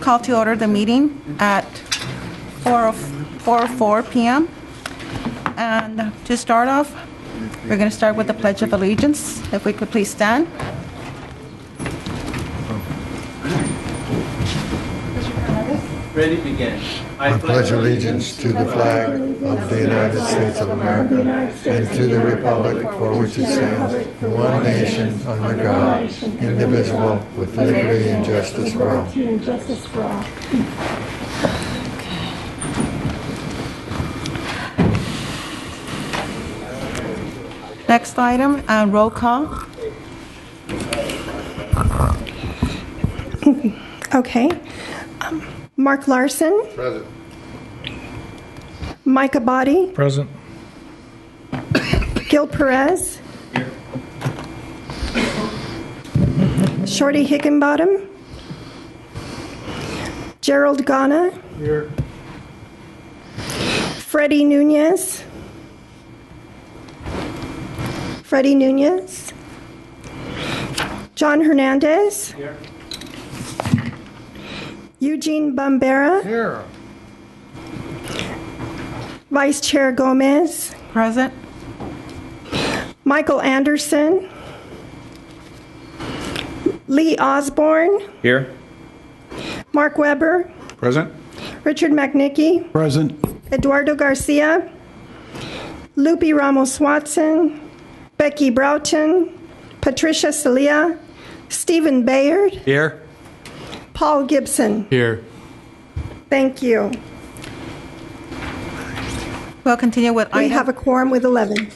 Call to order the meeting at 4:04 p.m. And to start off, we're going to start with the Pledge of Allegiance. If we could please stand. Ready, begin. I pledge allegiance to the flag of the United States of America and to the republic for which it stands, one nation, under God, indivisible, with liberty and justice for all. Next item, roll call. Okay. Mark Larson. Present. Micah Body. Present. Gil Perez. Here. Shorty Hickenbottom. Gerald Ghana. Here. Freddie Nunez. Freddie Nunez. John Hernandez. Here. Eugene Bombera. Here. Vice Chair Gomez. Present. Michael Anderson. Lee Osborne. Here. Mark Weber. Present. Richard McNicky. Present. Eduardo Garcia. Lupe Ramos Watson. Becky Broughton. Patricia Celia. Stephen Bayard. Here. Paul Gibson. Here. Thank you. We'll continue with We item. have a quorum with 11.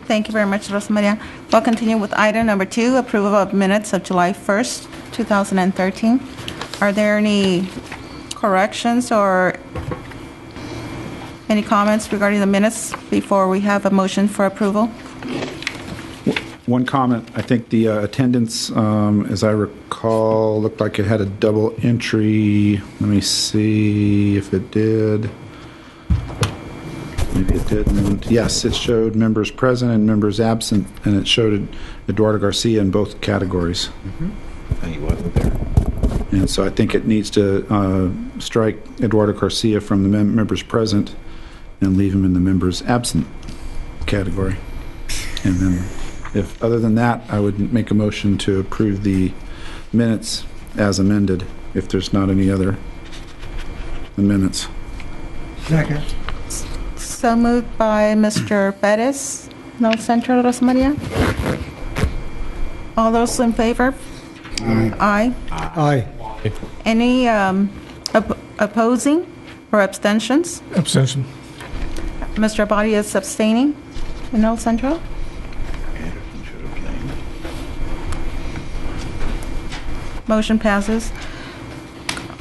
Thank you very much, Rosa Maria. We'll continue with item number 2, approval of minutes of July 1st, 2013. Are there any corrections or any comments regarding the minutes before we have a motion for approval? One comment, I think the attendance, as I recall, looked like it had a double entry. Let me see if it did. Maybe it didn't. Yes, it showed members present and members absent, and it showed Eduardo Garcia in both categories. And he wasn't there. And so I think it needs to strike Eduardo Garcia from the members present and leave him in the members absent category. And then, if other than that, I would make a motion to approve the minutes as amended, if there's not any other amendments. Second. So moved by Mr. Perez. No Central, Rosa Maria. All those in favor? Aye. Aye. Any opposing or abstentions? Abstention. Mr. Abadi is abstaining. No Central? Motion passes.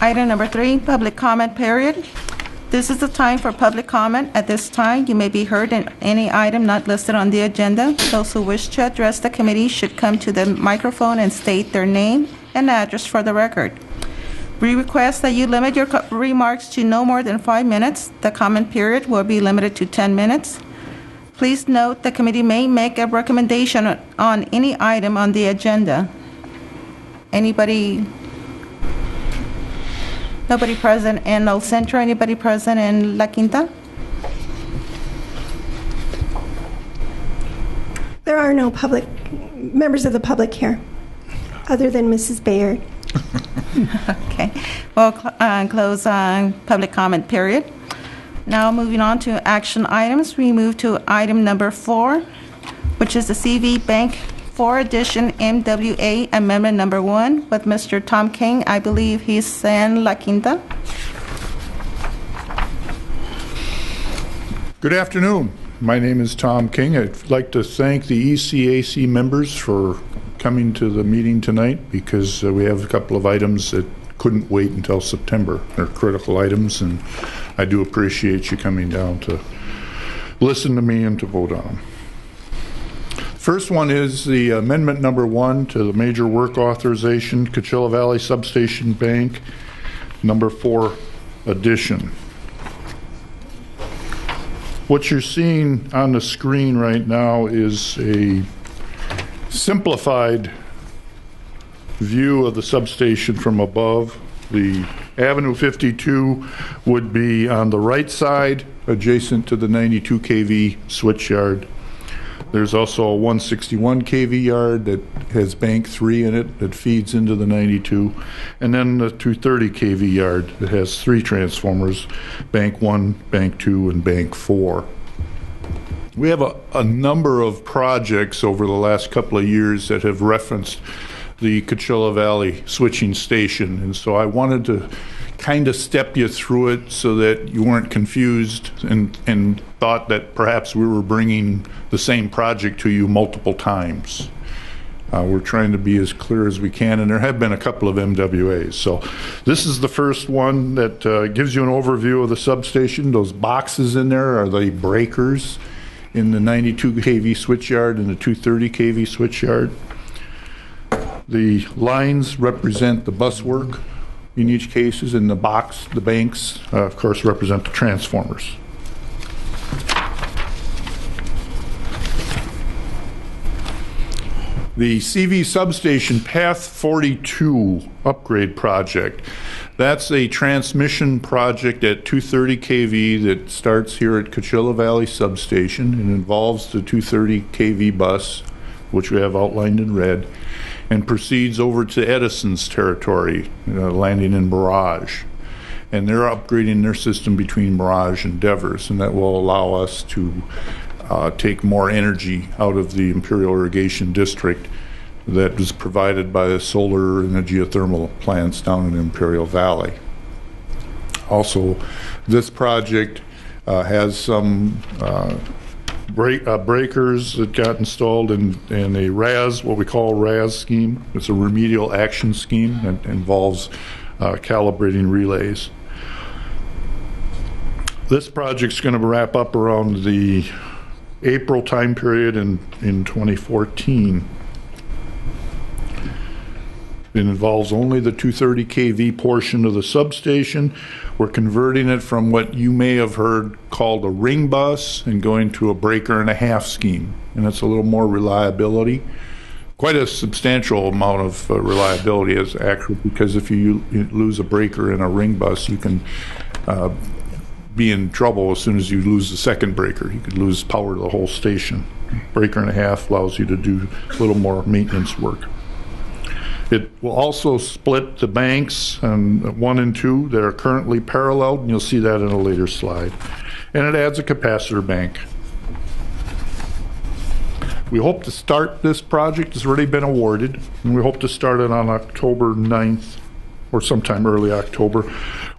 Item number 3, public comment period. This is the time for public comment. At this time, you may be heard in any item not listed on the agenda. Those who wish to address the committee should come to the microphone and state their name and address for the record. We request that you limit your remarks to no more than 5 minutes. The comment period will be limited to 10 minutes. Please note the committee may make a recommendation on any item on the agenda. Anybody? Nobody present in El Centro? Anybody present in La Quinta? There are no public members of the public here, other than Mrs. Bayard. Okay. We'll close public comment period. Now moving on to action items, we move to item number 4, which is the CV Bank 4 Edition MWA Amendment Number 1 with Mr. Tom King. I believe he's in La Quinta. Good afternoon. My name is Tom King. I'd like to thank the ECAC members for coming to the meeting tonight because we have a couple of items that couldn't wait until September. They're critical items, and I do appreciate you coming down to listen to me and to vote on them. First one is the amendment number 1 to the major work authorization, Coachella Valley Substation Bank, number 4 addition. What you're seeing on the screen right now is a simplified view of the substation from above. The Avenue 52 would be on the right side, adjacent to the 92 kV switch yard. There's also a 161 kV yard that has bank 3 in it that feeds into the 92, and then the 230 kV yard that has 3 transformers, bank 1, bank 2, and bank 4. We have a number of projects over the last couple of years that have referenced the Coachella Valley switching station, and so I wanted to kind of step you through it so that you weren't confused and thought that perhaps we were bringing the same project to you multiple times. We're trying to be as clear as we can, and there have been a couple of MWAs. So this is the first one that gives you an overview of the substation. Those boxes in there are the breakers in the 92 kV switchyard and the 230 kV switchyard. The lines represent the bus work in each cases, and the banks, of course, represent the transformers. The CV substation Path 42 upgrade project. That's a transmission project at 230 kV that starts here at Coachella Valley substation and involves the 230 kV bus, which we have outlined in red, and proceeds over to Edison's territory, landing in Mirage. And they're upgrading their system between Mirage and Devers, and that will allow us to take more energy out of the Imperial Irrigation District that was provided by the solar and the geothermal plants down in Imperial Valley. Also, this project has some breakers that got installed in a RAS, what we call a RAS scheme. It's a remedial action scheme that involves calibrating relays. This project's going to wrap up around the April time period in 2014. It involves only the 230 kV portion of the substation. We're converting it from what you may have heard called a ring bus and going to a breaker and a half scheme. And it's a little more reliability. Quite a substantial amount of reliability is actually, because if you lose a breaker in a ring bus, you can be in trouble as soon as you lose the second breaker. You could lose power to the whole station. Breaker and a half allows you to do a little more maintenance work. It will also split the banks 1 and 2 that are currently paralleled, and you'll see that in a later slide. And it adds a capacitor bank. We hope to start this project. It's already been awarded, and we hope to start it on October 9th or sometime early October.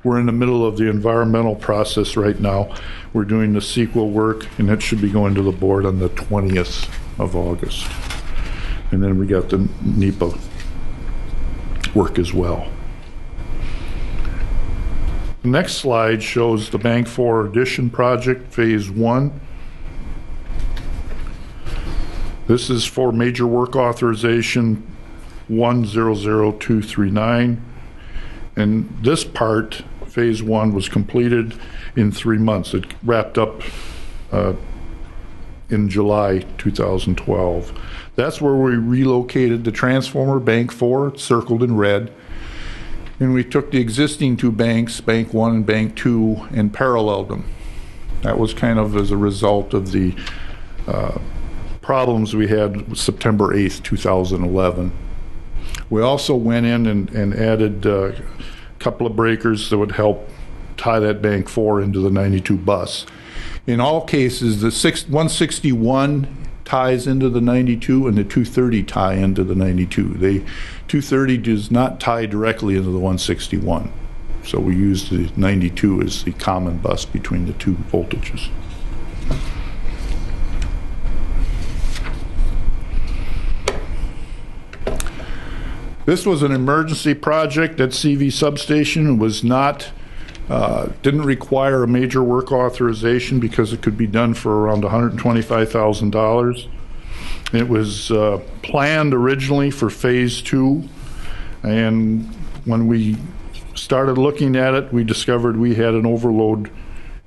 We're in the middle of the environmental process right now. We're doing the CEQA work, and it should be going to the board on the 20th of August. And then we got the NEPA work as well. The next slide shows the Bank 4 addition project, phase 1. This is for major work authorization 100239. And this part, phase 1, was completed in 3 months. It wrapped up in July 2012. That's where we relocated the transformer, Bank 4, circled in red, and we took the existing 2 banks, Bank 1 and Bank 2, and paralleled them. That was kind of as a result of the problems we had September 8th, 2011. We also went in and added a couple of breakers that would help tie that Bank 4 into the 92 bus. In all cases, the 161 ties into the 92 and the 230 tie into the 92. The 230 does not tie directly into the 161. So we use the 92 as the common bus between the 2 voltages. This was an emergency project at CV substation. It was not didn't require a major work authorization because it could be done for around $125,000. It was planned originally for phase 2, and when we started looking at it, we discovered we had an overload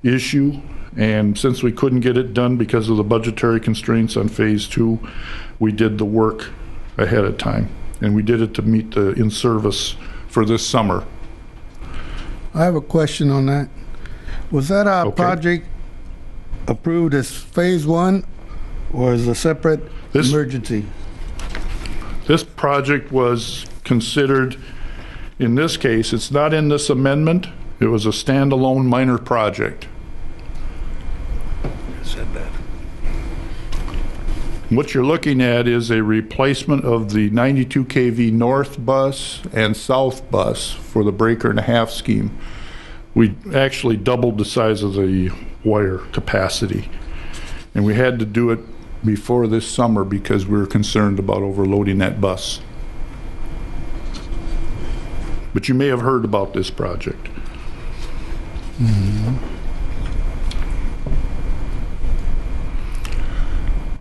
issue, and since we couldn't get it done because of the budgetary constraints on phase 2, we did the work ahead of time. and we did it to meet the in-service for this summer. I have a question on that. Was that Okay. project approved as phase one or as a separate This- emergency? This project was considered, in this case, it's not in this amendment, it was a standalone minor project. Said that. What you're looking at is a replacement of the 92 kV north bus and south bus for the breaker and a half scheme. We actually doubled the size of the wire capacity, and we had to do it before this summer because we were concerned about overloading that bus. But you may have heard about this project.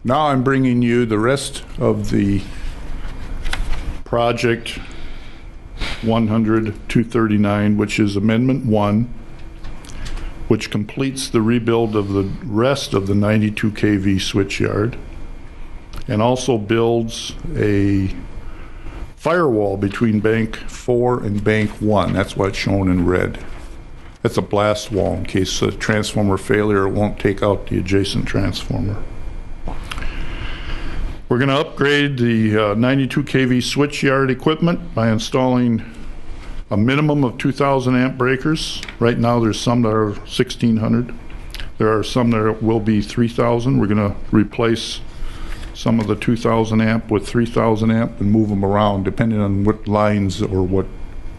Now I'm bringing you the rest of the project 100-239, which is Amendment 1, which completes the rebuild of the rest of the 92 kV switchyard and also builds a firewall between Bank 4 and Bank 1. That's why it's shown in red. That's a blast wall in case a transformer failure won't take out the adjacent transformer. We're going to upgrade the 92 kV switchyard equipment by installing a minimum of 2,000 amp breakers. Right now there's some that are 1,600. There are some that will be 3,000. We're going to replace some of the 2,000 amp with 3,000 amp and move them around depending on what lines or what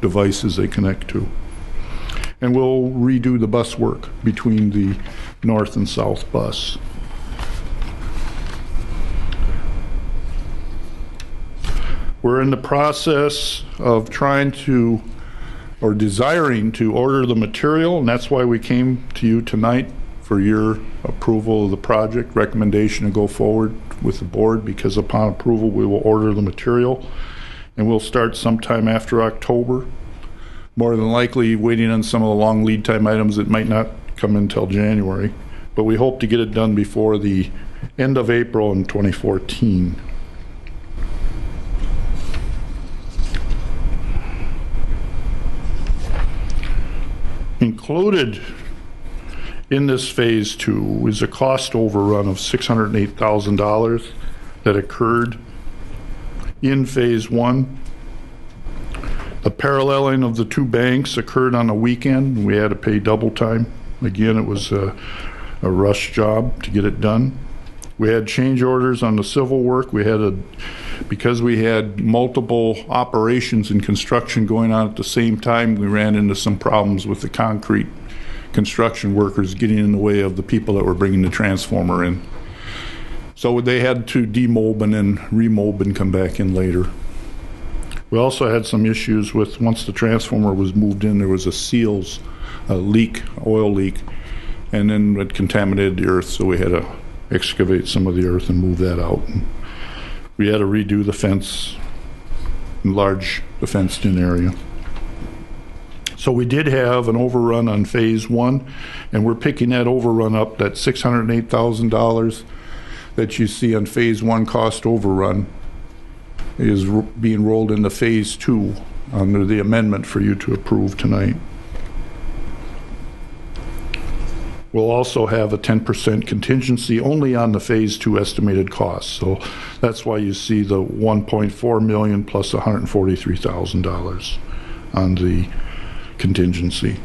devices they connect to. And we'll redo the bus work between the north and south bus. We're in the process of trying to, or desiring to order the material, and that's why we came to you tonight for your approval of the project, recommendation to go forward with the board, because upon approval, we will order the material, and we'll start sometime after October. More than likely, waiting on some of the long lead time items that might not come until January, but we hope to get it done before the end of April in 2014. Included in this phase 2 is a cost overrun of $608,000 that occurred in phase 1. The paralleling of the two banks occurred on a weekend. We had to pay double time. Again, it was a rush job to get it done. We had change orders on the civil work. Because we had multiple operations and construction going on at the same time, we ran into some problems with the concrete construction workers getting in the way of the people that were bringing the transformer in. So they had to demob and then remob and come back in later. We also had some issues with, once the transformer was moved in, there was a leak, oil leak, and then it contaminated the earth, so we had to excavate some of the earth and move that out. We had to redo the fence, enlarge the fenced-in area. So we did have an overrun on phase 1, and we're picking that overrun up, that $608,000 that you see on phase 1 cost overrun is being rolled into phase 2 under the amendment for you to approve tonight. We'll also have a 10% contingency only on the phase 2 estimated costs. So that's why you see the $1.4 million plus $143,000 on the contingency.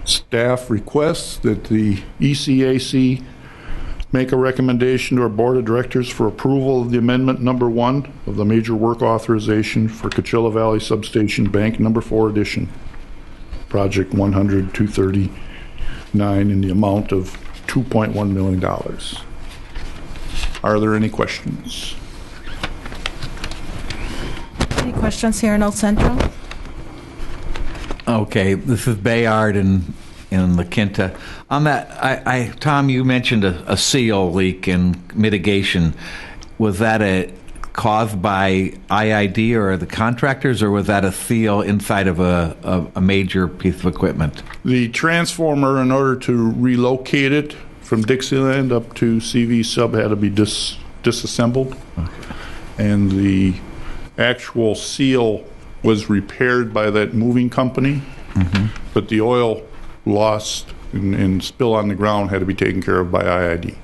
Staff requests that the ECAC make a recommendation to our board of directors for approval of the amendment number 1 of the major work authorization for Coachella Valley Substation Bank number 4 addition, project 100-239 in the amount of $2.1 million. Are there any questions? Any questions here in El Centro? Okay, this is Bayard in La Quinta. On that, Tom, you mentioned a seal leak and mitigation. Was that caused by IID or the contractors, or was that a seal inside of a major piece of equipment? The transformer, in order to relocate it from Dixieland up to CV sub had to be disassembled. And the actual seal was repaired by that moving company, but the oil lost and spill on the ground had to be taken care of by IID.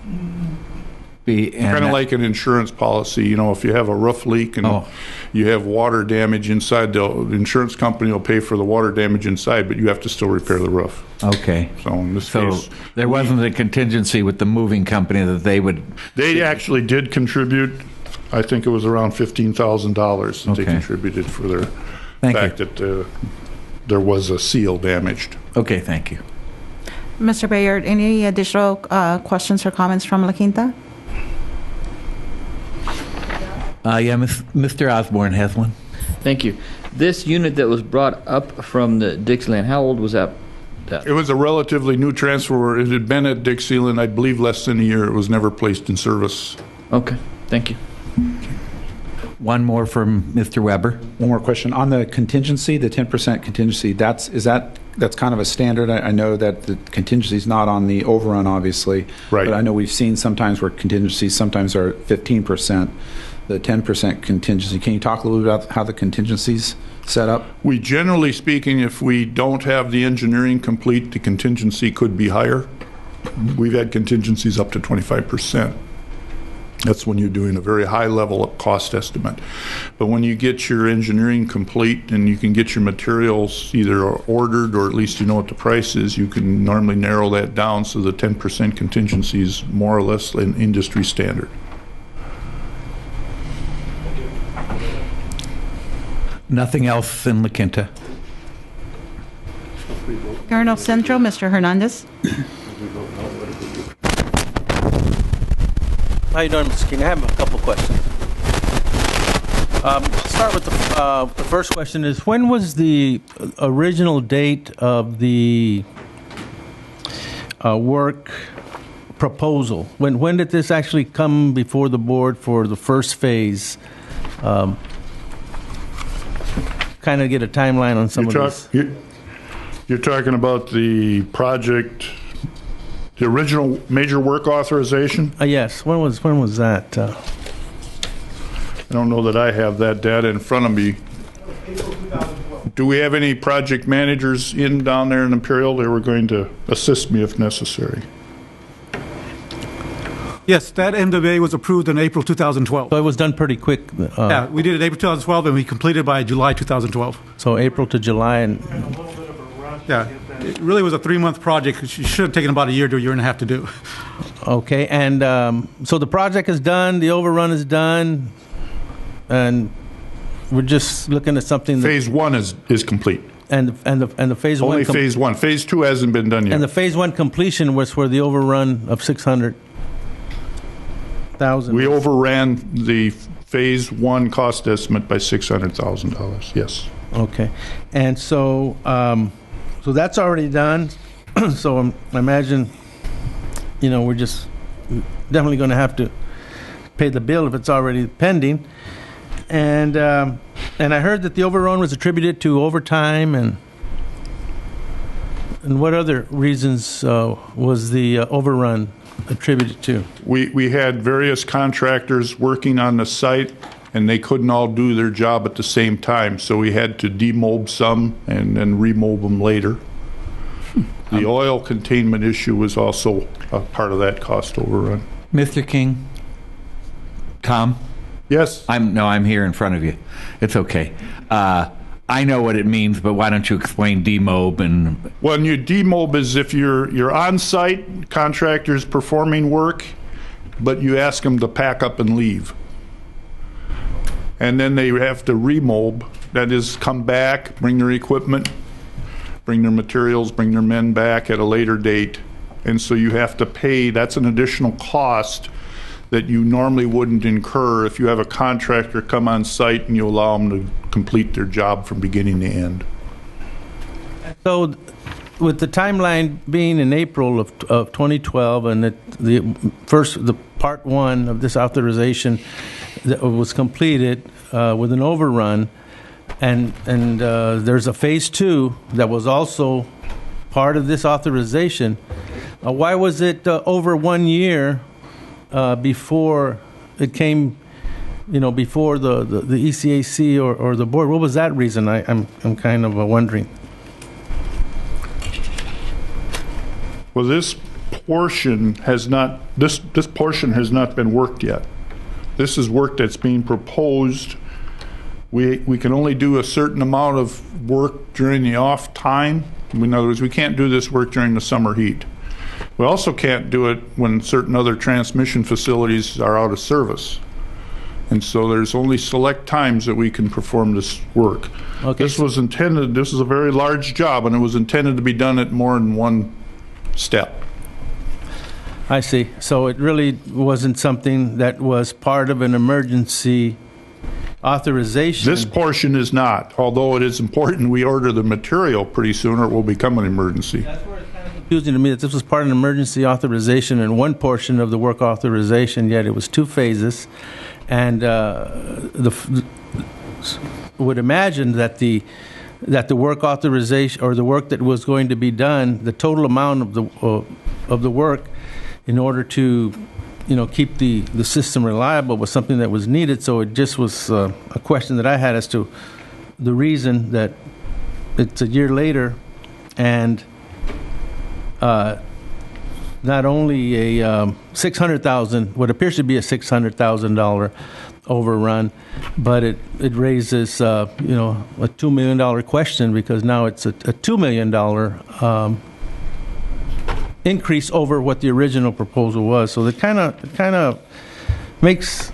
Kind of like an insurance policy, you know, if you have a roof leak and you have water damage inside, the insurance company will pay for the water damage inside, but you have to still repair the roof. Okay. So in this case, there wasn't a contingency with the moving company that they would... they actually did contribute. I think it was around $15,000 that they contributed for their fact that there was a seal damaged. Okay, thank you. Mr. Bayard, any additional questions or comments from La Quinta? Mr. Osborne has one. Thank you. This unit that was brought up from the Dixieland, how old was that? It was a relatively new transfer. It had been at Dixieland, I believe, less than a year. It was never placed in service. Okay, thank you. One more from Mr. Weber. One more question. On the contingency, the 10% contingency, that's kind of a standard. I know that the contingency is not on the overrun, obviously. Right. But I know we've seen sometimes where contingencies sometimes are 15%. The 10% contingency. Can you talk a little bit about how the contingency's set up? We generally speaking, if we don't have the engineering complete, the contingency could be higher. We've had contingencies up to 25%. That's when you're doing a very high level of cost estimate. But when you get your engineering complete and you can get your materials either ordered or at least you know what the price is, you can normally narrow that down so the 10% contingency is more or less an industry standard. Nothing else in La Quinta. Colonel Central, Mr. Hernandez. How you doing, Mr. King? I have a couple questions. I'll start with the first question is, when was the original date of the work proposal? When did this actually come before the board for the first phase? Kind of get a timeline on some of this. You're talking about the project, the original major work authorization? Yes. When was that? I don't know that I have that data in front of me. Do we have any project managers down there in Imperial? They were going to assist me if necessary. Yes, that MWA was approved in April 2012. So it was done pretty quick. Yeah, we did it April 2012, and we completed by July 2012. So April to July, and yeah, it really was a 3-month project. It should have taken about a year to a year and a half to do. Okay, and so the project is done, the overrun is done, and we're just looking at something. Phase 1 is complete. And the phase Only one. phase 1. Phase 2 hasn't been done yet. And the phase 1 completion was for the overrun of 600,000. We overran the phase 1 cost estimate by $600,000. Yes. Okay, and so so that's already done. So I imagine, we're just definitely going to have to pay the bill if it's already pending. And I heard that the overrun was attributed to overtime, and what other reasons was the overrun attributed to? We had various contractors working on the site, and they couldn't all do their job at the same time, so we had to demob some and then remob them later. The oil containment issue was also a part of that cost overrun. Mr. King? Tom? Yes? I'm here in front of you. It's okay. I know what it means, but why don't you explain demob? And when you demob is if you're on site, contractors performing work, but you ask them to pack up and leave. And then they have to remob, that is come back, bring their equipment, bring their materials, bring their men back at a later date. And so you have to pay, that's an additional cost that you normally wouldn't incur if you have a contractor come on site and you allow them to complete their job from beginning to end. So with the timeline being in April of 2012 and the part 1 of this authorization that was completed with an overrun, and there's a phase 2 that was also part of this authorization, Why was it over 1 year before it came, before the ECAC or the board? What was that reason? I'm kind of wondering. Well, this portion has not been worked yet. This is work that's being proposed. We can only do a certain amount of work during the off time. In other words, we can't do this work during the summer heat. We also can't do it when certain other transmission facilities are out of service. And so there's only select times that we can perform this work. Okay. This is a very large job, and it was intended to be done at more than one step. I see. So it really wasn't something that was part of an emergency authorization. This portion is not, although it is important we order the material pretty soon or it will become an emergency. That's where it's kind of confusing to me that this was part of an emergency authorization and one portion of the work authorization, yet it was 2 phases. And would imagine that the work authorization or the work that was going to be done, the total amount of the work in order to keep the system reliable was something that was needed. So it just was a question that I had as to the reason that it's a year later and not only a $600,000, what appears to be a $600,000 overrun, but it raises a $2 million question, because now it's a $2 million increase over what the original proposal was. So it kind of makes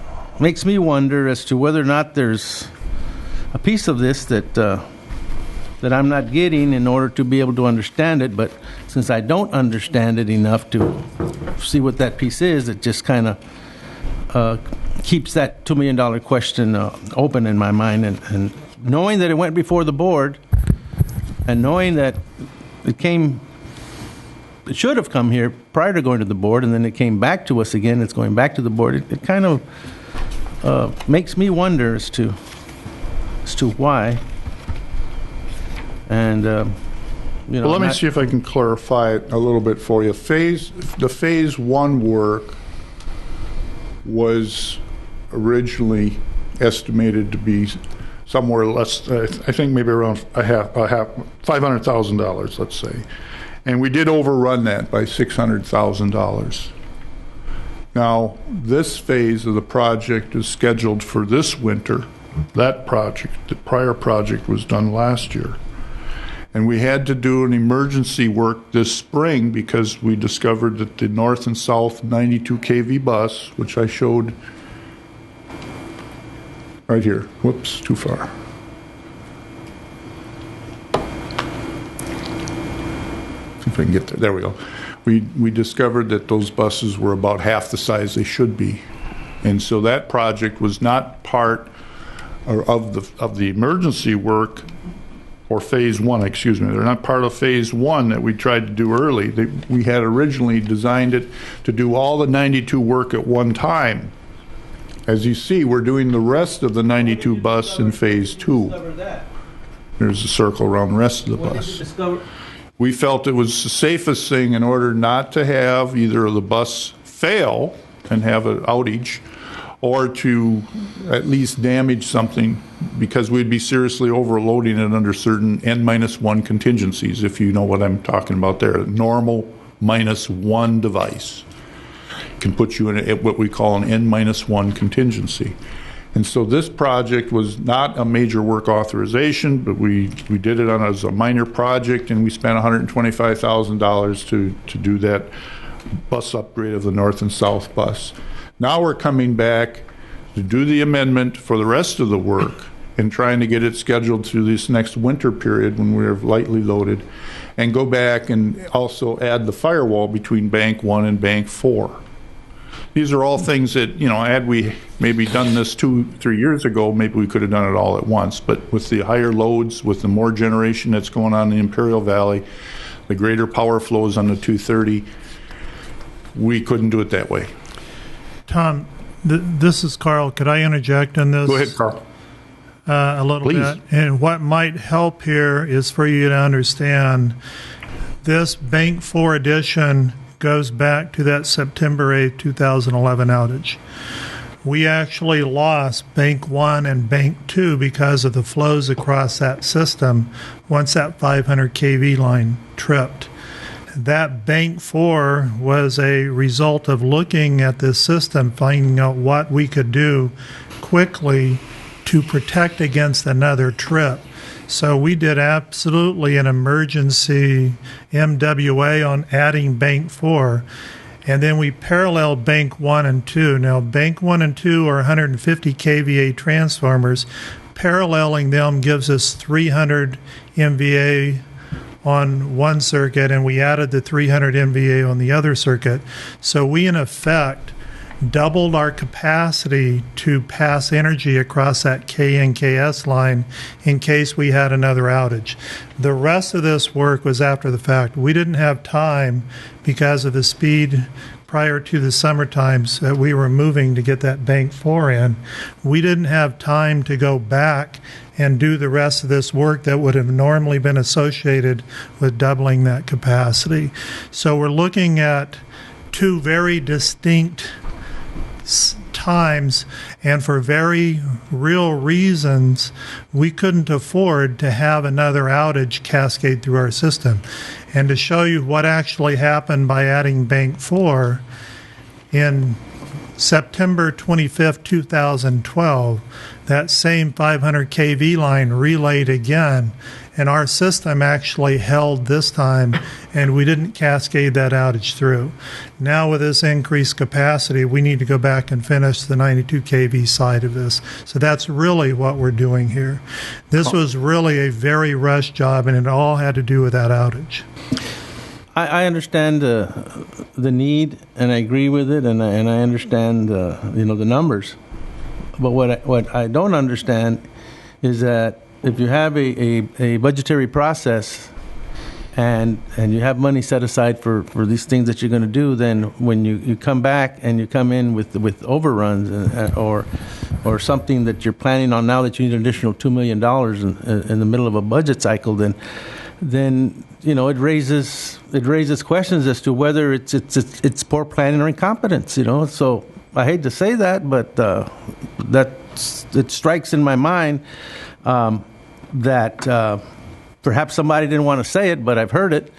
me wonder as to whether or not there's a piece of this that I'm not getting in order to be able to understand it. But since I don't understand it enough to see what that piece is, it just kind of keeps that $2 million question open in my mind. And knowing that it went before the board, and knowing that it should have come here prior to going to the board, and then it came back to us again, it's going back to the board, it kind of makes me wonder as to why. And Well, let me see if I can clarify it a little bit for you. The phase 1 work was originally estimated to be somewhere less, I think maybe around $500,000, let's say. And we did overrun that by $600,000. Now, this phase of the project is scheduled for this winter. That project, the prior project, was done last year. And we had to do an emergency work this spring because we discovered that the north and south 92 kV bus, which I showed right here, whoops, too far. See if I can get there. There we go. We discovered that those buses were about half the size they should be. And so that project was not part of the emergency work, or phase 1, excuse me. They're not part of phase 1 that we tried to do early. We had originally designed it to do all the 92 work at one time. As you see, we're doing the rest of the 92 bus in phase 2. There's a circle around the rest of the bus. We felt it was the safest thing in order not to have either the bus fail and have an outage, or to at least damage something, because we'd be seriously overloading it under certain N-1 contingencies, if you know what I'm talking about there. Normal -1 device can put you in what we call an N-1 contingency. And so this project was not a major work authorization, but we did it as a minor project, and we spent $125,000 to do that bus upgrade of the north and south bus. Now we're coming back to do the amendment for the rest of the work and trying to get it scheduled through this next winter period when we're lightly loaded, and go back and also add the firewall between Bank 1 and Bank 4. These are all things that, had we maybe done this 2-3 years ago, maybe we could have done it all at once. But with the higher loads, with the more generation that's going on in the Imperial Valley, the greater power flows on the 230, we couldn't do it that way. Tom, this is Carl. Could I interject on this? Go ahead, Carl. A little Please. bit. And what might help here is for you to understand this Bank 4 addition goes back to that September 8, 2011 outage. We actually lost Bank 1 and Bank 2 because of the flows across that system once that 500 kV line tripped. That Bank 4 was a result of looking at this system, finding out what we could do quickly to protect against another trip. So we did absolutely an emergency MWA on adding Bank 4. And then we paralleled Bank 1 and 2. Now, Bank 1 and 2 are 150 kVA transformers. Paralleling them gives us 300 MVA on one circuit, and we added the 300 MVA on the other circuit. So we, in effect, doubled our capacity to pass energy across that KNKS line in case we had another outage. The rest of this work was after the fact. We didn't have time because of the speed prior to the summer times that we were moving to get that Bank 4 in. We didn't have time to go back and do the rest of this work that would have normally been associated with doubling that capacity. So we're looking at two very distinct times, and for very real reasons, we couldn't afford to have another outage cascade through our system. And to show you what actually happened by adding Bank 4, in September 25th, 2012, that same 500 kV line relayed again, and our system actually held this time, and we didn't cascade that outage through. Now with this increased capacity, we need to go back and finish the 92 kV side of this. So that's really what we're doing here. This was really a very rushed job, and it all had to do with that outage. I understand the need, and I agree with it, and I understand the numbers. But what I don't understand is that if you have a budgetary process and you have money set aside for these things that you're going to do, then when you come back and you come in with overruns or something that you're planning on now that you need an additional $2 million in the middle of a budget cycle, then it raises questions as to whether it's poor planning or incompetence. So I hate to say that, but it strikes in my mind that perhaps somebody didn't want to say it, but I've heard it.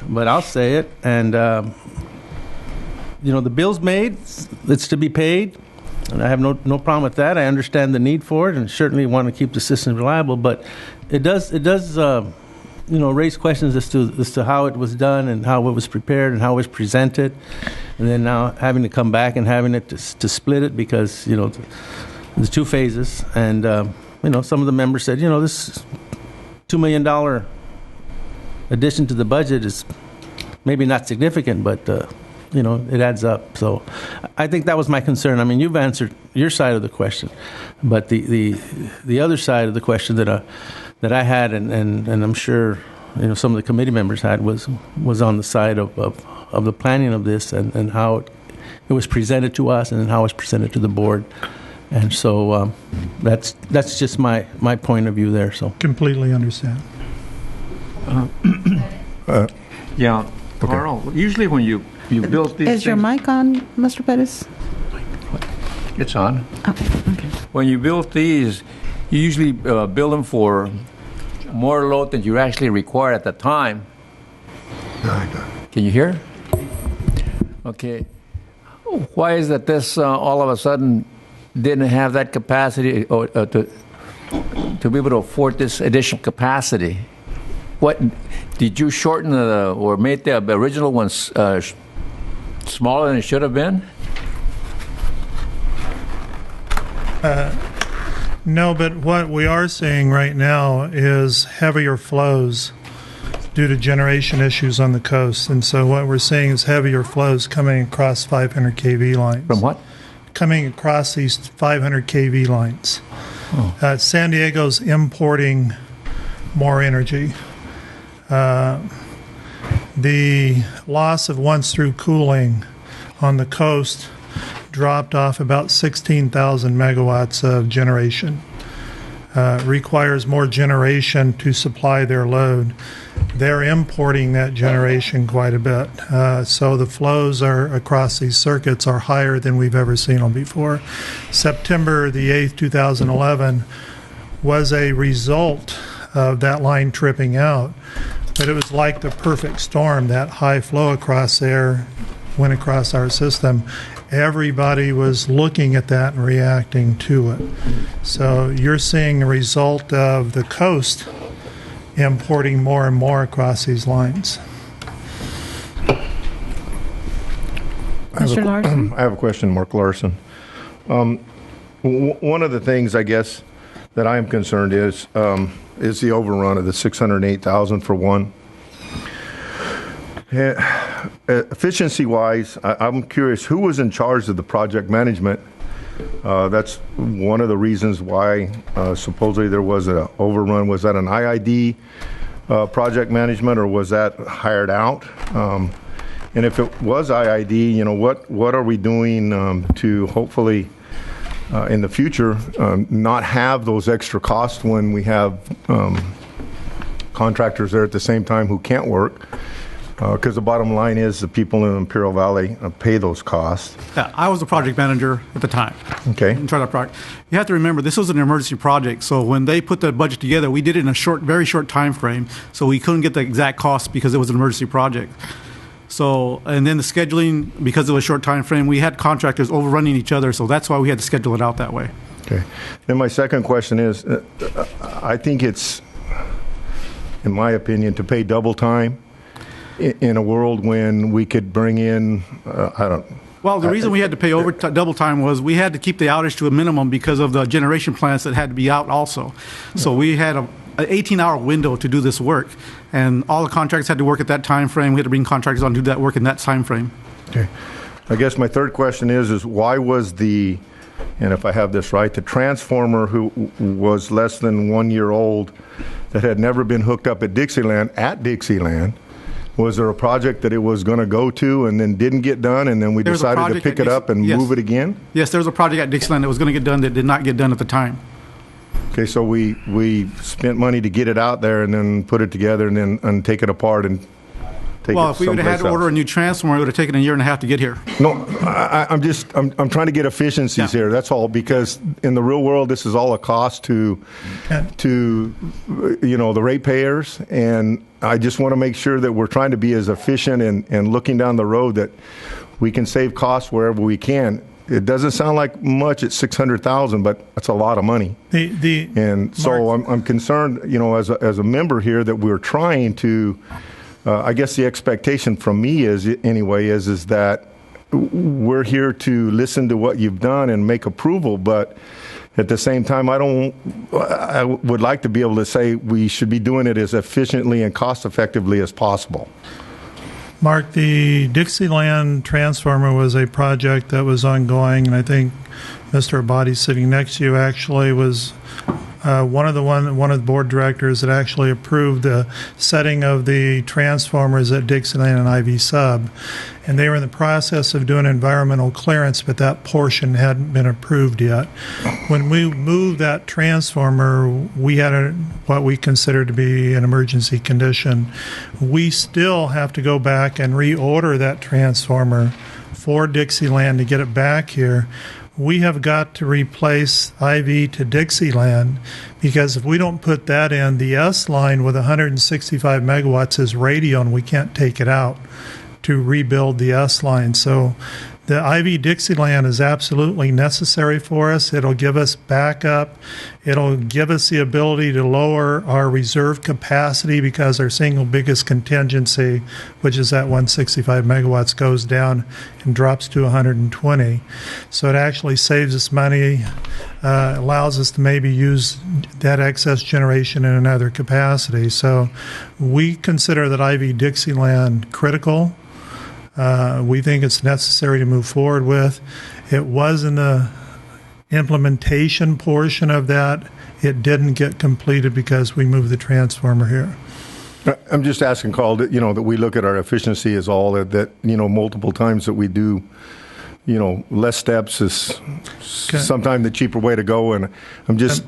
But I'll say it, and the bill's made; it's to be paid, and I have no problem with that. I understand the need for it, and certainly want to keep the system reliable. But it does raise questions as to how it was done and how it was prepared and how it was presented, and then now having to come back and having it to split it because there's two phases, and some of the members said this $2 million addition to the budget is maybe not significant, but it adds up. So I think that was my concern. I mean, you've answered your side of the question, but the other side of the question that I had, and I'm sure some of the committee members had, was on the side of the planning of this and how it was presented to us and how it was presented to the board. And so that's just my point of view there. So Completely understand. Yeah, Carl, usually when you build these Is your things- mic on, Mr. Pettis? It's on. Oh, okay. When you build these, you usually build them for more load than you actually require at the time. Can you hear? Okay. Why is that this all of a sudden didn't have that capacity to be able to afford this additional capacity? What did you shorten or make the original ones smaller than it should have been? No, but what we are seeing right now is heavier flows due to generation issues on the coast. And so what we're seeing is heavier flows coming across 500 kV lines. From what? Coming across these 500 kV lines. Oh. San Diego's importing more energy. The loss of once-through cooling on the coast dropped off about 16,000 megawatts of generation. requires more generation to supply their load. They're importing that generation quite a bit. So the flows across these circuits are higher than we've ever seen them before. September the 8th, 2011 was a result of that line tripping out, but it was like the perfect storm. That high flow across there went across our system. Everybody was looking at that and reacting to it. So you're seeing a result of the coast importing more and more across these lines. Mr. Larson? I have a question, Mark Larson. One of the things, I guess, that I am concerned is the overrun of the 608,000 for one. Efficiency-wise, I'm curious, who was in charge of the project management? That's one of the reasons why supposedly there was an overrun. Was that an IID project management, or was that hired out? And if it was IID, you know, what are we doing to hopefully in the future not have those extra costs when we have contractors there at the same time who can't work? Because the bottom line is the people in Imperial Valley pay those costs. Yeah, I was the project manager at the time. Okay. In charge of that project. You have to remember, this was an emergency project, so when they put the budget together, we did it in a very short time frame, so we couldn't get the exact cost because it was an emergency project. So, and then the scheduling, because it was a short time frame, we had contractors overrunning each other, so that's why we had to schedule it out that way. Okay. Then my second question is, I think it's, in my opinion, to pay double time in a world when we could bring in, Well, the reason we had to pay double time was we had to keep the outage to a minimum because of the generation plants that had to be out also. So we had an 18-hour window to do this work, and all the contractors had to work at that time frame. We had to bring contractors on to do that work in that time frame. Okay. I guess my third question is why was and if I have this right, the transformer who was less than 1 year old that had never been hooked up at Dixieland, was there a project that it was going to go to and then didn't get done, and then we decided to pick it up and move it again? Yes, there was a project at Dixieland that was going to get done that did not get done at the time. Okay, so we spent money to get it out there and then put it together and take it apart and take well, it if we would have had to order a new transformer, it would have taken a year and a half to get here. No, I'm trying to get efficiencies here. That's all, because in the real world, this is all a cost to the ratepayers, and I just want to make sure that we're trying to be as efficient and looking down the road that we can save costs wherever we can. It doesn't sound like much at 600,000, but that's a lot of money. So I'm concerned, as a member here, that we're trying to. I guess the expectation from me is that we're here to listen to what you've done and make approval, but at the same time, I would like to be able to say we should be doing it as efficiently and cost effectively as possible. Mark, the Dixieland transformer was a project that was ongoing, and I think Mr. Abadi sitting next to you actually was one of the board directors that actually approved the setting of the transformers at Dixieland and Ivy Sub. And they were in the process of doing environmental clearance, but that portion hadn't been approved yet. When we moved that transformer, we had what we considered to be an emergency condition. We still have to go back and reorder that transformer for Dixieland to get it back here. We have got to replace IV to Dixieland, because if we don't put that in, the S line with 165 megawatts is radio, and we can't take it out to rebuild the S line. So the IV Dixieland is absolutely necessary for us. It'll give us backup. It'll give us the ability to lower our reserve capacity, because our single biggest contingency, which is that 165 megawatts, goes down and drops to 120. So it actually saves us money, allows us to maybe use that excess generation in another capacity. So we consider that IV Dixieland critical. We think it's necessary to move forward with. It was in the implementation portion of that. It didn't get completed because we moved the transformer here. I'm just asking, Carl, that we look at our efficiency as all that multiple times that we do, less steps is sometimes the cheaper way to go. And I'm just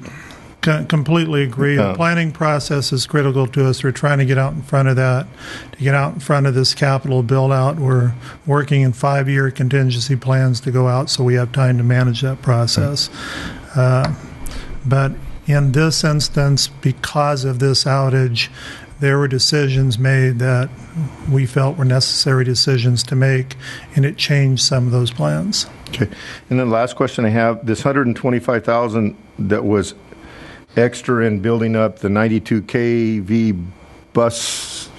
Completely agree. The planning process is critical to us. We're trying to get out in front of that, to get out in front of this capital build out. We're working in 5-year contingency plans to go out so we have time to manage that process. But in this instance, because of this outage, there were decisions made that we felt were necessary decisions to make, and it changed some of those plans. Okay. And then last question I have, this 125,000 that was extra in building up the 92 kV bus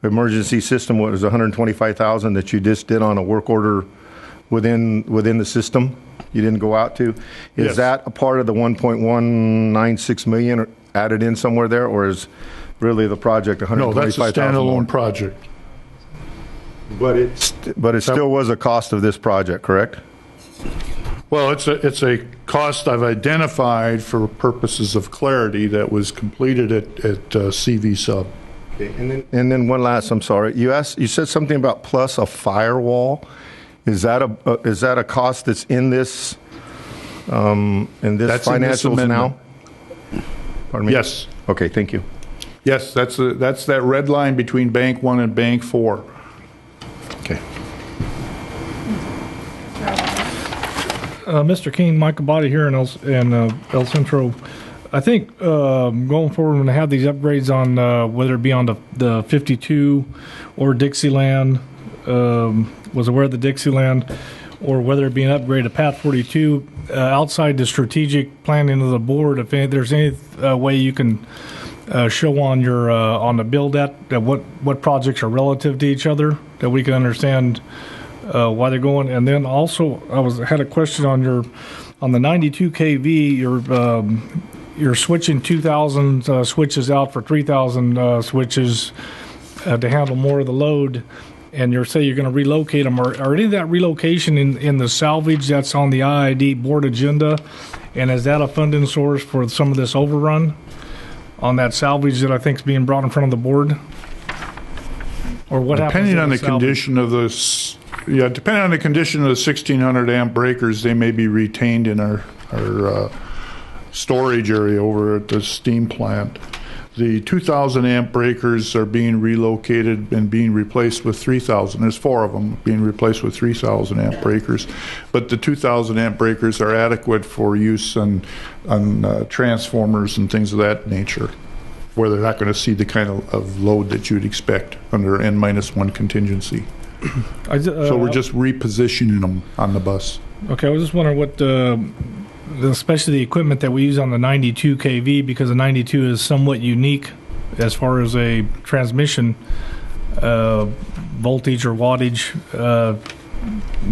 emergency system, what was 125,000 that you just did on a work order within the system? You didn't go out to? Is Yes. that a part of the 1.196 million added in somewhere there, or is really the project No, that's a 125,000 more? standalone project. But it still was a cost of this project, correct? Well, it's a cost I've identified for purposes of clarity that was completed at CV Sub. Okay, and then one last, I'm sorry. You said something about plus a firewall. Is that a cost that's in this That's in this financials amendment. now? Pardon me? Yes. Okay, thank you. Yes, that's that red line between Bank 1 and Bank 4. Okay. Mr. King, Michael Body here in El Centro. I think going forward, we're going to have these upgrades on whether it be on the 52 or Dixieland, was aware of the Dixieland, or whether it be an upgrade to Path 42, outside the strategic planning of the board. If there's any way you can show on your on the build that what projects are relative to each other, that we can understand why they're going. And then also, I had a question on the 92 kV. You're switching 2,000 switches out for 3,000 switches to handle more of the load, and you're going to relocate them. Are any of that relocation in the salvage that's on the IID board agenda? And is that a funding source for some of this overrun on that salvage that I think is being brought in front of the board? Or what happens? Depending on the condition of this, depending on the condition of the 1,600 amp breakers, they may be retained in our storage area over at the steam plant. The 2,000 amp breakers are being relocated and being replaced with 3,000. There's 4 of them being replaced with 3,000 amp breakers. But the 2,000 amp breakers are adequate for use on transformers and things of that nature, where they're not going to see the kind of load that you'd expect under N-1 contingency. So we're just repositioning them on the bus. Okay, I was just wondering what especially the equipment that we use on the 92 kV, because the 92 is somewhat unique as far as a transmission voltage or wattage.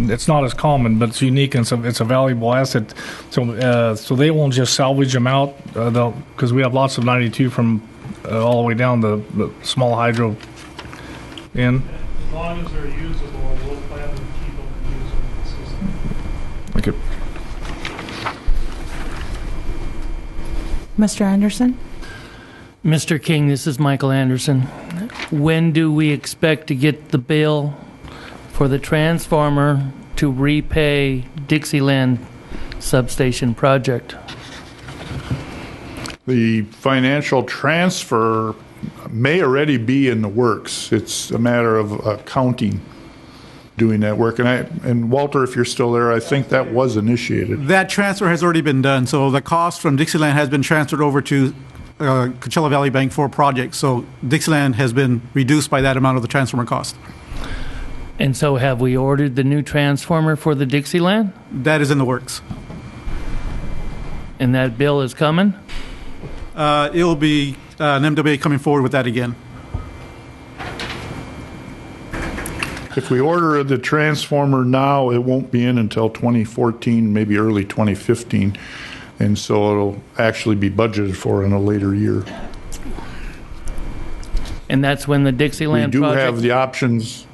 It's not as common, but it's unique, and it's a valuable asset. So they won't just salvage them out, because we have lots of 92 from all the way down the small hydro in. As long as they're usable, we'll plan to keep them usable in the system. Okay. Mr. Anderson? Mr. King, this is Michael Anderson. When do we expect to get the bill for the transformer to repay Dixieland substation project? The financial transfer may already be in the works. It's a matter of accounting doing that work. And Walter, if you're still there, I think that was initiated. That transfer has already been done. So the cost from Dixieland has been transferred over to Coachella Valley Bank 4 project. So Dixieland has been reduced by that amount of the transformer cost. And so have we ordered the new transformer for the Dixieland? That is in the works. And that bill is coming? It will be an MWA coming forward with that again. If we order the transformer now, it won't be in until 2014, maybe early 2015. And so it'll actually be budgeted for in a later year. And that's when the Dixieland project... We do project... have the options...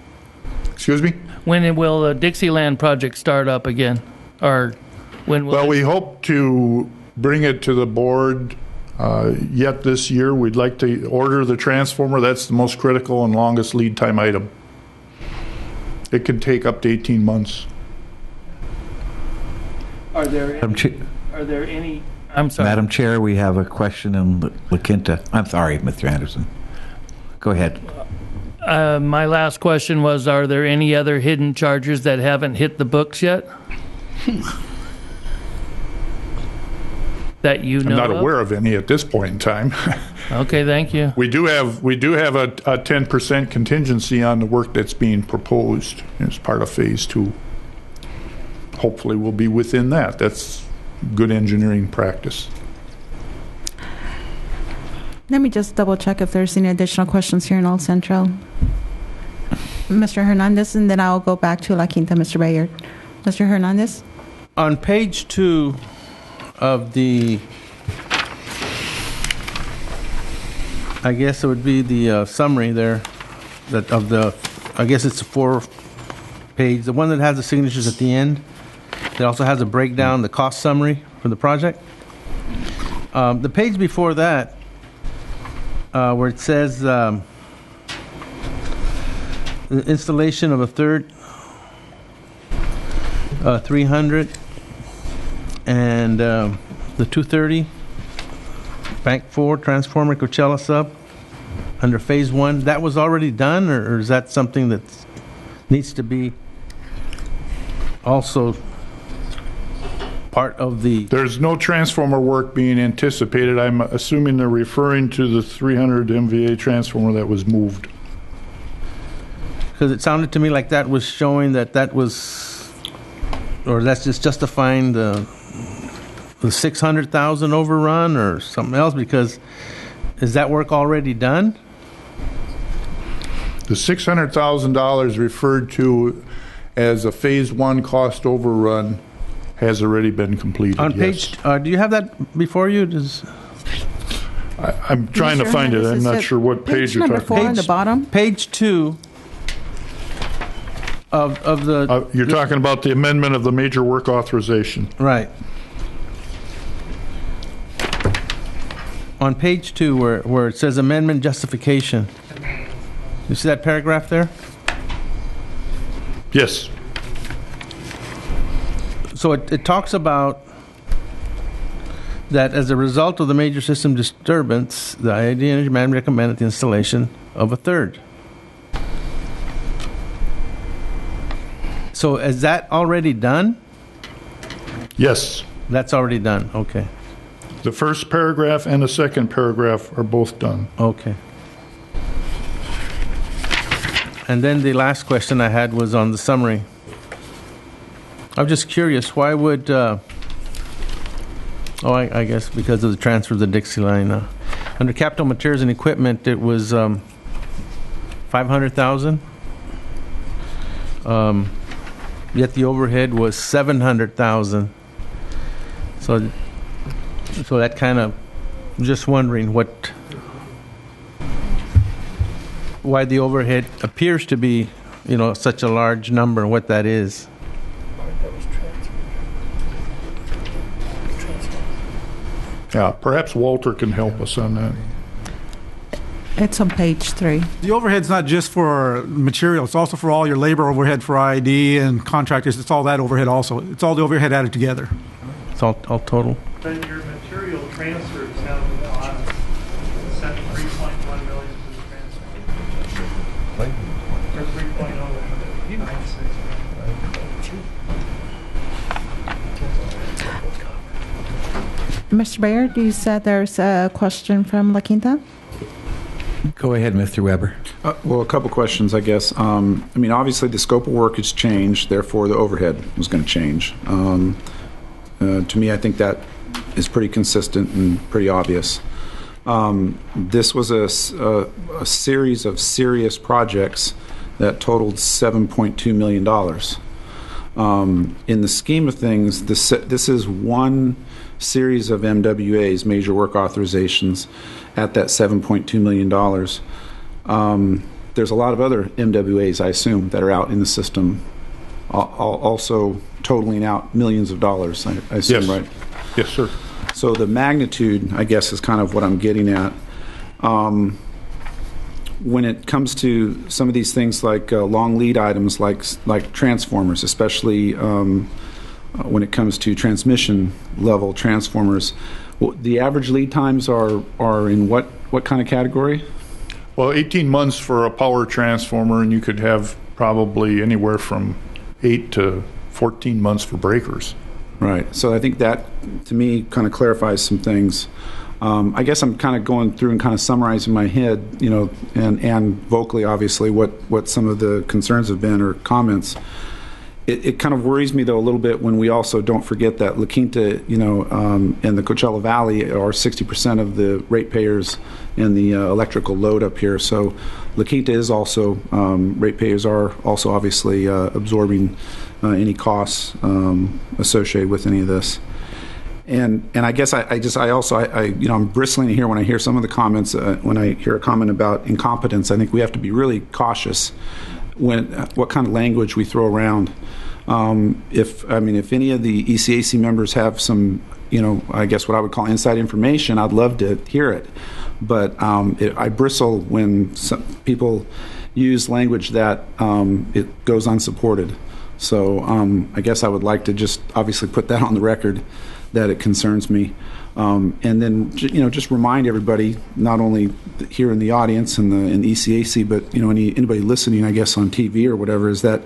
Excuse me? When will the Dixieland project start up again? Or when will... Well, we hope to bring it to the board yet this year. We'd like to order the transformer. That's the most critical and longest lead time item. It can take up to 18 months. Are there any I'm sorry. Madam Chair, we have a question in La Quinta. I'm sorry, Mr. Anderson. Go ahead. My last question was, are there any other hidden charges that haven't hit the books yet? That you know I'm not aware of any at this point in time. Okay, thank you. We do have a 10% contingency on the work that's being proposed as part of phase 2. Hopefully we'll be within that. That's good engineering practice. Let me just double check if there's any additional questions here in All Central. Mr. Hernandez, and then I'll go back to La Quinta, Mr. Bayard. Mr. Hernandez? On page 2 of the, I guess it would be the summary there, that of the, I guess it's a 4-page, the one that has the signatures at the end. It also has a breakdown, the cost summary for the project. The page before that, where it says the installation of a third 300 and the 230 Bank 4 transformer Coachella sub under phase 1, that was already done, or is that something that needs to be also part of the... There's no transformer work being anticipated. I'm assuming they're referring to the 300 MVA transformer that was moved. Because it sounded to me like that was showing that was, or that's just justifying the 600,000 overrun or something else, because is that work already done? The $600,000 referred to as a phase 1 cost overrun has already been completed. On yes. page, do you have that before you? I'm trying to find it. I'm not sure what page you're number talking 4 about. on the bottom. Page 2 of the... You're talking about the amendment of the major work authorization. Right. On page 2 where it says amendment justification, you see that paragraph there? Yes. So it talks about that as a result of the major system disturbance, the IID Energy Management recommended the installation of a third. So is that already done? Yes. That's already done, okay. The first paragraph and the second paragraph are both done. Okay. And then the last question I had was on the summary. I'm just curious, why would, I guess because of the transfer of the Dixie line. Under capital materials and equipment, it was 500,000. Yet the overhead was 700,000. So that kind of, just wondering why the overhead appears to be, such a large number, what that is. Yeah, perhaps Walter can help us on that. It's on page 3. The overhead's not just for material, it's also for all your labor overhead for ID and contractors. It's all that overhead also. It's all the overhead added together. It's all total. But your material transfers have set 3.1 million to the transfer. Or 3.0. Mr. Bayard, you said there's a question from La Quinta? Go ahead, Mr. Weber. Well, a couple questions, I guess. Obviously the scope of work has changed, therefore the overhead was going to change. To me, I think that is pretty consistent and pretty obvious. This was a series of serious projects that totaled $7.2 million. In the scheme of things, this is one series of MWAs, major work authorizations, at that $7.2 million. There's a lot of other MWAs, I assume, that are out in the system, also totaling out millions of dollars, I assume, Yes. right? Yes, sir. So the magnitude, I guess, is kind of what I'm getting at. When it comes to some of these things like long lead items, like transformers, especially when it comes to transmission level transformers, The average lead times are in what kind of category? Well, 18 months for a power transformer, and you could have probably anywhere from 8 to 14 months for breakers. Right. So I think that, to me, kind of clarifies some things. I guess I'm kind of going through and kind of summarizing in my head, and vocally, obviously, what some of the concerns have been or comments. It kind of worries me, though, a little bit when we also don't forget that La Quinta, and the Coachella Valley are 60% of the ratepayers and the electrical load up here. So La Quinta is also, ratepayers are also obviously absorbing any costs associated with any of this. And I guess I'm bristling here when I hear some of the comments. When I hear a comment about incompetence, I think we have to be really cautious what kind of language we throw around. If any of the ECAC members have some, I guess what I would call inside information, I'd love to hear it. But I bristle when some people use language that it goes unsupported. So I guess I would like to just obviously put that on the record that it concerns me. And then, just remind everybody, not only here in the audience and in the ECAC, but, anybody listening, I guess, on TV or whatever, is that,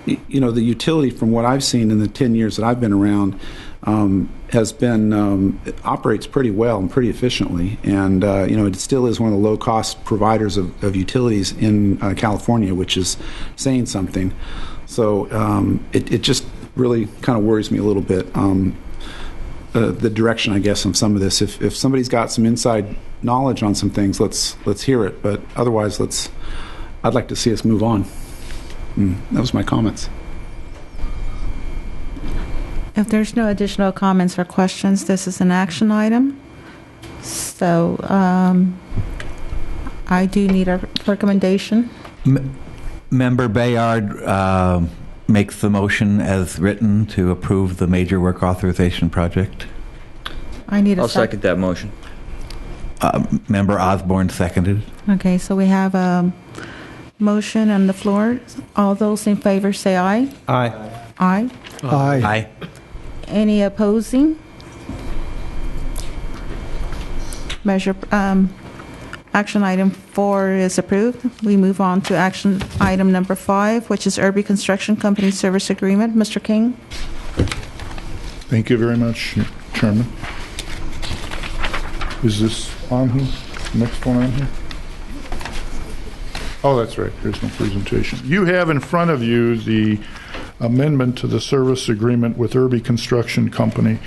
the utility from what I've seen in the 10 years that I've been around has been, operates pretty well and pretty efficiently. And, it still is one of the low-cost providers of utilities in California, which is saying something. So it just really kind of worries me a little bit. The direction, I guess, of some of this. If somebody's got some inside knowledge on some things, let's hear it. But otherwise, I'd like to see us move on. That was my comments. If there's no additional comments or questions, this is an action item. So I do need a recommendation. Member Bayard makes the motion as written to approve the major work authorization project. I need a I'll second that motion. Member Osborne seconded. Okay, so we have a motion on the floor. All those in favor say aye. Aye. Aye. Aye. Aye. Any opposing? Measure action item 4 is approved. We move on to action item number 5, which is Irby Construction Company Service Agreement. Mr. King. Thank you very much, Chairman. Is this on here? Next one on here? Oh, that's right. There's no presentation. You have in front of you the amendment to the service agreement with Irby Construction Company.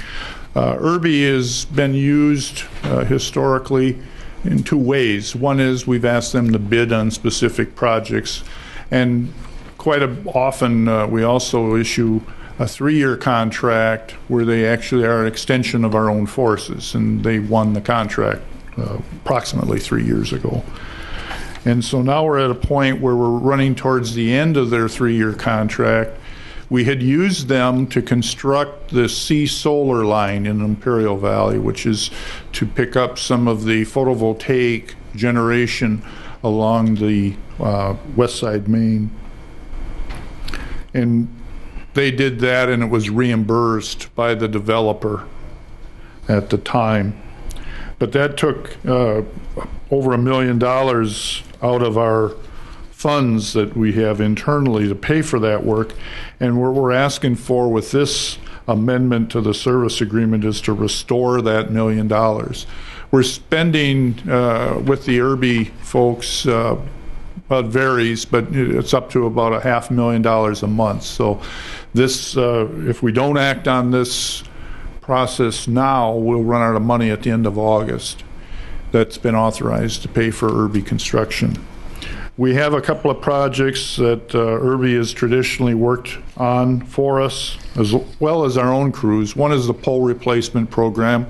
Irby has been used historically in two ways. One is we've asked them to bid on specific projects, and quite often we also issue a 3-year contract where they actually are an extension of our own forces, and they won the contract approximately 3 years ago. And so now we're at a point where we're running towards the end of their 3-year contract. We had used them to construct the C solar line in Imperial Valley, which is to pick up some of the photovoltaic generation along the west side main. And they did that, and it was reimbursed by the developer at the time. But that took over $1 million out of our funds that we have internally to pay for that work. And what we're asking for with this amendment to the service agreement is to restore that $1 million. We're spending with the Irby folks, well, it varies, but it's up to about $500,000 a month. So this, if we don't act on this process now, we'll run out of money at the end of August. That's been authorized to pay for Irby construction. We have a couple of projects that Irby has traditionally worked on for us, as well as our own crews. One is the pole replacement program.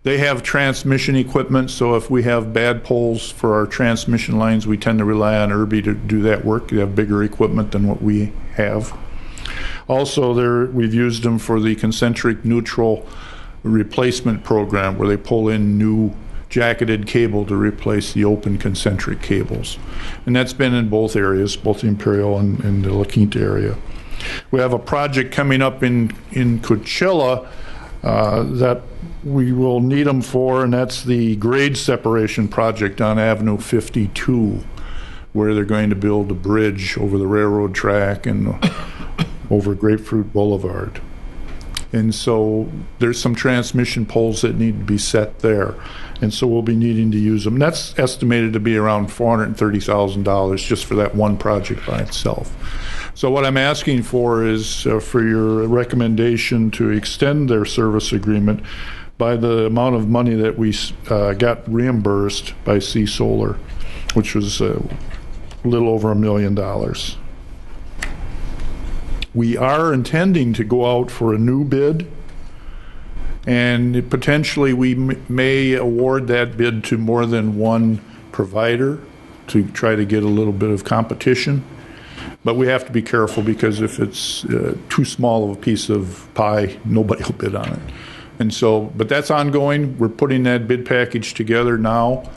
They have transmission equipment, so if we have bad poles for our transmission lines, we tend to rely on Irby to do that work. They have bigger equipment than what we have. Also, we've used them for the concentric neutral replacement program, where they pull in new jacketed cable to replace the open concentric cables. And that's been in both areas, both the Imperial and the La Quinta area. We have a project coming up in Coachella that we will need them for, and that's the grade separation project on Avenue 52, where they're going to build a bridge over the railroad track and over Grapefruit Boulevard. And so there's some transmission poles that need to be set there. And so we'll be needing to use them. That's estimated to be around $430,000 just for that one project by itself. So what I'm asking for is for your recommendation to extend their service agreement by the amount of money that we got reimbursed by C Solar, which was a little over $1 million. We are intending to go out for a new bid, and potentially we may award that bid to more than one provider to try to get a little bit of competition. But we have to be careful, because if it's too small of a piece of pie, nobody will bid on it. And so, but that's ongoing. We're putting that bid package together now,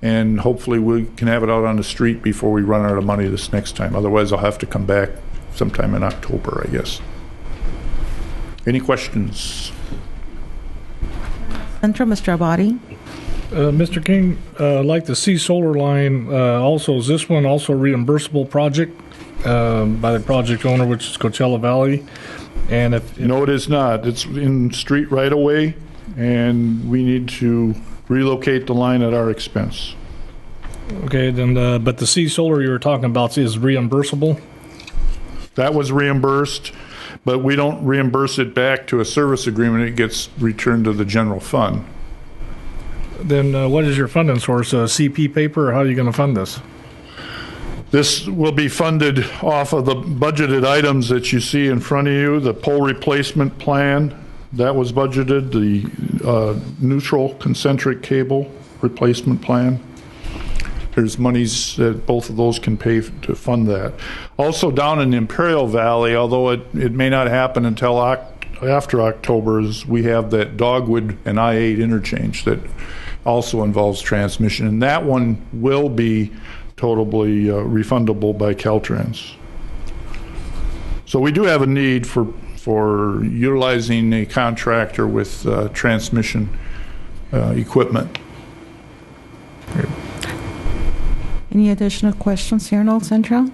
and hopefully we can have it out on the street before we run out of money this next time. Otherwise, I'll have to come back sometime in October, I guess. Any questions? Central, Mr. Abadi. Mr. King, like the C Solar line, also is this one also a reimbursable project by the project owner, which is Coachella Valley? And if no, it is not. It's in street right away, and we need to relocate the line at our expense. Okay, then, but the C Solar you were talking about is reimbursable? That was reimbursed, but we don't reimburse it back to a service agreement. It gets returned to the general fund. Then what is your funding source? CP paper, or how are you going to fund this? This will be funded off of the budgeted items that you see in front of you. The pole replacement plan, that was budgeted. The neutral concentric cable replacement plan. There's monies that both of those can pay to fund that. Also down in the Imperial Valley, although it may not happen until after October, is we have that Dogwood and I-8 interchange that also involves transmission. And that one will be totally refundable by Caltrans. So we do have a need for utilizing a contractor with transmission equipment. Any additional questions here in Old Central?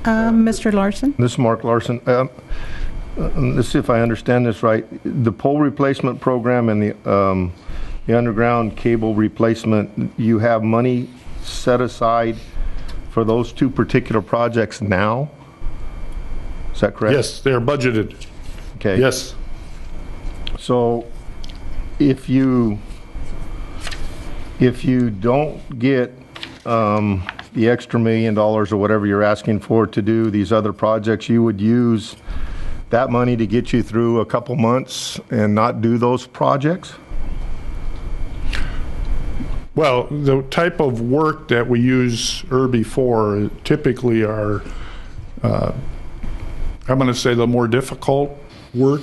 Mr. Larson? This is Mark Larson. Let's see if I understand this right. The pole replacement program and the underground cable replacement, you have money set aside for those two particular projects now? Is that correct? Yes, they're budgeted. Okay. Yes. So if you don't get the extra $1 million or whatever you're asking for to do these other projects, you would use that money to get you through a couple months and not do those projects? Well, the type of work that we use IRB for typically are, I'm going to say, the more difficult work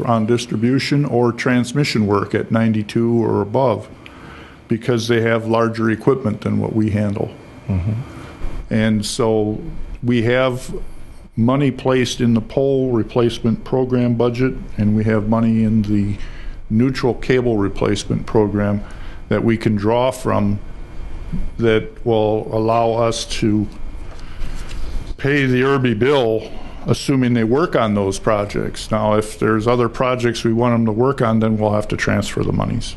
on distribution or transmission work at 92 or above, because they have larger equipment than what we handle. Mm-hmm. And so we have money placed in the pole replacement program budget, and we have money in the neutral cable replacement program that we can draw from that will allow us to pay the IRB bill, assuming they work on those projects. Now, if there's other projects we want them to work on, then we'll have to transfer the monies.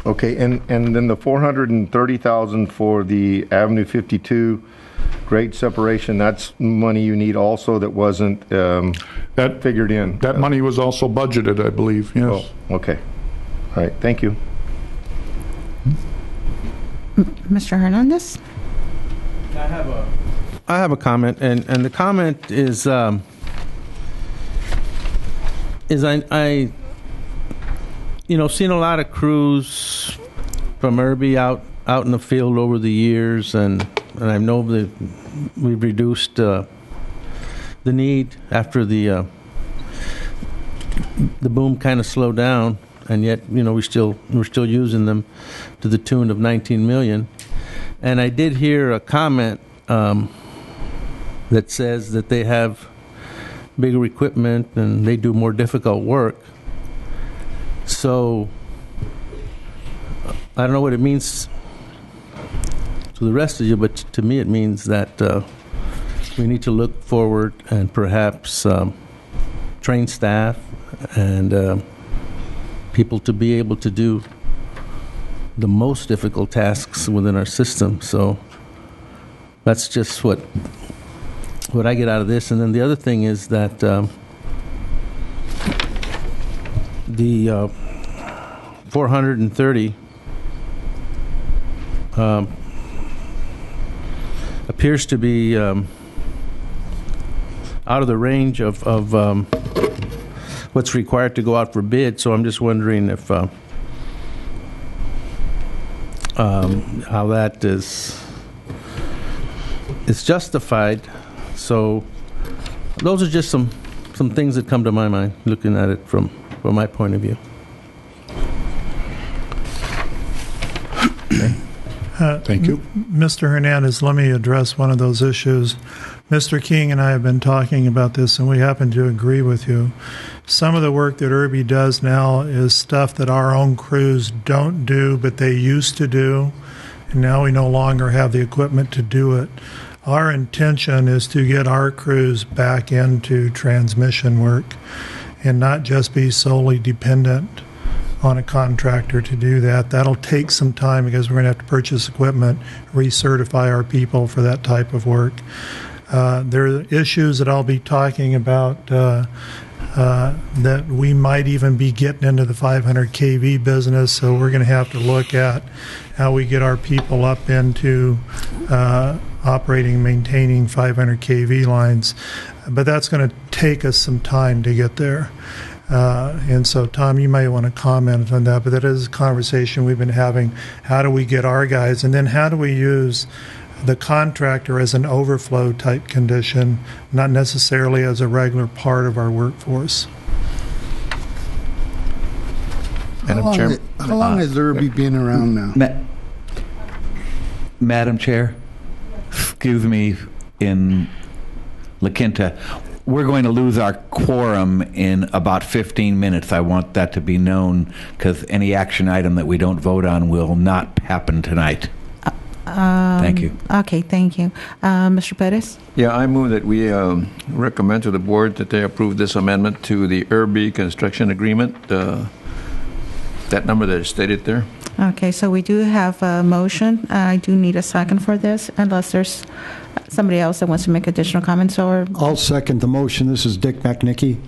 Okay, and then the $430,000 for the Avenue 52 grade separation, that's money you need also that wasn't that figured in? That money was also budgeted, I believe, yes. Oh, okay. All right, thank you. Mr. Hernandez? I have a comment, and the comment is I seen a lot of crews from IRB out in the field over the years, and I know that we've reduced the need after the boom kind of slowed down, and yet we're still using them to the tune of $19 million. And I did hear a comment that says that they have bigger equipment and they do more difficult work. So I don't know what it means to the rest of you, but to me it means that we need to look forward and perhaps train staff and people to be able to do the most difficult tasks within our system. So that's just what I get out of this. And then the other thing is that the 430 appears to be out of the range of what's required to go out for bid. So I'm just wondering if how that is justified. So those are just some things that come to my mind looking at it from my point of view. Thank you. Mr. Hernandez, let me address one of those issues. Mr. King and I have been talking about this, and we happen to agree with you. Some of the work that Irby does now is stuff that our own crews don't do, but they used to do, and now we no longer have the equipment to do it. Our intention is to get our crews back into transmission work and not just be solely dependent on a contractor to do that. That'll take some time because we're going to have to purchase equipment, recertify our people for that type of work. There are issues that I'll be talking about that we might even be getting into the 500 kV business, so we're going to have to look at how we get our people up into operating and maintaining 500 kV lines. But that's going to take us some time to get there. And so, Tom, you may want to comment on that, but that is a conversation we've been having. How do we get our guys? And then how do we use the contractor as an overflow type condition, not necessarily as a regular part of our workforce? How long has Irby been around now? Madam Chair, excuse me, in La Quinta, we're going to lose our quorum in about 15 minutes. I want that to be known because any action item that we don't vote on will not happen tonight. Thank you. Okay, thank you. Mr. Pettis? Yeah, I move that we recommend to the board that they approve this amendment to the Irby construction agreement, that number that is stated there. Okay, so we do have a motion. I do need a second for this, unless there's somebody else that wants to make additional comments, or... I'll second the motion. This is Dick McNicky.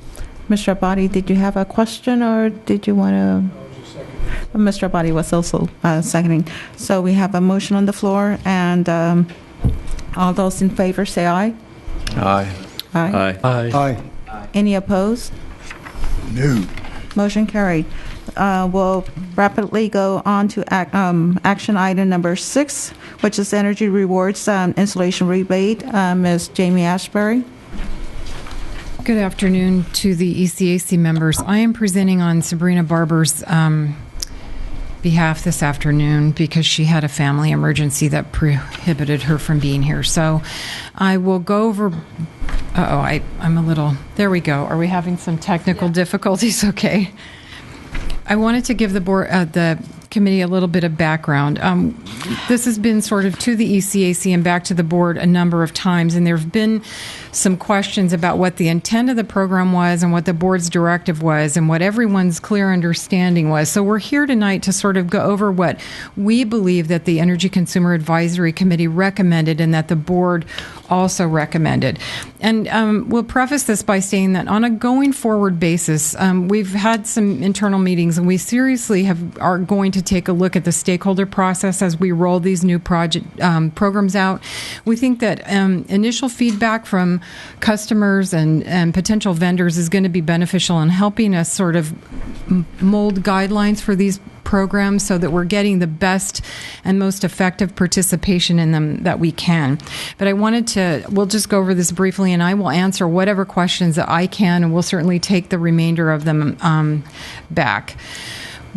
Mr. Abadi, did you have a question, or did you want to... Mr. Abadi was also seconding. So we have a motion on the floor, and all those in favor say aye. Aye. Aye. Aye. Any opposed? No. Motion carried. We'll rapidly go on to action item number 6, which is energy rewards installation rebate. Ms. Jamie Ashbury. Good afternoon to the ECAC members. I am presenting on Sabrina Barber's behalf this afternoon because she had a family emergency that prohibited her from being here. So I will go over... I'm a little... There we go. Are we having some technical difficulties? Okay. I wanted to give the board, the committee, a little bit of background. This has been sort of to the ECAC and back to the board a number of times, and there have been some questions about what the intent of the program was and what the board's directive was and what everyone's clear understanding was. So we're here tonight to sort of go over what we believe that the Energy Consumer Advisory Committee recommended and that the board also recommended. And we'll preface this by saying that on a going forward basis, we've had some internal meetings, and we seriously are going to take a look at the stakeholder process as we roll these new programs out. We think that initial feedback from customers and potential vendors is going to be beneficial in helping us sort of mold guidelines for these programs so that we're getting the best and most effective participation in them that we can. But we'll just go over this briefly, and I will answer whatever questions that I can, and we'll certainly take the remainder of them back.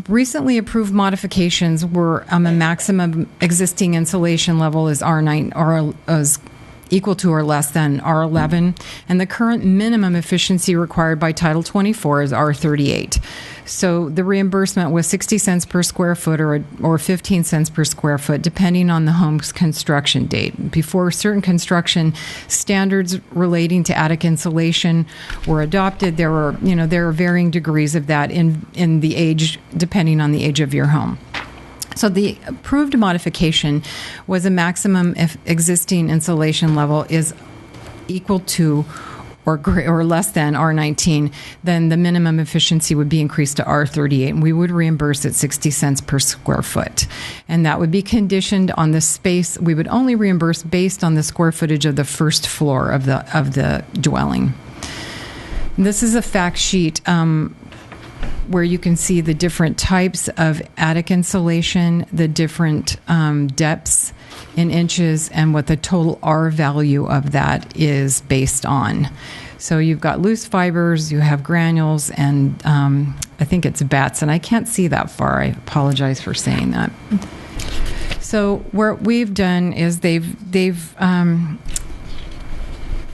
Recently approved modifications were a maximum existing insulation level is R9 or as equal to or less than R11, and the current minimum efficiency required by Title 24 is R38. So the reimbursement was 60 cents per square foot or 15 cents per square foot, depending on the home's construction date. Before certain construction standards relating to attic insulation were adopted, there were varying degrees of that in the age, depending on the age of your home. So the approved modification was a maximum if existing insulation level is equal to or less than R19, then the minimum efficiency would be increased to R38, and we would reimburse at 60 cents per square foot. And that would be conditioned on the space. We would only reimburse based on the square footage of the first floor of the dwelling. This is a fact sheet where you can see the different types of attic insulation, the different depths in inches, and what the total R value of that is based on. So you've got loose fibers, you have granules, and I think it's bats, and I can't see that far. I apologize for saying that. So what we've done is they've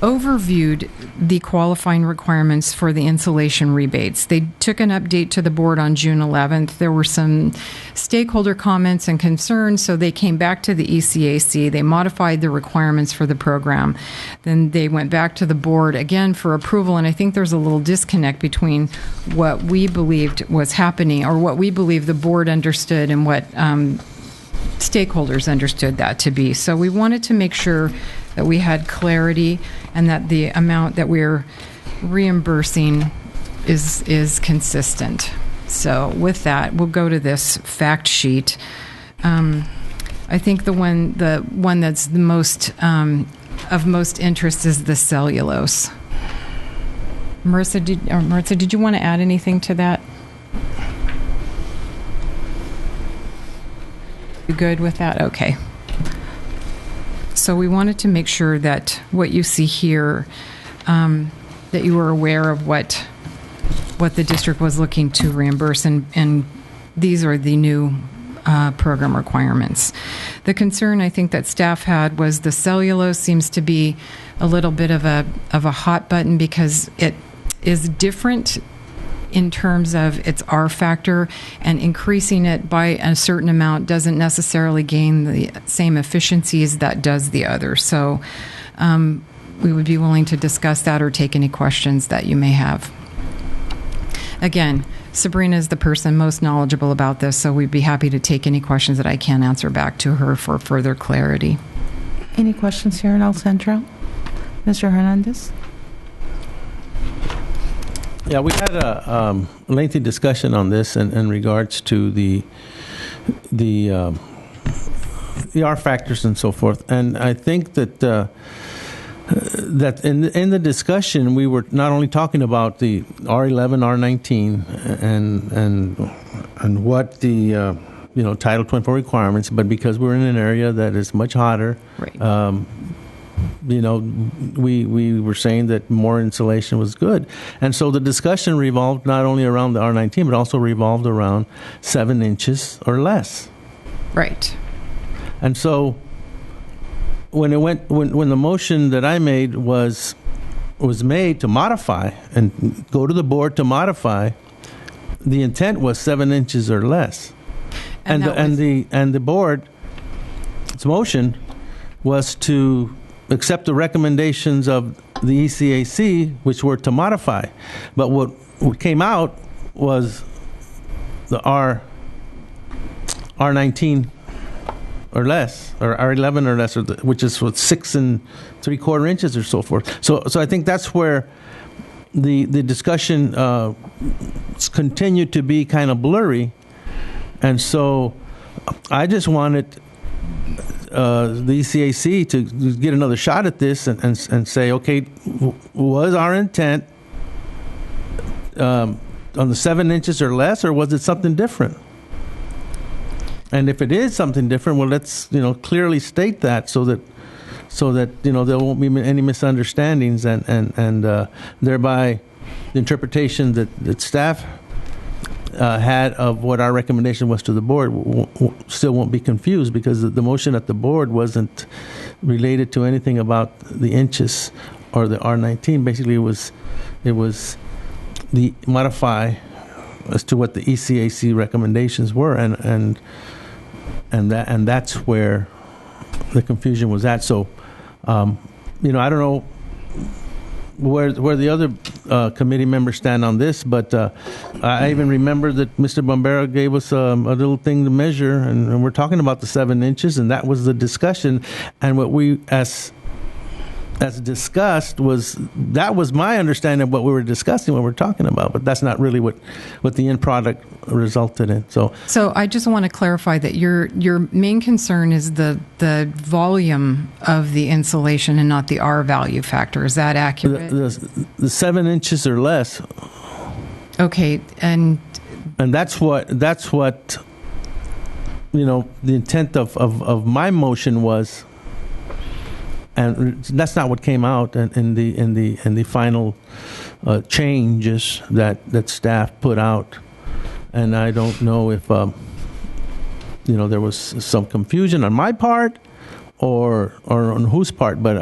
overviewed the qualifying requirements for the insulation rebates. They took an update to the board on June 11th. There were some stakeholder comments and concerns, so they came back to the ECAC. They modified the requirements for the program. Then they went back to the board again for approval, and I think there's a little disconnect between what we believed was happening, or what we believe the board understood, and what stakeholders understood that to be. So we wanted to make sure that we had clarity and that the amount that we're reimbursing is consistent. So with that, we'll go to this fact sheet. I think the one that's the most of most interest is the cellulose. Marissa, did you want to add anything to that? You good with that? Okay. So we wanted to make sure that what you see here, that you were aware of what the district was looking to reimburse, and these are the new program requirements. The concern I think that staff had was the cellulose seems to be a little bit of a hot button because it is different in terms of its R factor, and increasing it by a certain amount doesn't necessarily gain the same efficiencies that does the other. So we would be willing to discuss that or take any questions that you may have. Again, Sabrina is the person most knowledgeable about this, so we'd be happy to take any questions that I can answer back to her for further clarity. Any questions here in El Centro? Mr. Hernandez? Yeah, we had a lengthy discussion on this in regards to the R factors and so forth, and I think that that in the discussion we were not only talking about the R11, R19, and what the Title 24 requirements, but because we're in an area that is much hotter, right. We were saying that more insulation was good. And so the discussion revolved not only around the R19, but also revolved around 7 inches or less. Right. And so when the motion that I made was made to modify and go to the board to modify, the intent was 7 inches or less. And the board's motion was to accept the recommendations of the ECAC, which were to modify. But what came out was the R19 or less, or R11 or less, which is with 6 3/4 inches or so forth. So I think that's where the discussion continued to be kind of blurry. And so I just wanted the ECAC to get another shot at this and say, okay, was our intent on the 7 inches or less, or was it something different? And if it is something different, well, let's clearly state that so that there won't be any misunderstandings, and thereby the interpretation that staff had of what our recommendation was to the board still won't be confused, because the motion at the board wasn't related to anything about the inches or the R19. Basically, it was the modify as to what the ECAC recommendations were, and that's where the confusion was at. So, I don't know where the other committee members stand on this, but I even remember that Mr. Bombera gave us a little thing to measure, and we're talking about the 7 inches, and that was the discussion. And what we as discussed was my understanding of what we were discussing, what we're talking about, but that's not really what the end product resulted in. So I just want to clarify that your main concern is the volume of the insulation and not the R value factor. Is that accurate? The 7 inches or less. Okay, and that's what the intent of my motion was. And that's not what came out in the final changes that staff put out. And I don't know if there was some confusion on my part or on whose part, but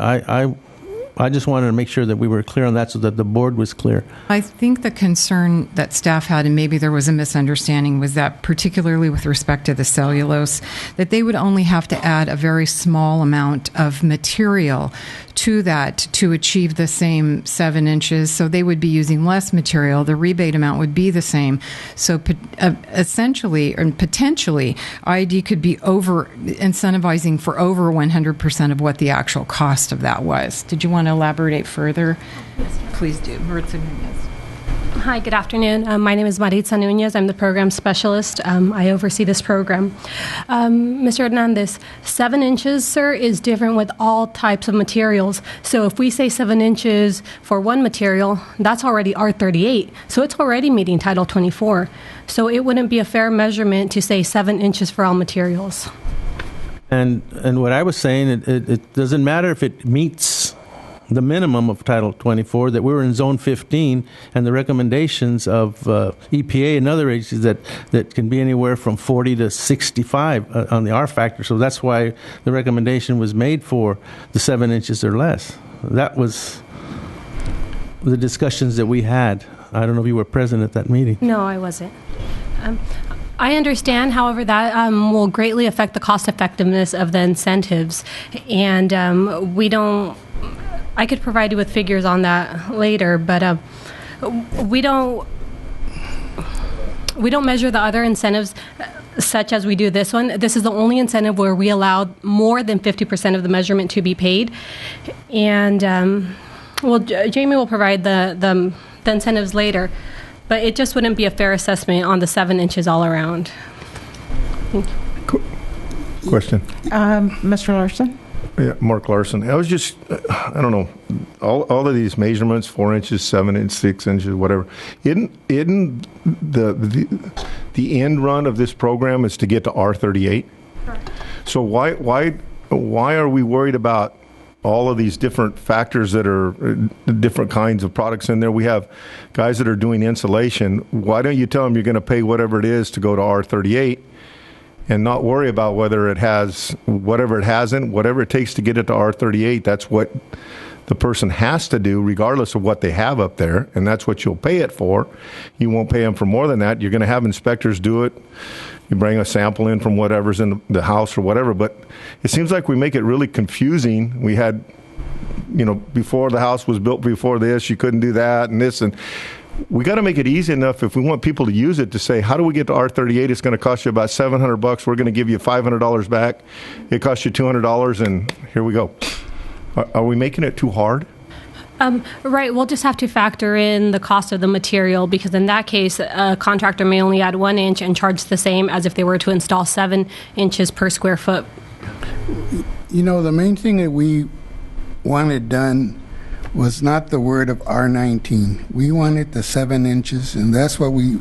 I just wanted to make sure that we were clear on that so that the board was clear. I think the concern that staff had, and maybe there was a misunderstanding, was that particularly with respect to the cellulose, that they would only have to add a very small amount of material to that to achieve the same 7 inches. So they would be using less material. The rebate amount would be the same. So essentially, and potentially, IED could be over incentivizing for over 100% of what the actual cost of that was. Did you want to elaborate further? Please do. Maritza Nunez. Hi, good afternoon. My name is Maritza Nunez. I'm the program specialist. I oversee this program. Mr. Hernandez, 7 inches, sir, is different with all types of materials. So if we say 7 inches for one material, that's already R38. So it's already meeting Title 24. So it wouldn't be a fair measurement to say 7 inches for all materials. And what I was saying, it doesn't matter if it meets the minimum of Title 24, that we were in Zone 15, and the recommendations of EPA and other agencies that can be anywhere from 40 to 65 on the R factor. So that's why the recommendation was made for the 7 inches or less. That was the discussions that we had. I don't know if you were present at that meeting. No, I wasn't. I understand, however, that will greatly affect the cost effectiveness of the incentives, and I could provide you with figures on that later, but we don't measure the other incentives such as we do this one. This is the only incentive where we allowed more than 50% of the measurement to be paid, and Jamie will provide the incentives later, but it just wouldn't be a fair assessment on the 7 inches all around. Thank you. Question. Mr. Larson? Yeah, Mark Larson. I was just, I don't know, all of these measurements, 4 inches, 7 inches, 6 inches, whatever. Isn't the end run of this program is to get to R38? Correct. So why are we worried about all of these different factors that are different kinds of products in there? We have guys that are doing insulation. Why don't you tell them you're going to pay whatever it is to go to R38? And not worry about whether it has whatever it hasn't, whatever it takes to get it to R38. That's what the person has to do, regardless of what they have up there, and that's what you'll pay it for. You won't pay them for more than that. You're going to have inspectors do it. You bring a sample in from whatever's in the house or whatever. But it seems like we make it really confusing. We had, before the house was built, before this, you couldn't do that and this and. We got to make it easy enough if we want people to use it to say, how do we get to R38? It's going to cost you about $700. We're going to give you $500 back. It costs you $200, and here we go. Are we making it too hard? Right. We'll just have to factor in the cost of the material, because in that case, a contractor may only add 1 inch and charge the same as if they were to install 7 inches per square foot. The main thing that we wanted done was not the word of R19. We wanted the 7 inches, and that's what we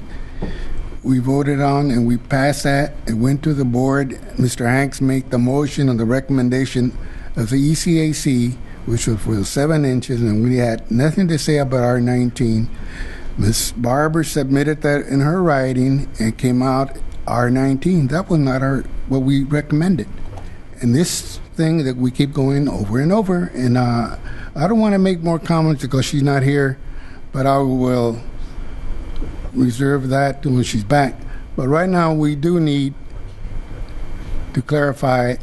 voted on, and we passed that. It went to the board. Mr. Hanks made the motion on the recommendation of the ECAC, which was for the 7 inches, and we had nothing to say about R19. Ms. Barber submitted that in her writing and came out R19. That was not what we recommended. And this thing that we keep going over and over, and I don't want to make more comments because she's not here, but I will reserve that when she's back. But right now, we do need to clarify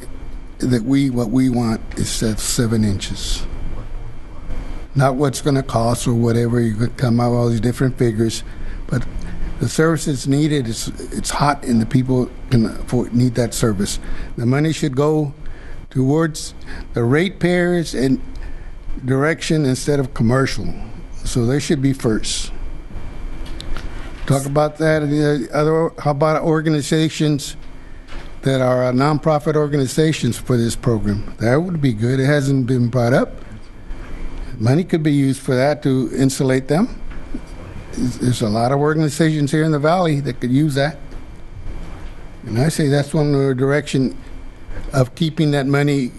that what we want is that 7 inches. Not what's going to cost or whatever. You could come out with all these different figures, but the service is needed. It's hot, and the people need that service. The money should go towards the ratepayers and direction instead of commercial. So they should be first. Talk about that. How about organizations that are nonprofit organizations for this program? That would be good. It hasn't been brought up. Money could be used for that to insulate them. There's a lot of organizations here in the valley that could use that. And I say that's one direction of keeping that money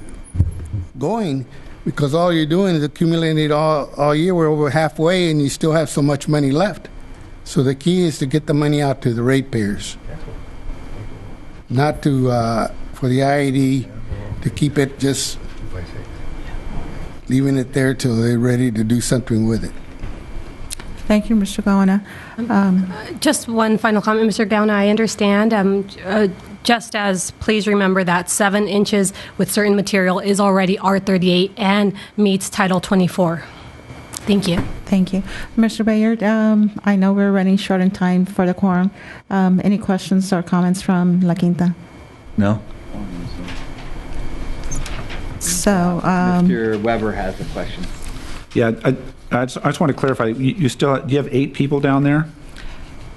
going, because all you're doing is accumulating it all year. We're over halfway, and you still have so much money left. So the key is to get the money out to the ratepayers, not to for the IAD to keep it just leaving it there till they're ready to do something with it. Thank you, Mr. Gaona. Just one final comment, Mr. Gauna. I understand. Just as please remember that 7 inches with certain material is already R38 and meets Title 24. Thank you. Thank you. Mr. Bayard, I know we're running short in time for the quorum. Any questions or comments from La Quinta? No? So, Mr. Weber has a question. Yeah, I just want to clarify. You still do you have 8 people down there?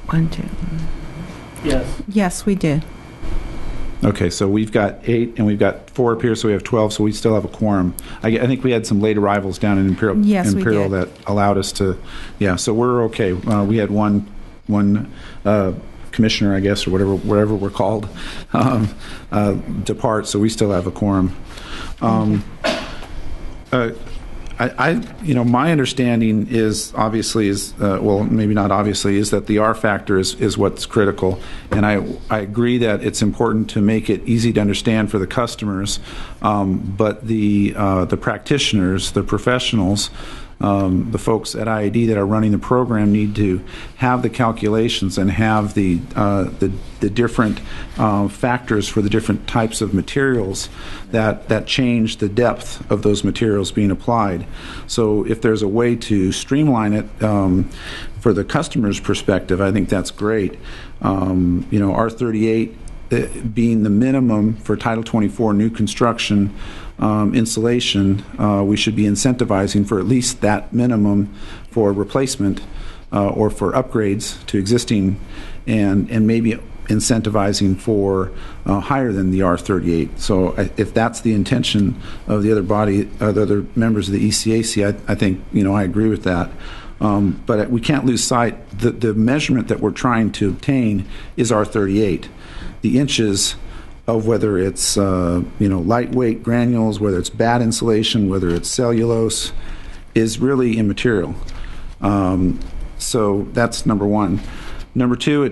1, 2. Yes. Yes, we do. Okay, so we've got 8 and we've got 4 up here, so we have 12. So we still have a quorum. I think we had some late arrivals down in Imperial. Yes, we Imperial did. that allowed us to. Yeah, so we're okay. We had one commissioner, I guess, or whatever we're called, depart. So we still have a quorum. My understanding is obviously well, maybe not obviously, is that the R factor is what's critical, and I agree that it's important to make it easy to understand for the customers, but the practitioners, the professionals, the folks at IAD that are running the program need to have the calculations and have the different factors for the different types of materials that change the depth of those materials being applied. So if there's a way to streamline it for the customer's perspective, I think that's great. R38 being the minimum for Title 24 new construction insulation, we should be incentivizing for at least that minimum for replacement or for upgrades to existing, and maybe incentivizing for higher than the R38. So if that's the intention of the other body, the other members of the ECAC, I think I agree with that. But we can't lose sight the measurement that we're trying to obtain is R38. The inches of whether it's lightweight granules, whether it's bad insulation, whether it's cellulose, is really immaterial. So that's number one. Number two,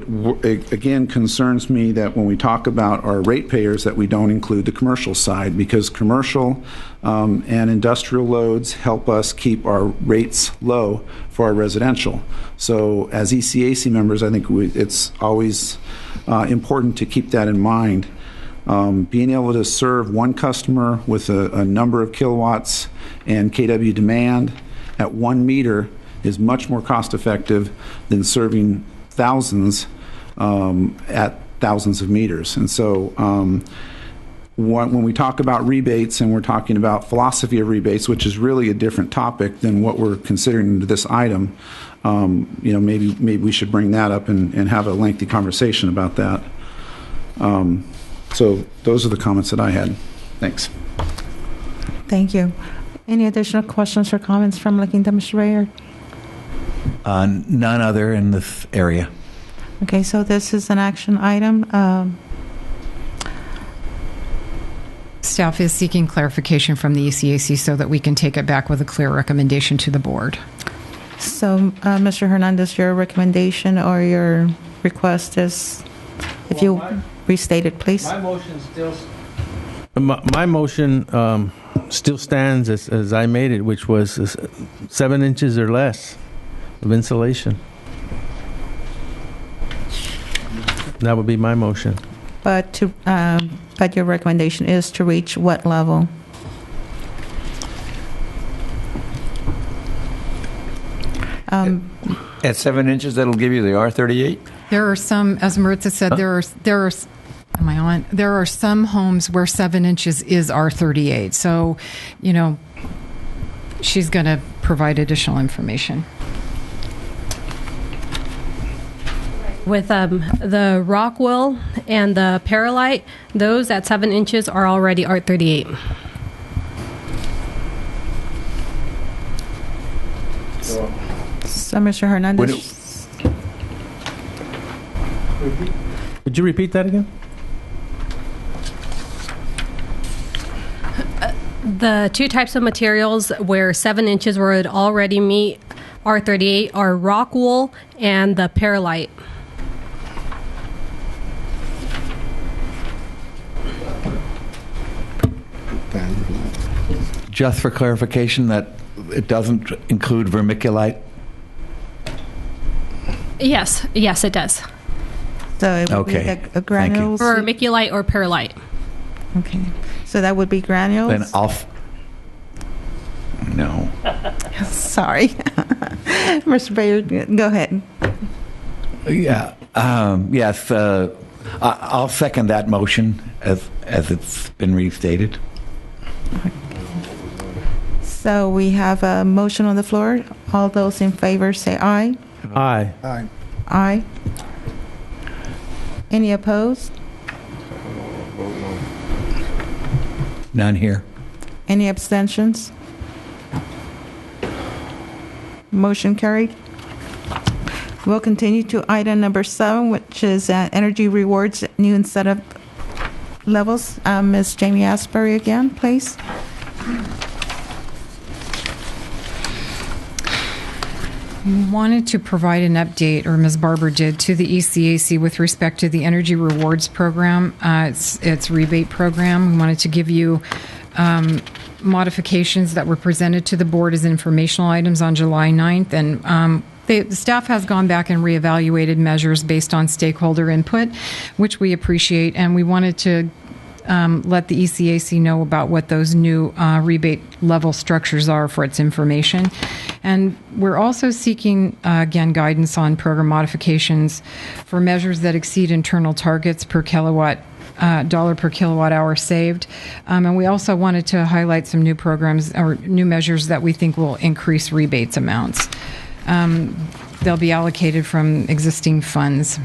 it again concerns me that when we talk about our ratepayers that we don't include the commercial side, because commercial and industrial loads help us keep our rates low for our residential. So as ECAC members, I think it's always important to keep that in mind. Being able to serve one customer with a number of kilowatts and kW demand at 1 meter is much more cost effective than serving thousands at thousands of meters. And so when we talk about rebates and we're talking about philosophy of rebates, which is really a different topic than what we're considering into this item, maybe we should bring that up and have a lengthy conversation about that. So those are the comments that I had. Thanks. Thank you. Any additional questions or comments from La Quinta, Mr. Bayard? None other in this area. Okay, so this is an action item. Staff is seeking clarification from the ECAC so that we can take it back with a clear recommendation to the board. So, Mr. Hernandez, your recommendation or your request is, if you restate it, please. My motion still My motion still stands as I made it, which was 7 inches or less of insulation. That would be my motion. But your recommendation is to reach what level? At 7 inches, that'll give you the R38? There are some, as Maritza said, there are. Am I on? There are some homes where 7 inches is R38. So, she's going to provide additional information. With the Rockwell and the Paralite, those at 7 inches are already R38. So, Mr. Hernandez. Would you repeat that again? The two types of materials where 7 inches would already meet R38 are rock wool and the Paralite. Just for clarification, that it doesn't include vermiculite? Yes, it does. So it would be a granules? Vermiculite or Paralite. Okay. So that would be granules? Then no. Sorry. Mr. Bayard, go ahead. Yeah. Yes. I'll second that motion as it's been restated. So we have a motion on the floor. All those in favor say aye. Aye. Aye. Aye. Any opposed? None here. Any abstentions? Motion carried. We'll continue to item number 7, which is energy rewards, new incentive levels. Ms. Jamie Asbury again, please. Wanted to provide an update, or Ms. Barber did, to the ECAC with respect to the Energy Rewards Program. It's rebate program. We wanted to give you modifications that were presented to the board as informational items on July 9th. And the staff has gone back and reevaluated measures based on stakeholder input, which we appreciate. And we wanted to let the ECAC know about what those new rebate level structures are for its information. And we're also seeking, again, guidance on program modifications for measures that exceed internal targets per kilowatt, dollar per kilowatt hour saved. And we also wanted to highlight some new programs or new measures that we think will increase rebates amounts. They'll be allocated from existing funds.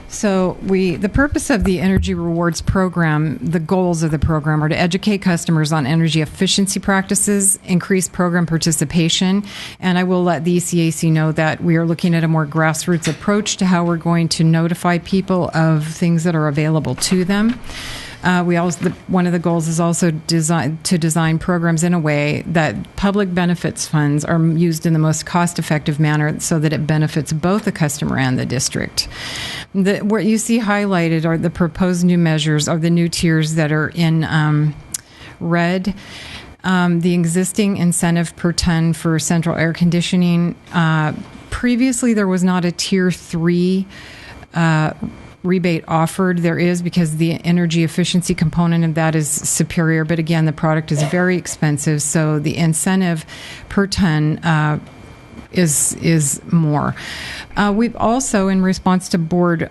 So the purpose of the Energy Rewards Program, the goals of the program are to educate customers on energy efficiency practices, increase program participation, and I will let the ECAC know that we are looking at a more grassroots approach to how we're going to notify people of things that are available to them. One of the goals is also to design programs in a way that public benefits funds are used in the most cost-effective manner so that it benefits both the customer and the district. What you see highlighted are the proposed new measures, or the new tiers that are in red. The existing incentive per ton for central air conditioning. Previously, there was not a Tier 3 rebate offered. There is, because the energy efficiency component of that is superior, but again, the product is very expensive, so the incentive per ton is more. We've also, in response to board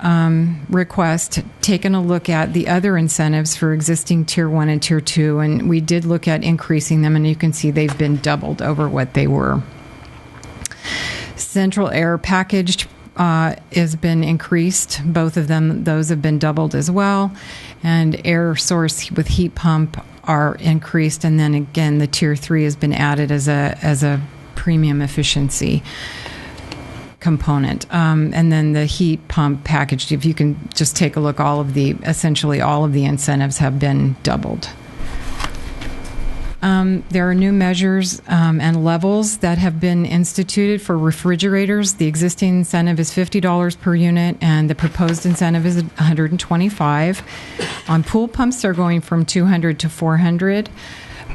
request, taken a look at the other incentives for existing Tier 1 and Tier 2, and we did look at increasing them, and you can see they've been doubled over what they were. Central air packaged has been increased. Both of them, those have been doubled as well. And air source with heat pump are increased. And then again, the Tier 3 has been added as a premium efficiency component. And then the heat pump package, if you can just take a look, essentially all of the incentives have been doubled. There are new measures and levels that have been instituted for refrigerators. The existing incentive is $50 per unit, and the proposed incentive is $125. On pool pumps, they're going from 200 to 400.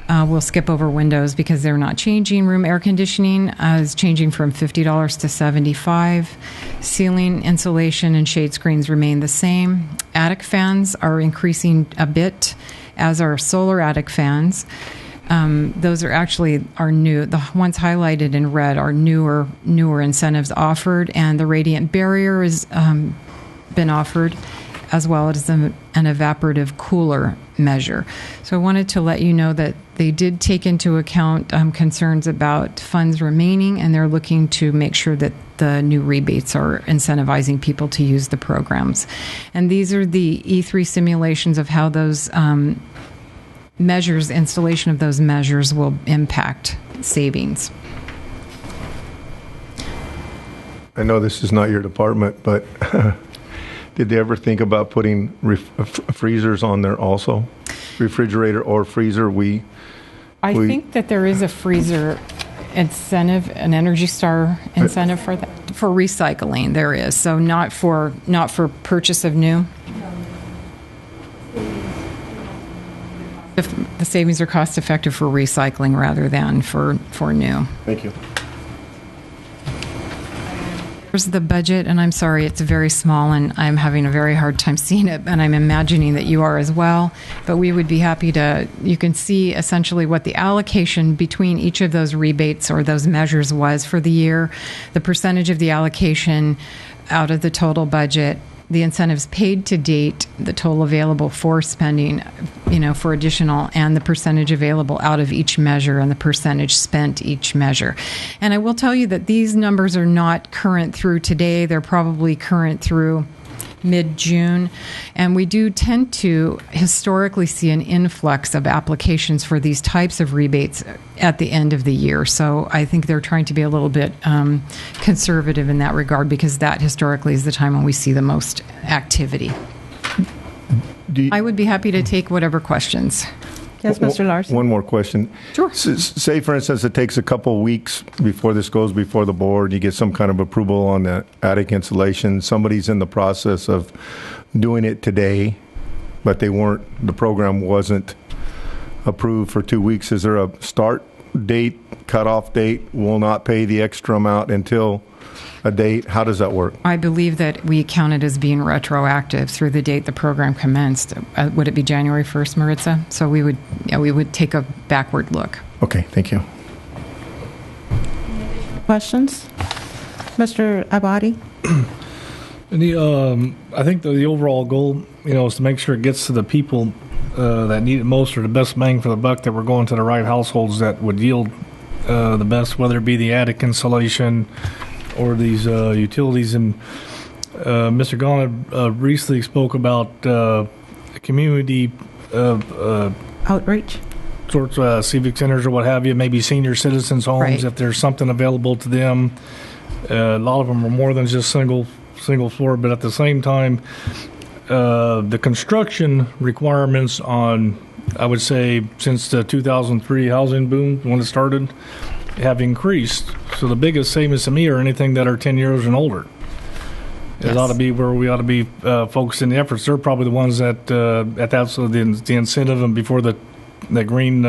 We'll skip over windows because they're not changing. Room air conditioning is changing from $50 to $75. Ceiling insulation and shade screens remain the same. Attic fans are increasing a bit, as are solar attic fans. Those are actually new. The ones highlighted in red are newer incentives offered, and the radiant barrier has been offered, as well as an evaporative cooler measure. So I wanted to let you know that they did take into account concerns about funds remaining, and they're looking to make sure that the new rebates are incentivizing people to use the programs. And these are the E3 simulations of how those installation of those measures will impact savings. I know this is not your department, but did they ever think about putting freezers on there also? Refrigerator or freezer? I think that there is a freezer incentive, an Energy Star incentive for that, for recycling. There is, so not for purchase of new. The savings are cost effective for recycling rather than for new. Thank you. Here's the budget, and I'm sorry, it's very small, and I'm having a very hard time seeing it, and I'm imagining that you are as well. But we would be happy to, you can see essentially what the allocation between each of those rebates or those measures was for the year, the percentage of the allocation out of the total budget, the incentives paid to date, the total available for spending, for additional, and the percentage available out of each measure and the percentage spent each measure. And I will tell you that these numbers are not current through today. They're probably current through mid-June. And we do tend to historically see an influx of applications for these types of rebates at the end of the year. So I think they're trying to be a little bit conservative in that regard, because that historically is the time when we see the most activity. I would be happy to take whatever questions. Yes, Mr. Larson. One more question. Sure. Say, for instance, it takes a couple weeks before this goes before the board. You get some kind of approval on the attic insulation. Somebody's in the process of doing it today, but the program wasn't approved for 2 weeks. Is there a start date, cutoff date? Will not pay the extra amount until a date? How does that work? I believe that we count it as being retroactive through the date the program commenced. Would it be January 1st, Maritza? So we would take a backward look. Okay, thank you. Questions? Mr. Abadi? I think the overall goal, is to make sure it gets to the people that need it most, or the best bang for the buck, that we're going to the right households that would yield the best, whether it be the attic insulation or these utilities. And Mr. Gahn recently spoke about community outreach sorts of civic centers or what have you, maybe senior citizens' homes, right, if there's something available to them. A lot of them are more than just single floor, but at the same time, the construction requirements on, I would say, since the 2003 housing boom, when it started, have increased. So the biggest savings to me are anything that are 10 years and older. It ought to be where we ought to be focusing the efforts. They're probably the ones that so the incentive, and before the green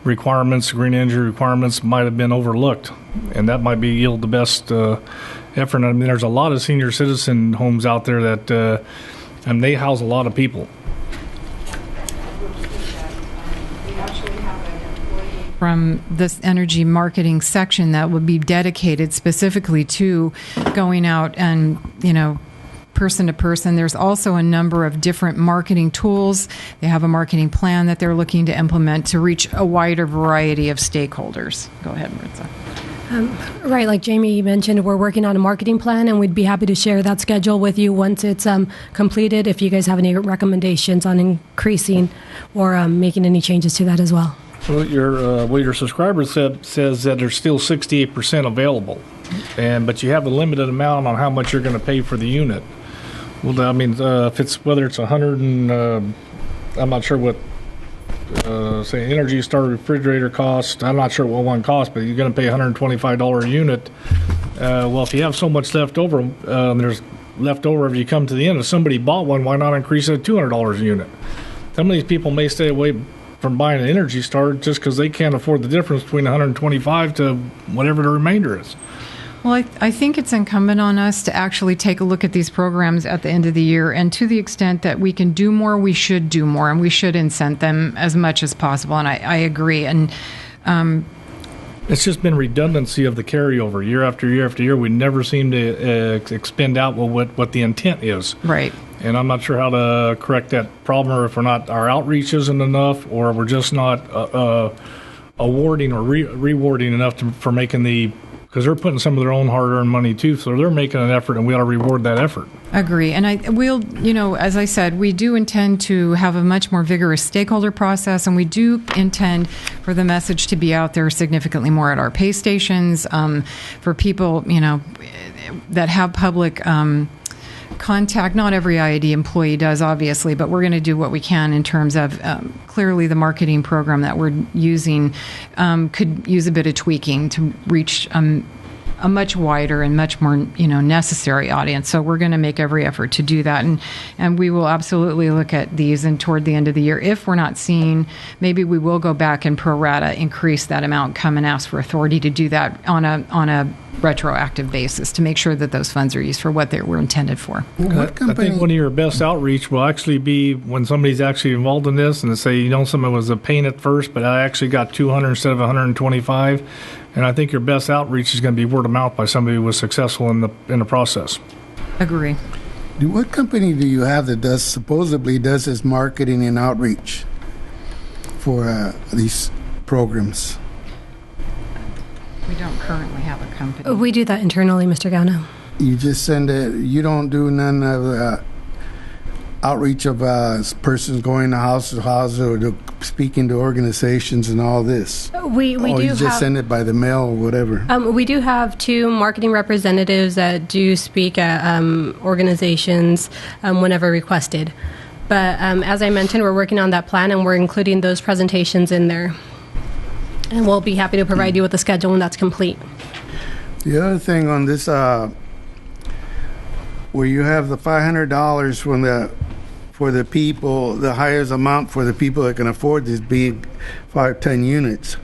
requirements, green energy requirements might have been overlooked, and that might yield the best effort. I mean, there's a lot of senior citizen homes out there that and they house a lot of people. From this energy marketing section that would be dedicated specifically to going out and, person to person. There's also a number of different marketing tools. They have a marketing plan that they're looking to implement to reach a wider variety of stakeholders. Go ahead, Maritza. Right, like Jamie mentioned, we're working on a marketing plan, and we'd be happy to share that schedule with you once it's completed, if you guys have any recommendations on increasing or making any changes to that as well. Well, your subscriber says that there's still 68% available, but you have a limited amount on how much you're going to pay for the unit. Well, I mean, if it's whether it's 100 and I'm not sure what say Energy Star refrigerator cost. I'm not sure what one costs, but you're going to pay $125 a unit. Well, if you have so much left over, there's left over if you come to the end. If somebody bought one, why not increase it to $200 a unit? Some of these people may stay away from buying an Energy Star just because they can't afford the difference between 125 to whatever the remainder is. Well, I think it's incumbent on us to actually take a look at these programs at the end of the year, and to the extent that we can do more, we should do more, and we should incent them as much as possible, and I agree. And it's just been redundancy of the carryover year after year after year. We never seem to expend out what the intent is. Right. And I'm not sure how to correct that problem, or if we're not, our outreach isn't enough, or we're just not awarding or rewarding enough for making because they're putting some of their own hard-earned money too, so they're making an effort, and we ought to reward that effort. Agree. And we'll, as I said, we do intend to have a much more vigorous stakeholder process, and we do intend for the message to be out there significantly more at our pay stations, for people, that have public contact. Not every IAD employee does, obviously, but we're going to do what we can in terms of clearly the marketing program that we're using could use a bit of tweaking to reach a much wider and much more necessary audience. So we're going to make every effort to do that, and we will absolutely look at these. And toward the end of the year, if we're not seeing, maybe we will go back and pro rata increase that amount, come and ask for authority to do that on a retroactive basis to make sure that those funds are used for what they were intended for. I think one of your best outreach will actually be when somebody's actually involved in this, and they say, someone was a pain at first, but I actually got 200 instead of 125. And I think your best outreach is going to be word of mouth by somebody who was successful in the process. Agree. What company do you have that supposedly does this marketing and outreach for these programs? We don't currently have a company. We do that internally, Mr. Gano. You just send it. You don't do none of outreach of persons going to house to house or speaking to organizations and all this. We do. You just send it by the mail or whatever. We do have 2 marketing representatives that do speak at organizations whenever requested. But as I mentioned, we're working on that plan, and we're including those presentations in there. And we'll be happy to provide you with a schedule when that's complete. The other thing on this, where you have the $500 for the people, the highest amount for the people that can afford these big 5-ton units.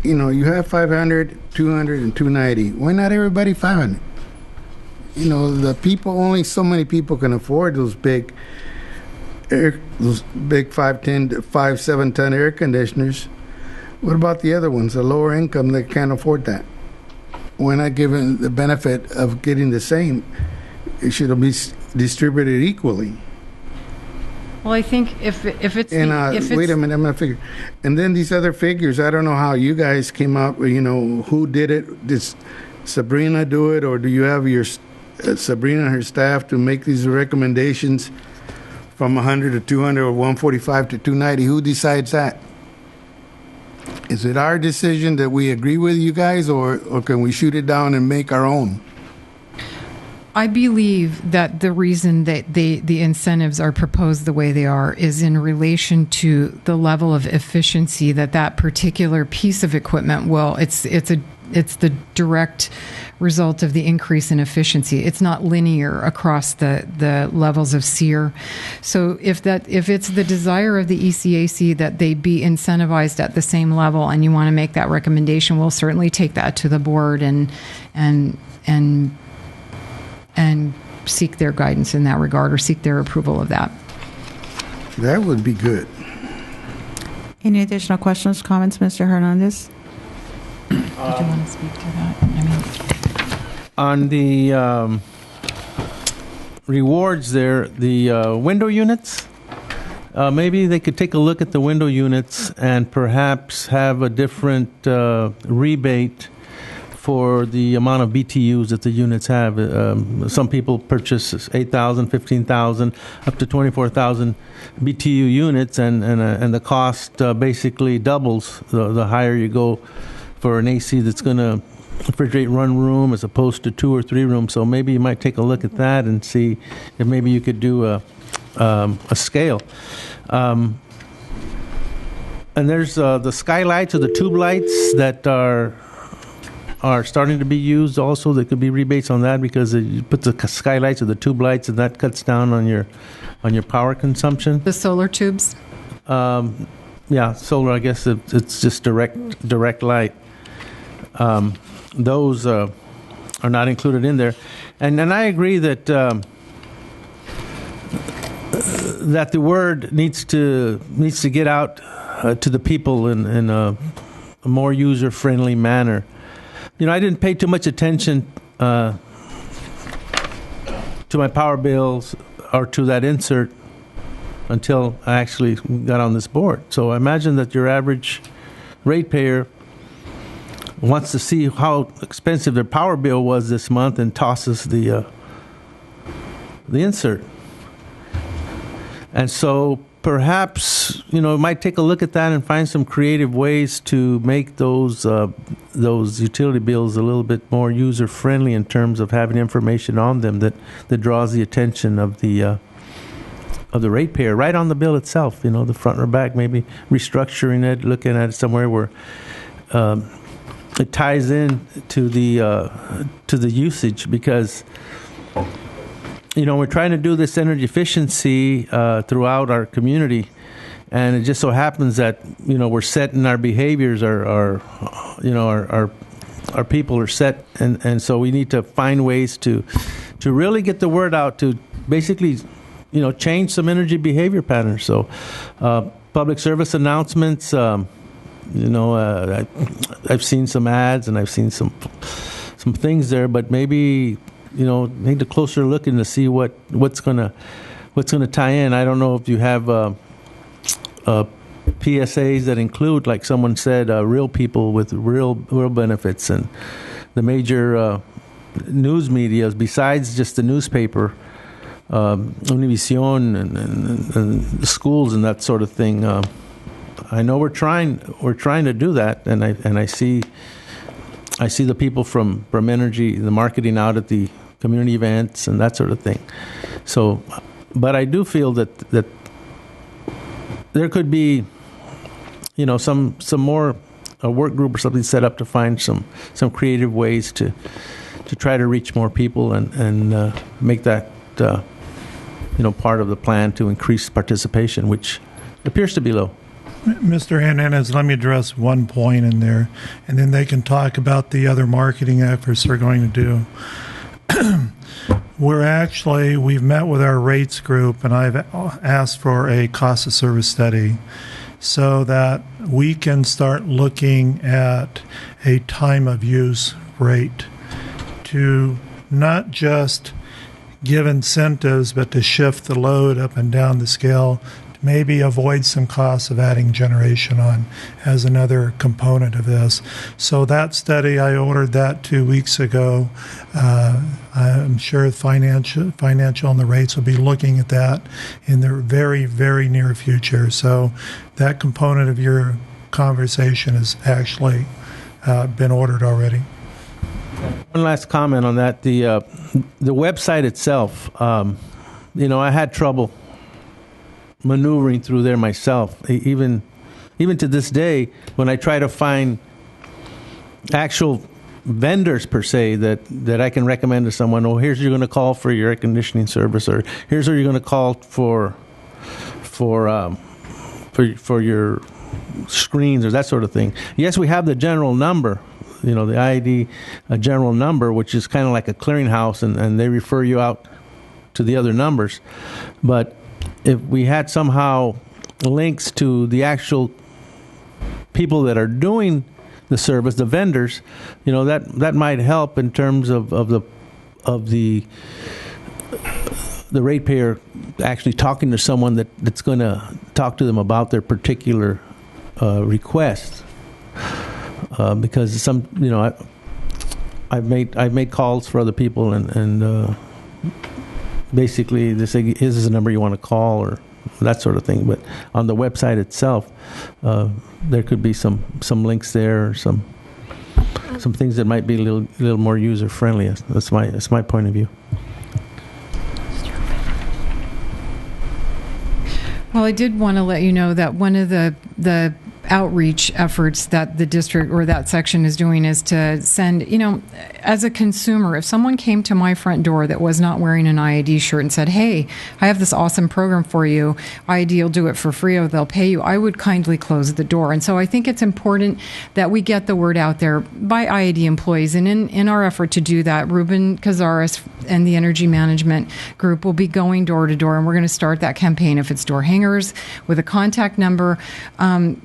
You have 500, 200, and 290. Why not everybody 500? The people, only so many people can afford those big 7-ton air conditioners. What about the other ones, the lower income that can't afford that? Why not give them the benefit of getting the same? It should be distributed equally. Well, I think if it's and wait a minute, I'm gonna figure. And then these other figures, I don't know how you guys came up. Who did it? Did Sabrina do it, or do you have your Sabrina and her staff to make these recommendations from 100 to 200 or 145 to 290? Who decides that? Is it our decision that we agree with you guys, or can we shoot it down and make our own? I believe that the reason that the incentives are proposed the way they are is in relation to the level of efficiency that particular piece of equipment will. It's the direct result of the increase in efficiency. It's not linear across the levels of SEER. So if it's the desire of the ECAC that they be incentivized at the same level, and you want to make that recommendation, we'll certainly take that to the board and seek their guidance in that regard, or seek their approval of that. That would be good. Any additional questions, comments, Mr. Hernandez? Did you want to speak to that? On the rewards there, the window units, maybe they could take a look at the window units and perhaps have a different rebate for the amount of BTUs that the units have. Some people purchase 8,000, 15,000, up to 24,000 BTU units, and the cost basically doubles the higher you go for an AC that's going to refrigerate one room as opposed to 2 or 3 rooms. So maybe you might take a look at that and see if maybe you could do a scale. And there's the skylights or the tube lights that are are starting to be used also. There could be rebates on that because you put the skylights or the tube lights, and that cuts down on your power consumption. The solar tubes? Yeah, solar, I guess it's just direct light. Those are not included in there. And I agree that that the word needs to get out to the people in a more user-friendly manner. I didn't pay too much attention to my power bills or to that insert until I actually got on this board. So I imagine that your average ratepayer wants to see how expensive their power bill was this month and tosses the insert. And so perhaps, it might take a look at that and find some creative ways to make those utility bills a little bit more user-friendly in terms of having information on them that draws the attention of the ratepayer right on the bill itself, the front or back, maybe restructuring it, looking at it somewhere where it ties in to the usage, because we're trying to do this energy efficiency throughout our community, and it just so happens that we're set in our behaviors, our people are set, and so we need to find ways to really get the word out to basically change some energy behavior patterns. So public service announcements, I've seen some ads and I've seen some things there, but maybe need a closer look in to see what's gonna tie in. I don't know if you have PSAs that include, like someone said, real people with real benefits, and the major news medias besides just the newspaper, Univision and the schools and that sort of thing. I know we're trying to do that, and I see the people from energy, the marketing out at the community events and that sort of thing. So, but I do feel that there could be, some more a work group or something set up to find some creative ways to try to reach more people and make that part of the plan to increase participation, which appears to be low. Mr. Hernandez, let me address one point in there, and then they can talk about the other marketing efforts they're going to do. We've met with our rates group, and I've asked for a cost of service study so that we can start looking at a time of use rate to not just give incentives, but to shift the load up and down the scale, to maybe avoid some costs of adding generation on as another component of this. So that study, I ordered that 2 weeks ago. I'm sure financial and the rates will be looking at that in the very, very near future. So that component of your conversation has actually been ordered already. One last comment on that. The website itself, I had trouble maneuvering through there myself. Even to this day, when I try to find actual vendors per se that I can recommend to someone, here's who you're going to call for your air conditioning service, or here's who you're going to call for your screens or that sort of thing. Yes, we have the general number, the IED general number, which is kind of like a clearinghouse, and they refer you out to the other numbers. But if we had somehow links to the actual people that are doing the service, the vendors, that might help in terms of the ratepayer actually talking to someone that's going to talk to them about their particular request. Because I've made calls for other people, and basically they say, "This is the number you want to call," or that sort of thing. But on the website itself, there could be some links there, or some things that might be a little more user friendly. That's my point of view. Well, I did want to let you know that one of the outreach efforts that the district or that section is doing is to send, as a consumer, if someone came to my front door that was not wearing an IID shirt and said, hey, I have this awesome program for you, IID will do it for free or they'll pay you, I would kindly close the door. And so I think it's important that we get the word out there by IID employees. And in our effort to do that, Ruben Cazares and the Energy Management Group will be going door to door, and we're going to start that campaign. If it's door hangers with a contact number,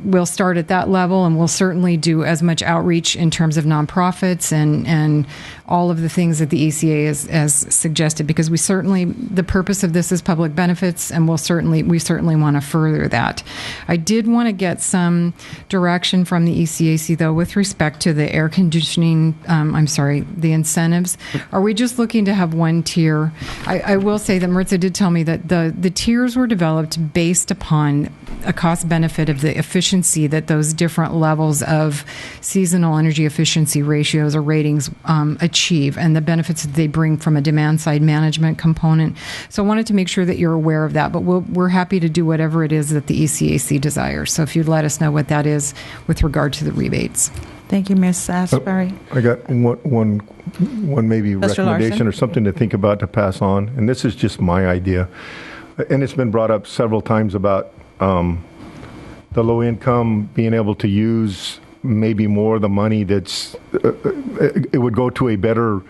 we'll start at that level, and we'll certainly do as much outreach in terms of nonprofits and all of the things that the ECA has suggested, because the purpose of this is public benefits, and we certainly want to further that. I did want to get some direction from the ECAC, though, with respect to the air conditioning, the incentives. Are we just looking to have one tier? I will say that Maritza did tell me that the tiers were developed based upon a cost benefit of the efficiency that those different levels of seasonal energy efficiency ratios or ratings achieve, and the benefits that they bring from a demand side management component. So I wanted to make sure that you're aware of that, but we're happy to do whatever it is that the ECAC desires. So if you'd let us know what that is with regard to the rebates. Thank you, Ms. Asbury. I got one maybe Mr. recommendation Larson? or something to think about to pass on, and this is just my idea, and it's been brought up several times about the low income being able to use maybe more of the money that's it would go to a better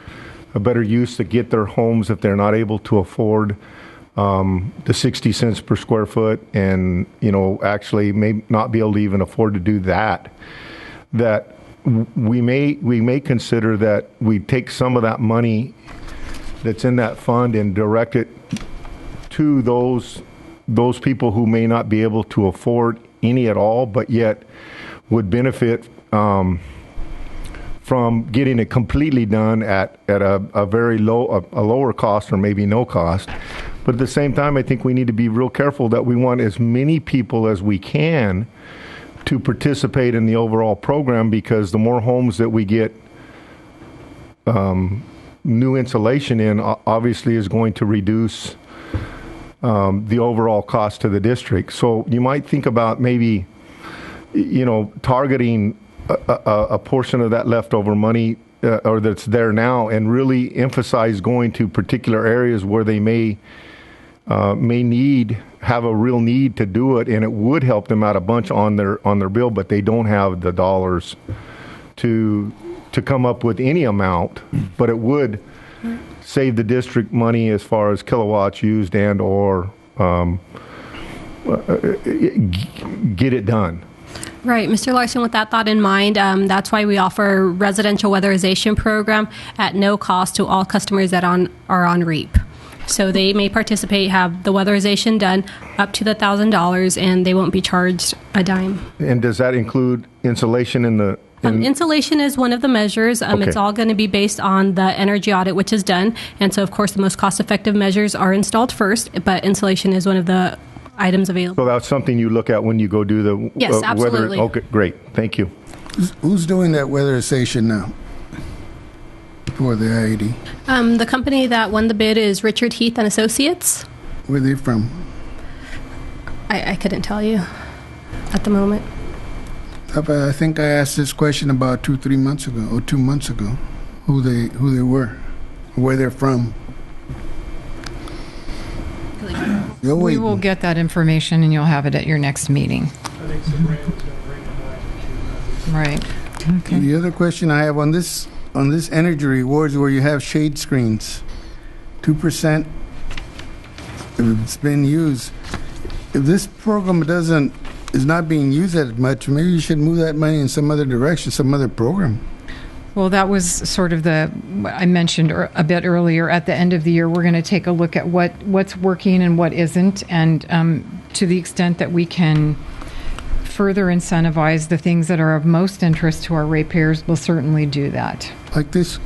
use to get their homes if they're not able to afford the 60 cents per square foot, and actually may not be able to even afford to do that we may consider that we take some of that money that's in that fund and direct it to those people who may not be able to afford any at all, but yet would benefit from getting it completely done at a very lower cost or maybe no cost. But at the same time, I think we need to be real careful that we want as many people as we can to participate in the overall program, because the more homes that we get new insulation in, obviously is going to reduce the overall cost to the district. So you might think about maybe, targeting a portion of that leftover money or that's there now, and really emphasize going to particular areas where they may have a real need to do it, and it would help them out a bunch on their bill, but they don't have the dollars to come up with any amount. But it would save the district money as far as kilowatts used and or get it done. Right, Mr. Larson, with that thought in mind, that's why we offer a residential weatherization program at no cost to all customers that are on REAP. So they may participate, have the weatherization done up to the $1,000, and they won't be charged a dime. And does that include insulation in the... Insulation is one of the measures. Okay. It's all going to be based on the energy audit, which is done. And so, of course, the most cost-effective measures are installed first, but insulation is one of the items available. So that's something you look at when you go do the Yes, absolutely. weather. Okay, great. Thank you. Who's doing that weatherization now for the IED? The company that won the bid is Richard Heath and Associates. Where are they from? I couldn't tell you at the moment. I think I asked this question about 2 months ago, or 2 months ago, who they were, where they're from. We will get that information, and you'll have it at your next meeting. I think Sabrina was going to bring it back. Right. Okay. The other question I have on this energy rewards, where you have shade screens, 2%, if it's been used. If this program is not being used that much, maybe you should move that money in some other direction, some other program. Well, that was sort of I mentioned a bit earlier, at the end of the year, we're going to take a look at what's working and what isn't, and to the extent that we can further incentivize the things that are of most interest to our ratepayers, we'll certainly do that. Like these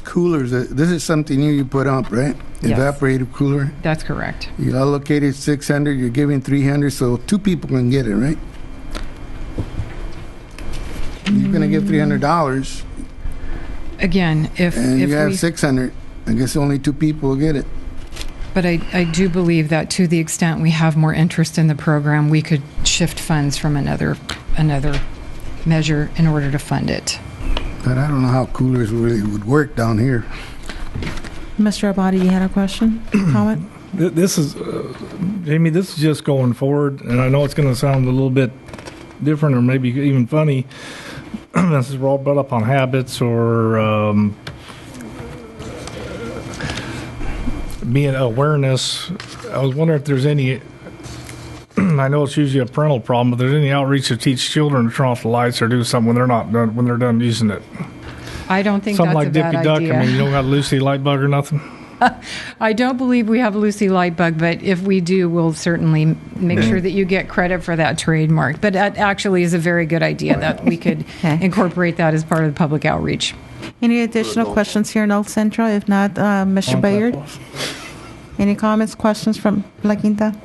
coolers, this is something new you put up, right? Yes. Evaporative cooler. That's correct. You allocated 600, you're giving 300, so 2 people can get it, right? You're going to give $300. Again, if you have 600, I guess only 2 people will get it. But I do believe that to the extent we have more interest in the program, we could shift funds from another another measure in order to fund it. But I don't know how coolers really would work down here. Mr. Abadi, you had a question, comment? This is, Jamie, this is just going forward, and I know it's going to sound a little bit different or maybe even funny. This is all brought up on habits or being awareness. I was wondering if there's any, I know it's usually a parental problem, but there's any outreach to teach children to turn off the lights or do something when they're done using it. I don't think Something that's like a bad Dippy Duck. idea. I mean, you don't got Lucy light bug or nothing. I don't believe we have Lucy Lightbug, but if we do, we'll certainly make sure that you get credit for that trademark. But that actually is a very good idea that we could incorporate that as part of the public outreach. Any additional questions here in Old Central? If not, Mr. Bayard? Any comments, questions from La Quinta?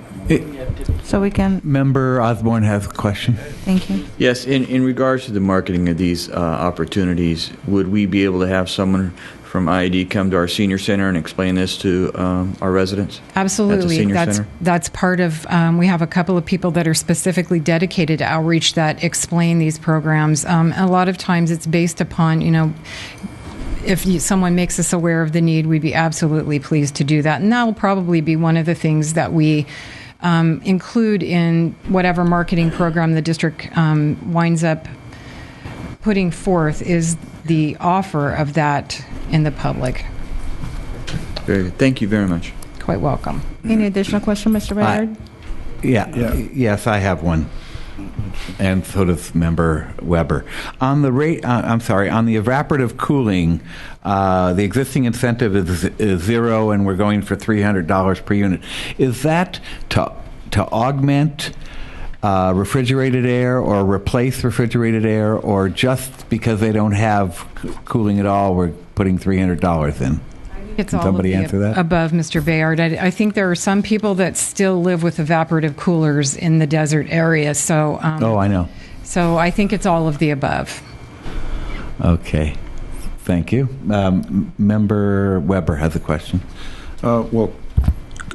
So we can... Member Osborne has a question. Thank you. Yes, in regards to the marketing of these opportunities, would we be able to have someone from IED come to our senior center and explain this to our residents? Absolutely. At the senior center? That's part of, we have a couple of people that are specifically dedicated to outreach that explain these programs. A lot of times it's based upon, if someone makes us aware of the need, we'd be absolutely pleased to do that. And that will probably be one of the things that we include in whatever marketing program the district winds up putting forth, is the offer of that in the public. Very good. Thank you very much. Quite welcome. Any additional question, Mr. Bayard? Yes, I have one. And so does Member Weber. On the on the evaporative cooling, the existing incentive is zero, and we're going for $300 per unit. Is that to augment refrigerated air or replace refrigerated air, or just because they don't have cooling at all, we're putting $300 in? It's Can all somebody of the answer that? above, Mr. Bayard. I think there are some people that still live with evaporative coolers in the desert area. So, oh, I know. So I think it's all of the above. Okay. Thank you. Member Weber has a question. Well,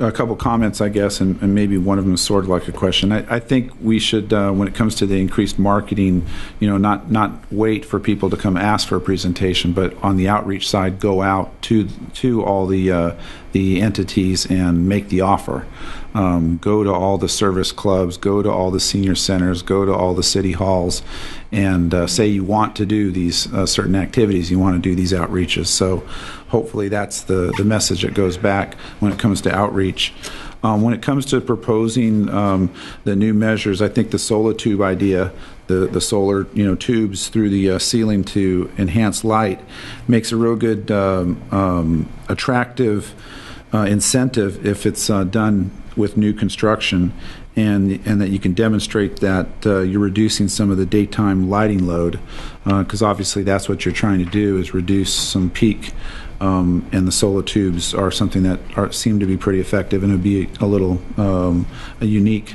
a couple comments, I guess, and maybe one of them is sort of like a question. I think we should, when it comes to the increased marketing, not wait for people to come ask for a presentation, but on the outreach side, go out to all the entities and make the offer. Go to all the service clubs, go to all the senior centers, go to all the city halls, and say you want to do these certain activities, you want to do these outreaches. So hopefully that's the message that goes back when it comes to outreach. When it comes to proposing the new measures, I think the solar tube idea, the solar tubes through the ceiling to enhance light, makes a real good attractive incentive if it's done with new construction, and that you can demonstrate that you're reducing some of the daytime lighting load, because obviously that's what you're trying to do, is reduce some peak, and the solar tubes are something that seem to be pretty effective, and it would be a little a unique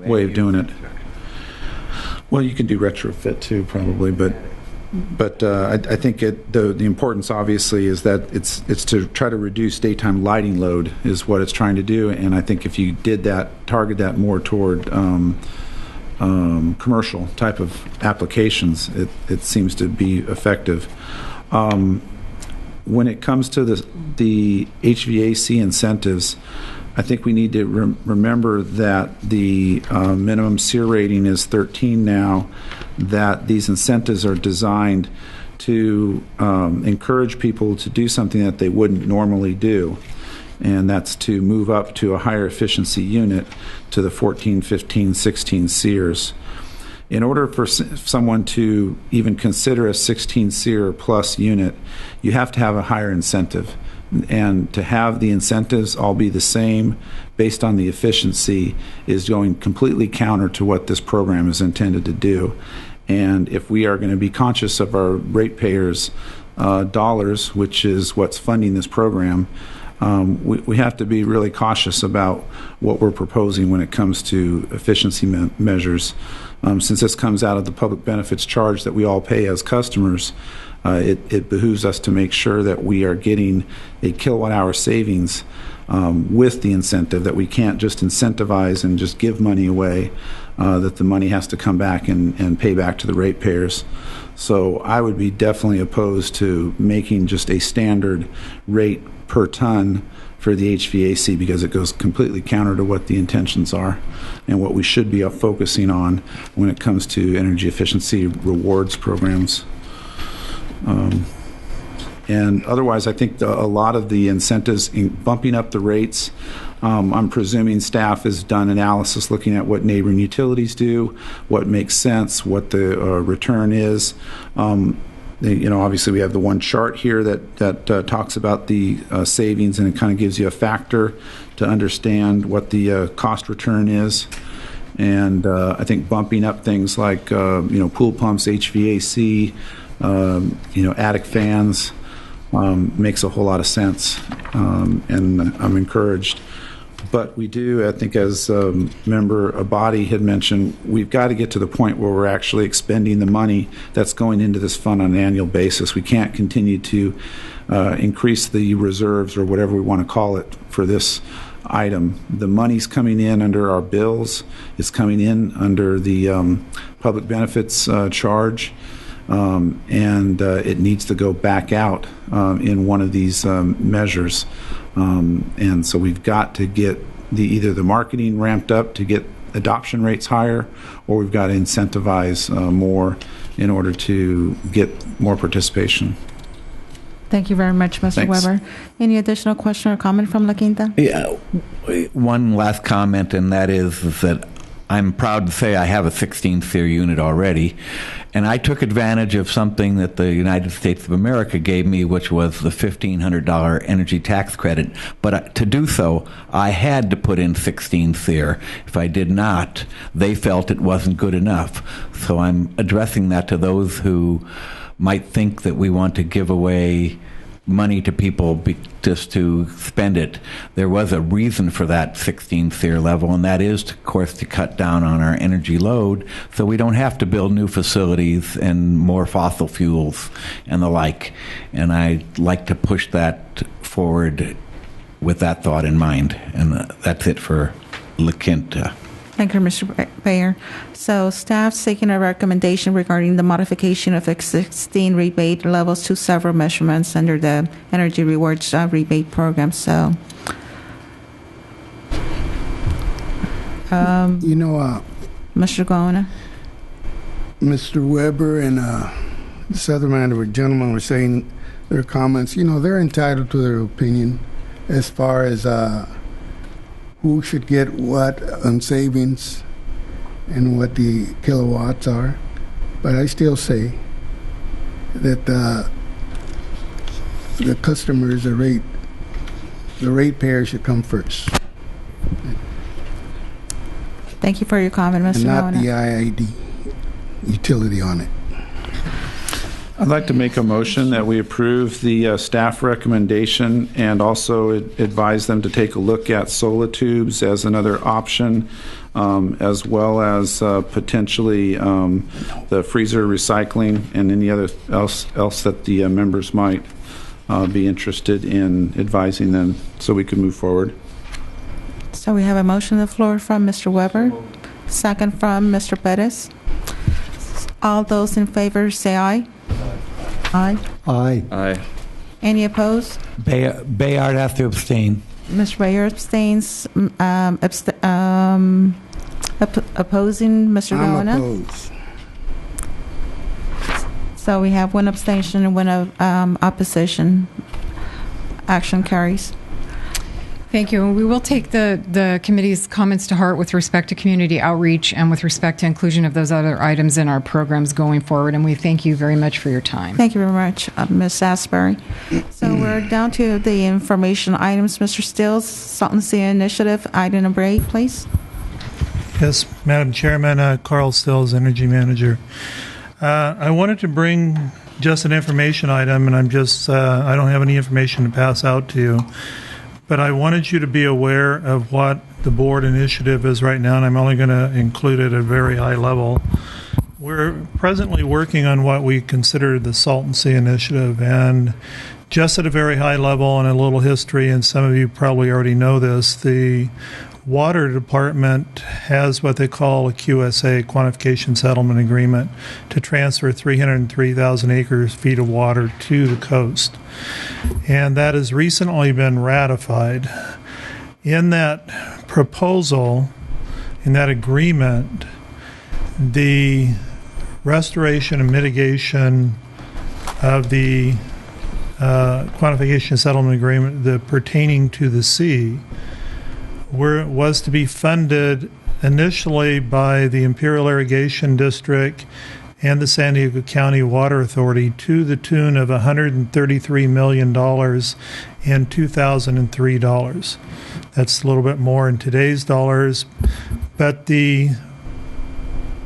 way of doing it. Well, you can do retrofit too, probably, but I think the importance obviously is that it's to try to reduce daytime lighting load is what it's trying to do, and I think if you did that, target that more toward commercial type of applications, it seems to be effective. When it comes to the HVAC incentives, I think we need to remember that the minimum SEER rating is 13 now, that these incentives are designed to encourage people to do something that they wouldn't normally do, and that's to move up to a higher efficiency unit to the 14, 15, 16 SEERs. In order for someone to even consider a 16 SEER plus unit, you have to have a higher incentive. And to have the incentives all be the same based on the efficiency is going completely counter to what this program is intended to do. And if we are going to be conscious of our ratepayers' dollars, which is what's funding this program, we have to be really cautious about what we're proposing when it comes to efficiency measures. Since this comes out of the public benefits charge that we all pay as customers, it behooves us to make sure that we are getting a kilowatt-hour savings with the incentive, that we can't just incentivize and just give money away. that the money has to come back and pay back to the ratepayers. So I would be definitely opposed to making just a standard rate per ton for the HVAC, because it goes completely counter to what the intentions are and what we should be focusing on when it comes to energy efficiency rewards programs. And otherwise, I think a lot of the incentives in bumping up the rates, I'm presuming staff has done analysis looking at what neighboring utilities do, what makes sense, what the return is. Obviously we have the one chart here that talks about the savings, and it kind of gives you a factor to understand what the cost return is. And I think bumping up things like pool pumps, HVAC, attic fans makes a whole lot of sense, and I'm encouraged. But we do, I think, as Member Abadi had mentioned, we've got to get to the point where we're actually expending the money that's going into this fund on an annual basis. We can't continue to increase the reserves, or whatever we want to call it, for this item. The money's coming in under our bills. It's coming in under the public benefits charge. And it needs to go back out in one of these measures. And so we've got to get either the marketing ramped up to get adoption rates higher, or we've got to incentivize more in order to get more participation. Thank you very much, Mr. Thanks. Weber. Any additional question or comment from La Quinta? Yeah, one last comment, and that is that I'm proud to say I have a 16th SEER unit already, and I took advantage of something that the United States of America gave me, which was the $1,500 energy tax credit. But to do so, I had to put in 16 SEER. If I did not, they felt it wasn't good enough. So I'm addressing that to those who might think that we want to give away money to people just to spend it. There was a reason for that 16 SEER level, and that is, of course, to cut down on our energy load so we don't have to build new facilities and more fossil fuels and the like. And I'd like to push that forward with that thought in mind. And that's it for La Quinta. Thank you, Mr. Bayer. So staff seeking a recommendation regarding the modification of existing rebate levels to several measurements under the Energy Rewards rebate program. So, Mr. Gona. Mr. Weber and this other man, or gentleman, were saying their comments. They're entitled to their opinion as far as who should get what on savings and what the kilowatts are. But I still say that the customers, the ratepayer should come first. Thank you for your comment, Mr. And not Gona. the IID utility on it. I'd like to make a motion that we approve the staff recommendation, and also advise them to take a look at solitubes as another option, as well as potentially the freezer recycling and any other else that the members might be interested in advising them, so we can move forward. So we have a motion on the floor from Mr. Weber, second from Mr. Perez. All those in favor say aye. Aye. Aye. Aye. Any opposed? Bayard has to abstain. Mr. Bayer abstains. Opposing, Mr. I'm Gona. opposed. So we have one abstention and one opposition. Action carries. Thank you. We will take the committee's comments to heart with respect to community outreach and with respect to inclusion of those other items in our programs going forward, and we thank you very much for your time. Thank you very much, Ms. Asbury. So we're down to the information items. Mr. Stills, Salton Sea Initiative, item number 8, please. Yes, Madam Chairman, Carl Stills, Energy Manager. I wanted to bring just an information item, and I don't have any information to pass out to you. But I wanted you to be aware of what the board initiative is right now, and I'm only going to include it at a very high level. We're presently working on what we consider the Salton Sea Initiative, and just at a very high level and a little history, and some of you probably already know this, the Water Department has what they call a QSA, Quantification Settlement Agreement, to transfer 303,000 acres feet of water to the coast. And that has recently been ratified. In that proposal, in that agreement, the restoration and mitigation of the quantification settlement agreement pertaining to the sea was to be funded initially by the Imperial Irrigation District and the San Diego County Water Authority to the tune of $133 million in 2003 dollars. That's a little bit more in today's dollars, but the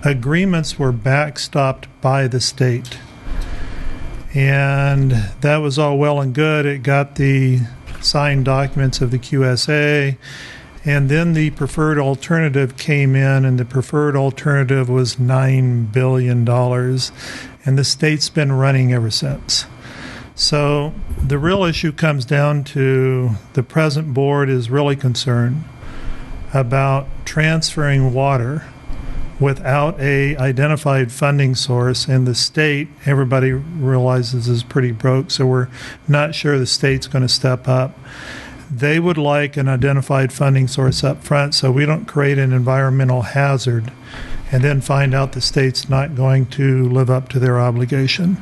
agreements were backstopped by the state. And that was all well and good. It got the signed documents of the QSA, and then the preferred alternative came in, and the preferred alternative was $9 billion, and the state's been running ever since. So the real issue comes down to the present board is really concerned about transferring water without a identified funding source, and the state, everybody realizes, is pretty broke, so we're not sure the state's going to step up. They would like an identified funding source up front so we don't create an environmental hazard and then find out the state's not going to live up to their obligation.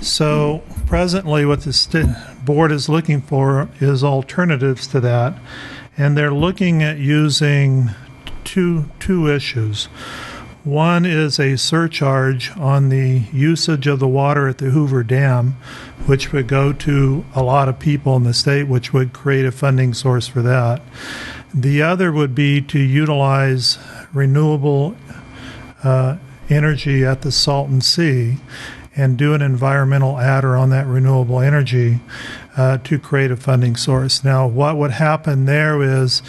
So presently what the board is looking for is alternatives to that, and they're looking at using two issues. One is a surcharge on the usage of the water at the Hoover Dam, which would go to a lot of people in the state, which would create a funding source for that. The other would be to utilize renewable energy at the Salton Sea and do an environmental adder on that renewable energy to create a funding source. Now, what would happen there is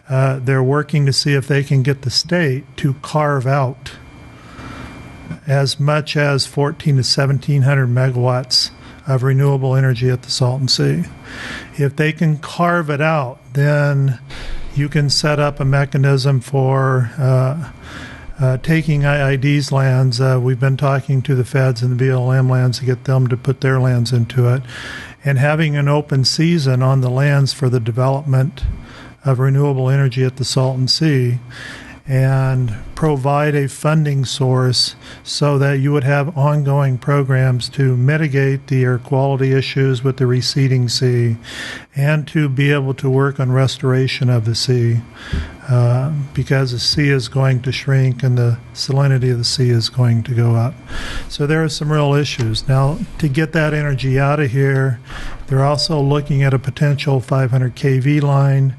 they're working to see if they can get the state to carve out as much as 1,400 to 1,700 megawatts of renewable energy at the Salton Sea. If they can carve it out, then you can set up a mechanism for taking IID's lands. We've been talking to the feds and the BLM lands to get them to put their lands into it, and having an open season on the lands for the development of renewable energy at the Salton Sea, and provide a funding source so that you would have ongoing programs to mitigate the air quality issues with the receding sea and to be able to work on restoration of the sea, because the sea is going to shrink and the salinity of the sea is going to go up. So there are some real issues. Now, to get that energy out of here, they're also looking at a potential 500 kV line.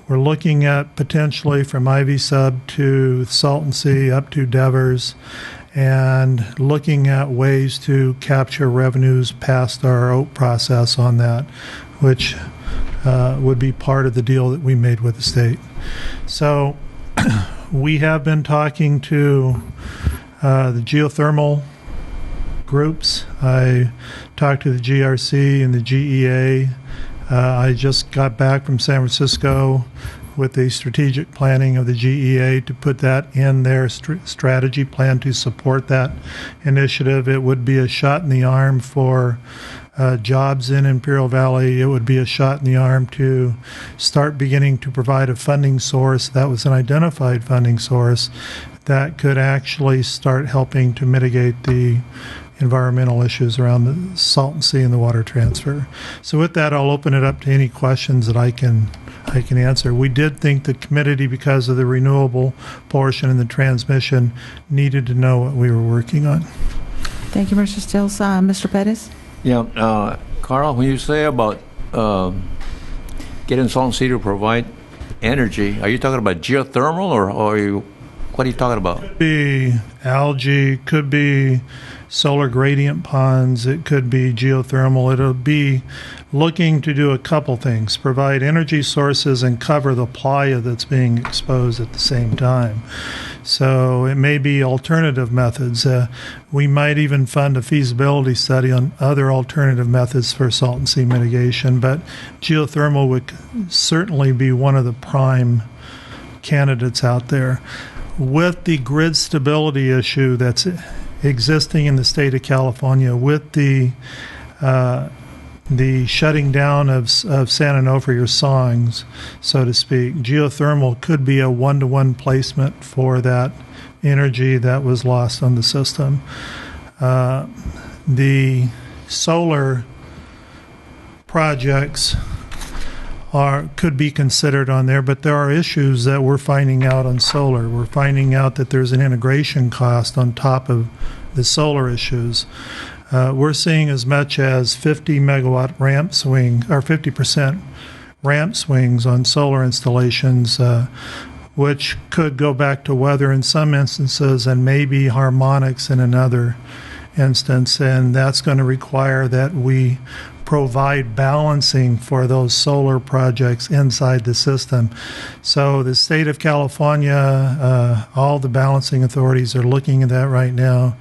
We're looking at potentially from Ivy Sub to Salton Sea up to Devers, and looking at ways to capture revenues past our OAT process on that, which would be part of the deal that we made with the state. So we have been talking to the geothermal groups. I talked to the GRC and the GEA. I just got back from San Francisco with the strategic planning of the GEA to put that in their strategy plan to support that initiative. It would be a shot in the arm for jobs in Imperial Valley. It would be a shot in the arm to start beginning to provide a funding source that was an identified funding source that could actually start helping to mitigate the environmental issues around the Salton Sea and the water transfer. So with that, I'll open it up to any questions that I can answer. We did think the committee, because of the renewable portion and the transmission, needed to know what we were working on. Thank you, Mr. Stills. Mr. Pettis? Yeah, Carl, when you say about getting Salton Sea to provide energy, are you talking about geothermal, or what are you talking about? Could be algae, could be solar gradient ponds, it could be geothermal. It'll be looking to do a couple things: provide energy sources and cover the playa that's being exposed at the same time. So it may be alternative methods. We might even fund a feasibility study on other alternative methods for salt and sea mitigation, but geothermal would certainly be one of the prime candidates out there. With the grid stability issue that's existing in the state of California, with the shutting down of San Onofre or songs, so to speak, geothermal could be a one-to-one placement for that energy that was lost on the system. The solar projects could be considered on there, but there are issues that we're finding out on solar. We're finding out that there's an integration cost on top of the solar issues. We're seeing as much as 50 megawatt ramp swing, or 50% ramp swings on solar installations, which could go back to weather in some instances and maybe harmonics in another instance. And that's going to require that we provide balancing for those solar projects inside the system. So the state of California, all the balancing authorities are looking at that right now.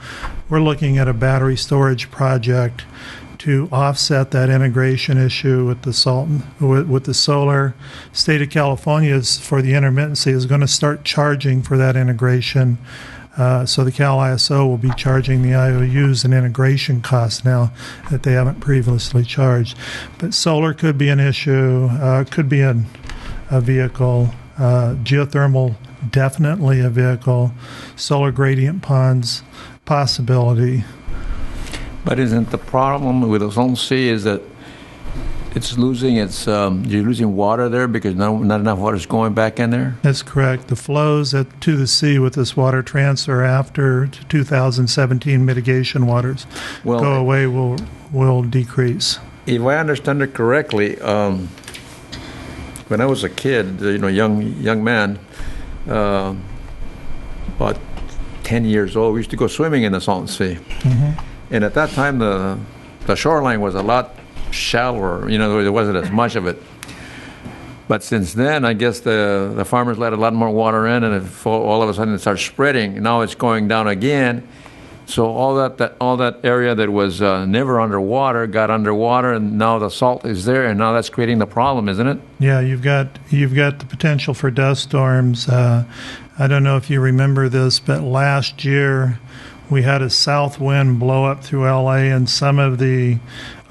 We're looking at a battery storage project to offset that integration issue with the solar. State of California, for the intermittency, is going to start charging for that integration. So the Cal ISO will be charging the IOUs an integration cost now that they haven't previously charged. But solar could be an issue, could be a vehicle. Geothermal, definitely a vehicle. Solar gradient ponds, possibility. But isn't the problem with the Salton Sea is that it's losing its, you're losing water there because not enough water is going back in there? That's correct. The flows to the sea with this water transfer after 2017 mitigation waters go away will decrease. If I understand it correctly, when I was a kid, young man, about 10 years old, we used to go swimming in the Salton Sea. Mm-hmm. And at that time, the shoreline was a lot shallower. There wasn't as much of it. But since then, I guess the farmers let a lot more water in, and all of a sudden it starts spreading. Now it's going down again. So all that area that was never underwater got underwater, and now the salt is there, and now that's creating the problem, isn't it? Yeah, you've got the potential for dust storms. I don't know if you remember this, but last year we had a south wind blow up through LA, and some of the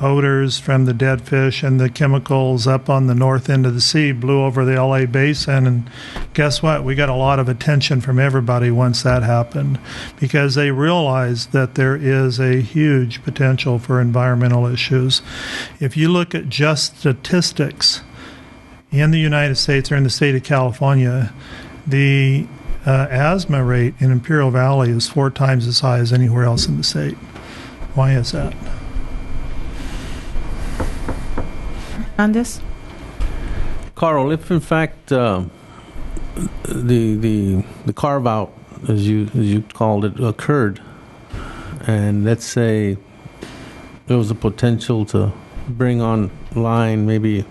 odors from the dead fish and the chemicals up on the north end of the sea blew over the LA basin. And guess what? We got a lot of attention from everybody once that happened, because they realized that there is a huge potential for environmental issues. If you look at just statistics in the United States or in the state of California, the asthma rate in Imperial Valley is 4 times as high as anywhere else in the state. Why is that? On this? Carl, if in fact the carve out, as you called it, occurred, and let's say there was a potential to bring online maybe,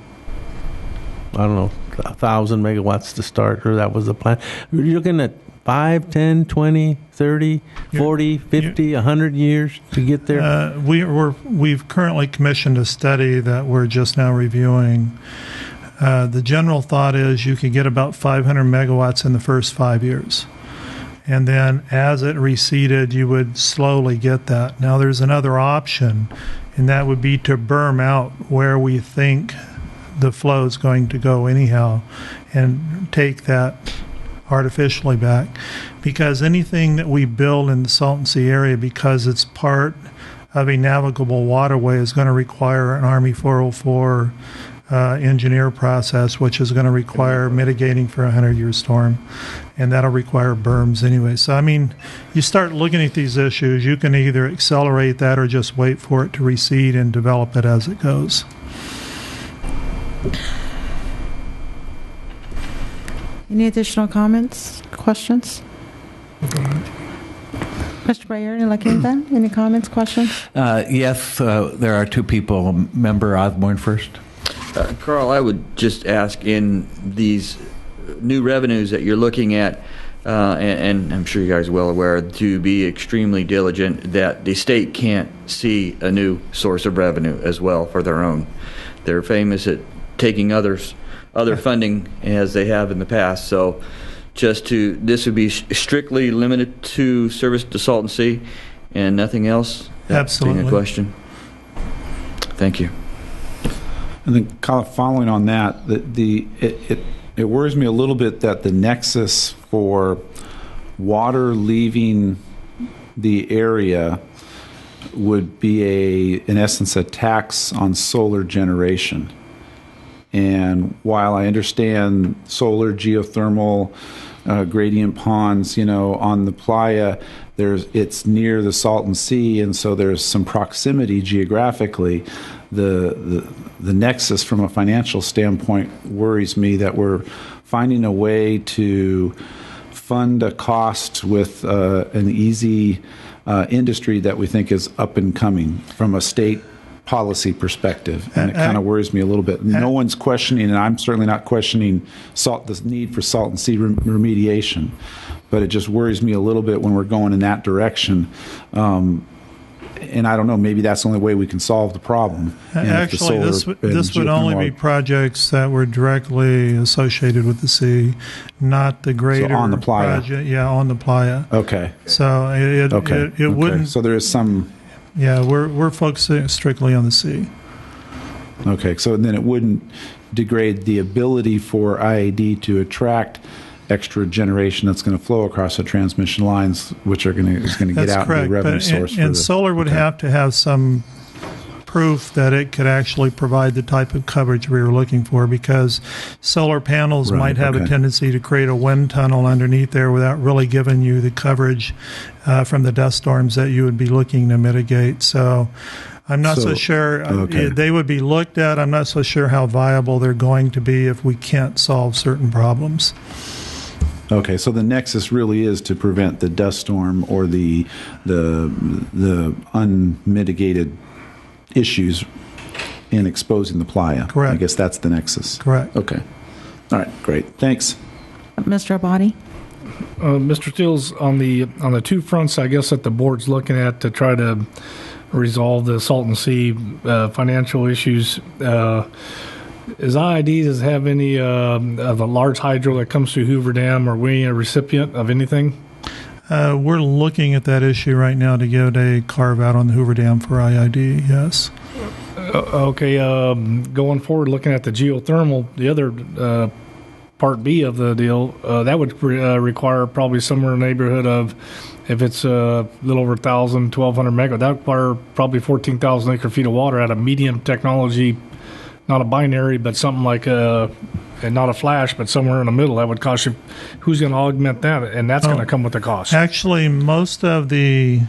I don't know, 1,000 megawatts to start, or that was the plan. You're looking at 5, 10, 20, 30, 40, 50, 100 years to get there? We've currently commissioned a study that we're just now reviewing. The general thought is you could get about 500 megawatts in the first 5 years. And then as it receded, you would slowly get that. Now there's another option, and that would be to berm out where we think the flow is going to go anyhow and take that artificially back, because anything that we build in the Salton Sea area, because it's part of a navigable waterway, is going to require an Army 404 engineer process, which is going to require mitigating for a 100-year storm, and that'll require berms anyway. So I mean, you start looking at these issues, you can either accelerate that or just wait for it to recede and develop it as it goes. Any additional comments, questions? Mr. Bayer and La Quinta, any comments, questions? Yes, there are two people. Member Osborne first. Carl, I would just ask, in these new revenues that you're looking at, and I'm sure you guys are well aware, to be extremely diligent that the state can't see a new source of revenue as well for their own. They're famous at taking other funding as they have in the past. So this would be strictly limited to service to Salton Sea and nothing else? Absolutely. Being a question. Thank you. And then, following on that, it worries me a little bit that the nexus for water leaving the area would be in essence, a tax on solar generation. And while I understand solar, geothermal, gradient ponds, on the playa, it's near the Salton Sea, and so there's some proximity geographically. The nexus from a financial standpoint worries me that we're finding a way to fund a cost with an easy industry that we think is up and coming from a state policy perspective, and it kind of worries me a little bit. No one's questioning, and I'm certainly not questioning the need for Salton Sea remediation, but it just worries me a little bit when we're going in that direction. And I don't know, maybe that's the only way we can solve the problem. Actually, this would only be projects that were directly associated with the sea, not the greater on the playa. project. Yeah, on the playa. Okay. So it wouldn't. So there is some. Yeah, we're focusing strictly on the sea. Okay, so then it wouldn't degrade the ability for IAD to attract extra generation that's going to flow across the transmission lines, which is going to get out and be a revenue source. And solar would have to have some proof that it could actually provide the type of coverage we were looking for, because solar panels might have a tendency to create a wind tunnel underneath there without really giving you the coverage from the dust storms that you would be looking to mitigate. So I'm not so sure. They would be looked at. I'm not so sure how viable they're going to be if we can't solve certain problems. Okay, so the nexus really is to prevent the dust storm or the unmitigated issues in exposing the playa. Correct. I guess that's the nexus. Correct. Okay. All right, great. Thanks. Mr. Abadi? Mr. Steels, on the two fronts, I guess, that the board's looking at to try to resolve the Salton Sea financial issues, does IID have any of a large hydro that comes through Hoover Dam? Are we a recipient of anything? We're looking at that issue right now to get a carve out on the Hoover Dam for IID, yes. Okay, going forward, looking at the geothermal, the other part B of the deal, that would require probably somewhere in the neighborhood of, if it's a little over 1,000, 1,200 megawatt, that would require probably 14,000 acre feet of water at a medium technology, not a binary, but something like and not a flash, but somewhere in the middle. That would cost you. Who's going to augment that? And that's going to come with a cost. Actually, most of the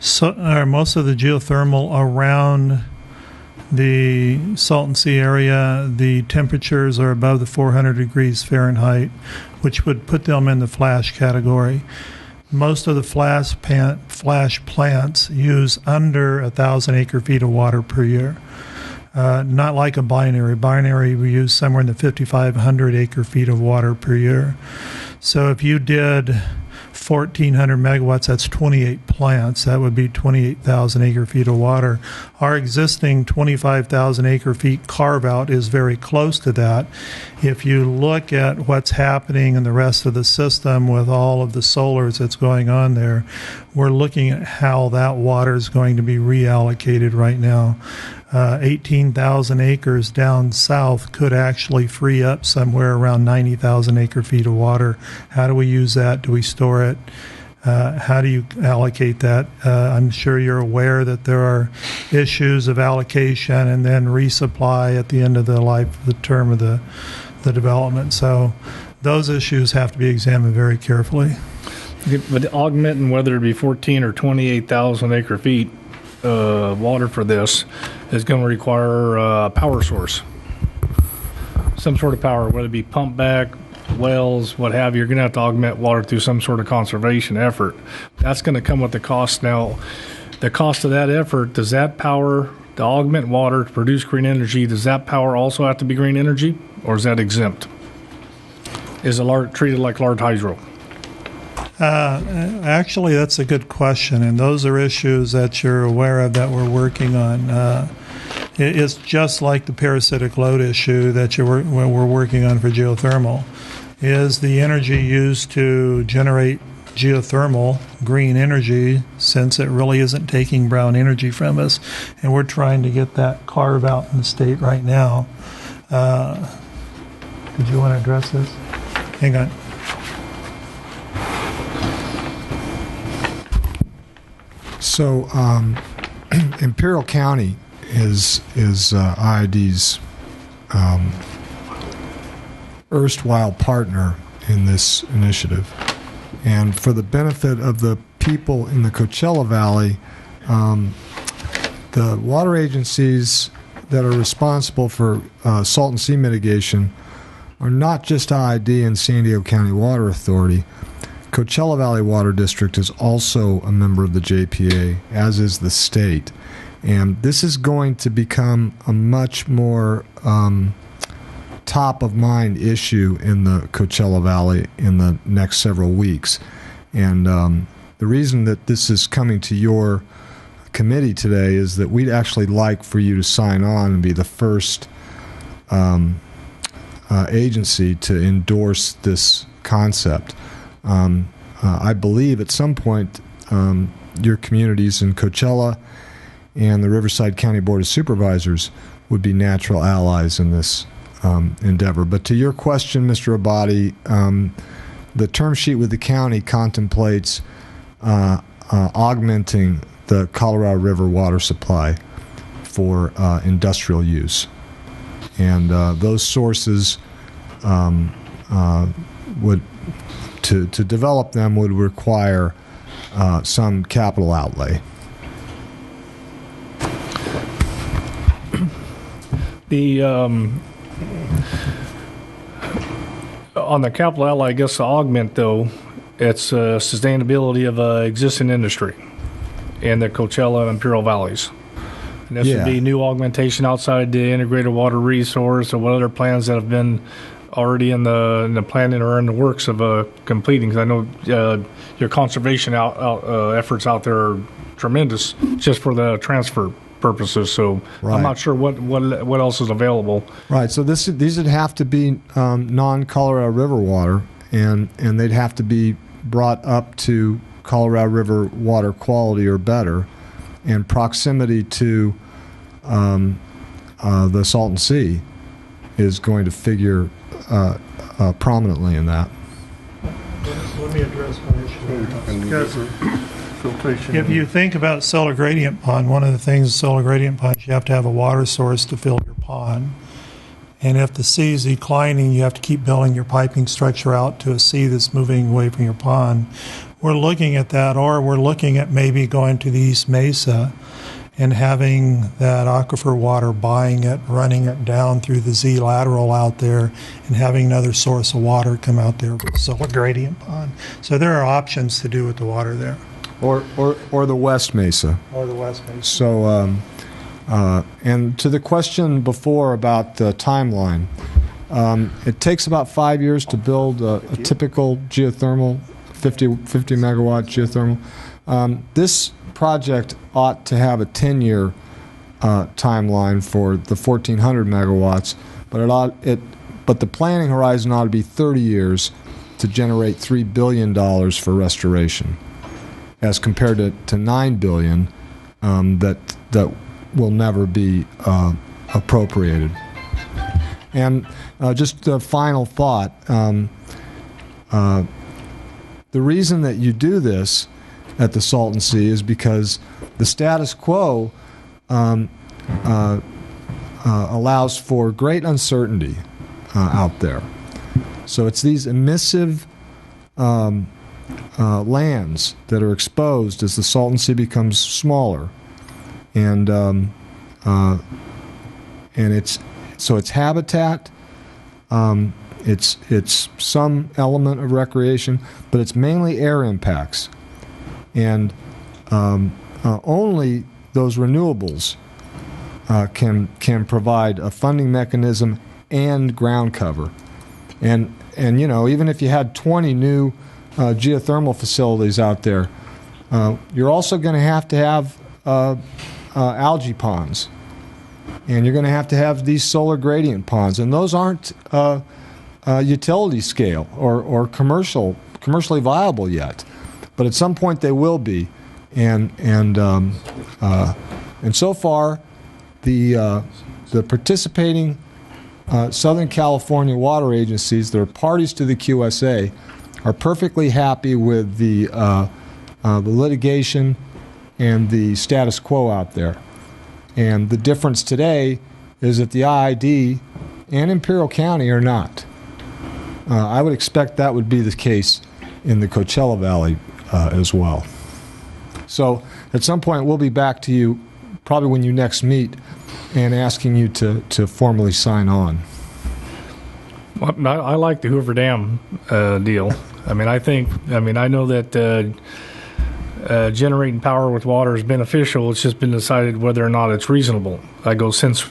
geothermal around the Salton Sea area, the temperatures are above the 400 degrees Fahrenheit, which would put them in the flash category. Most of the flash plants use under 1,000 acre feet of water per year. Not like a binary. Binary, we use somewhere in the 5,500 acre feet of water per year. So if you did 1,400 megawatts, that's 28 plants. That would be 28,000 acre feet of water. Our existing 25,000 acre feet carve-out is very close to that. If you look at what's happening in the rest of the system with all of the solars that's going on there, we're looking at how that water is going to be reallocated right now. 18,000 acres down south could actually free up somewhere around 90,000 acre feet of water. How do we use that? Do we store it? How do you allocate that? I'm sure you're aware that there are issues of allocation and then resupply at the end of the life of the term of the development. So those issues have to be examined very carefully. But augmenting, whether it be 14 or 28,000 acre feet water for this, is going to require a power source. Some sort of power, whether it be pump back, wells, what have you, you're going to have to augment water through some sort of conservation effort. That's going to come with the cost. Now, the cost of that effort, does that power, to augment water to produce green energy, does that power also have to be green energy, or is that exempt? Is it treated like large hydro? Actually, that's a good question, and those are issues that you're aware of that we're working on. It's just like the parasitic load issue that we're working on for geothermal. Is the energy used to generate geothermal green energy, since it really isn't taking brown energy from us, and we're trying to get that carve out in the state right now. Did you want to address this? Hang on. So, Imperial County is IID's erstwhile partner in this initiative. And for the benefit of the people in the Coachella Valley, the water agencies that are responsible for salt and sea mitigation are not just IID and San Diego County Water Authority. Coachella Valley Water District is also a member of the JPA, as is the state. And this is going to become a much more top-of-mind issue in the Coachella Valley in the next several weeks. And the reason that this is coming to your committee today is that we'd actually like for you to sign on and be the first agency to endorse this concept. I believe at some point your communities in Coachella and the Riverside County Board of Supervisors would be natural allies in this endeavor. But to your question, Mr. Abadi, the term sheet with the county contemplates augmenting the Colorado River water supply for industrial use. And those sources would, to develop them, would require some capital outlay. The on the capital outlay, I guess, to augment, though, it's sustainability of existing industry in the Coachella and Imperial Valleys. And this would be new augmentation outside the integrated water resource, or what other plans that have been already in the planning or in the works of completing. Because I know your conservation efforts out there are tremendous just for the transfer purposes. So I'm not sure what else is available. Right. So these would have to be non-Colorado River water, and they'd have to be brought up to Colorado River water quality or better, and proximity to the Salton Sea is going to figure prominently in that. Let me address one issue. Because if you think about solar gradient pond, one of the things with solar gradient ponds, you have to have a water source to fill your pond. And if the sea is declining, you have to keep building your piping structure out to a sea that's moving away from your pond. We're looking at that, or we're looking at maybe going to the East Mesa and having that aquifer water, buying it, running it down through the Z lateral out there, and having another source of water come out there with a solar gradient pond. So there are options to do with the water there. Or the West Mesa. Or the West Mesa. So, and to the question before about the timeline, it takes about 5 years to build a typical geothermal, 50 megawatt geothermal. This project ought to have a 10-year timeline for the 1,400 megawatts, but the planning horizon ought to be 30 years to generate $3 billion for restoration, as compared to $9 billion that will never be appropriated. And just a final thought, the reason that you do this at the Salton Sea is because the status quo allows for great uncertainty out there. So it's these emissive lands that are exposed as the Salton Sea becomes smaller, and its habitat It's some element of recreation, but it's mainly air impacts. And only those renewables can provide a funding mechanism and ground cover. And even if you had 20 new geothermal facilities out there, you're also going to have algae ponds, and you're going to have these solar gradient ponds, and those aren't utility scale or commercially viable yet, but at some point they will be, and so far the participating Southern California water agencies that are parties to the QSA are perfectly happy with the litigation and the status quo out there. And the difference today is that the IID and Imperial County are not. I would expect that would be the case in the Coachella Valley as well. So at some point we'll be back to you, probably when you next meet, and asking you to formally sign on. Well, I like the Hoover Dam deal. I know that generating power with water is beneficial. It's just been decided whether or not it's reasonable. Since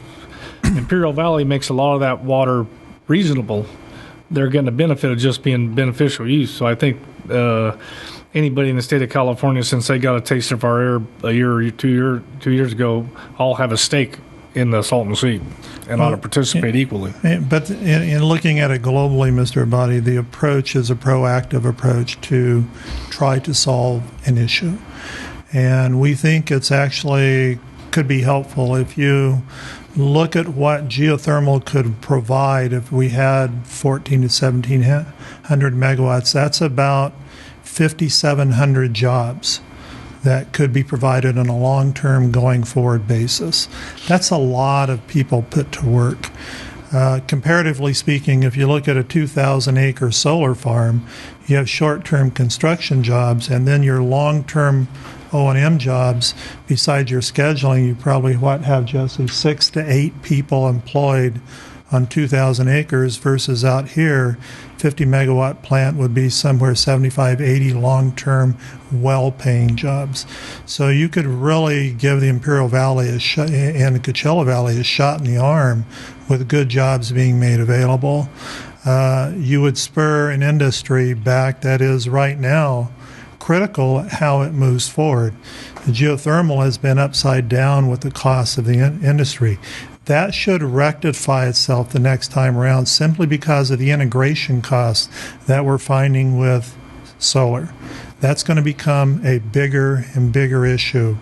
Imperial Valley makes a lot of that water reasonable, they're getting the benefit of just being beneficial use. So I think anybody in the state of California, since they got a taste of our air a year or 2 years ago, all have a stake in the Salton Sea and ought to participate equally. But in looking at it globally, Mr. Abadi, the approach is a proactive approach to try to solve an issue. And we think it's actually could be helpful if you look at what geothermal could provide. If we had 1,400 to 1,700 megawatts, that's about 5,700 jobs that could be provided on a long-term going forward basis. That's a lot of people put to work. Comparatively speaking, if you look at a 2,000-acre solar farm, you have short-term construction jobs, and then your long-term O&M jobs, besides your scheduling, you probably, have, Jesse, 6 to 8 people employed on 2,000 acres versus out here, 50-megawatt plant would be somewhere 75, 80 long-term, well-paying jobs. So you could really give the Imperial Valley and the Coachella Valley a shot in the arm with good jobs being made available. You would spur an industry back that is right now critical at how it moves forward. The geothermal has been upside down with the cost of the industry. That should rectify itself the next time around simply because of the integration costs that we're finding with solar. That's going to become a bigger and bigger issue.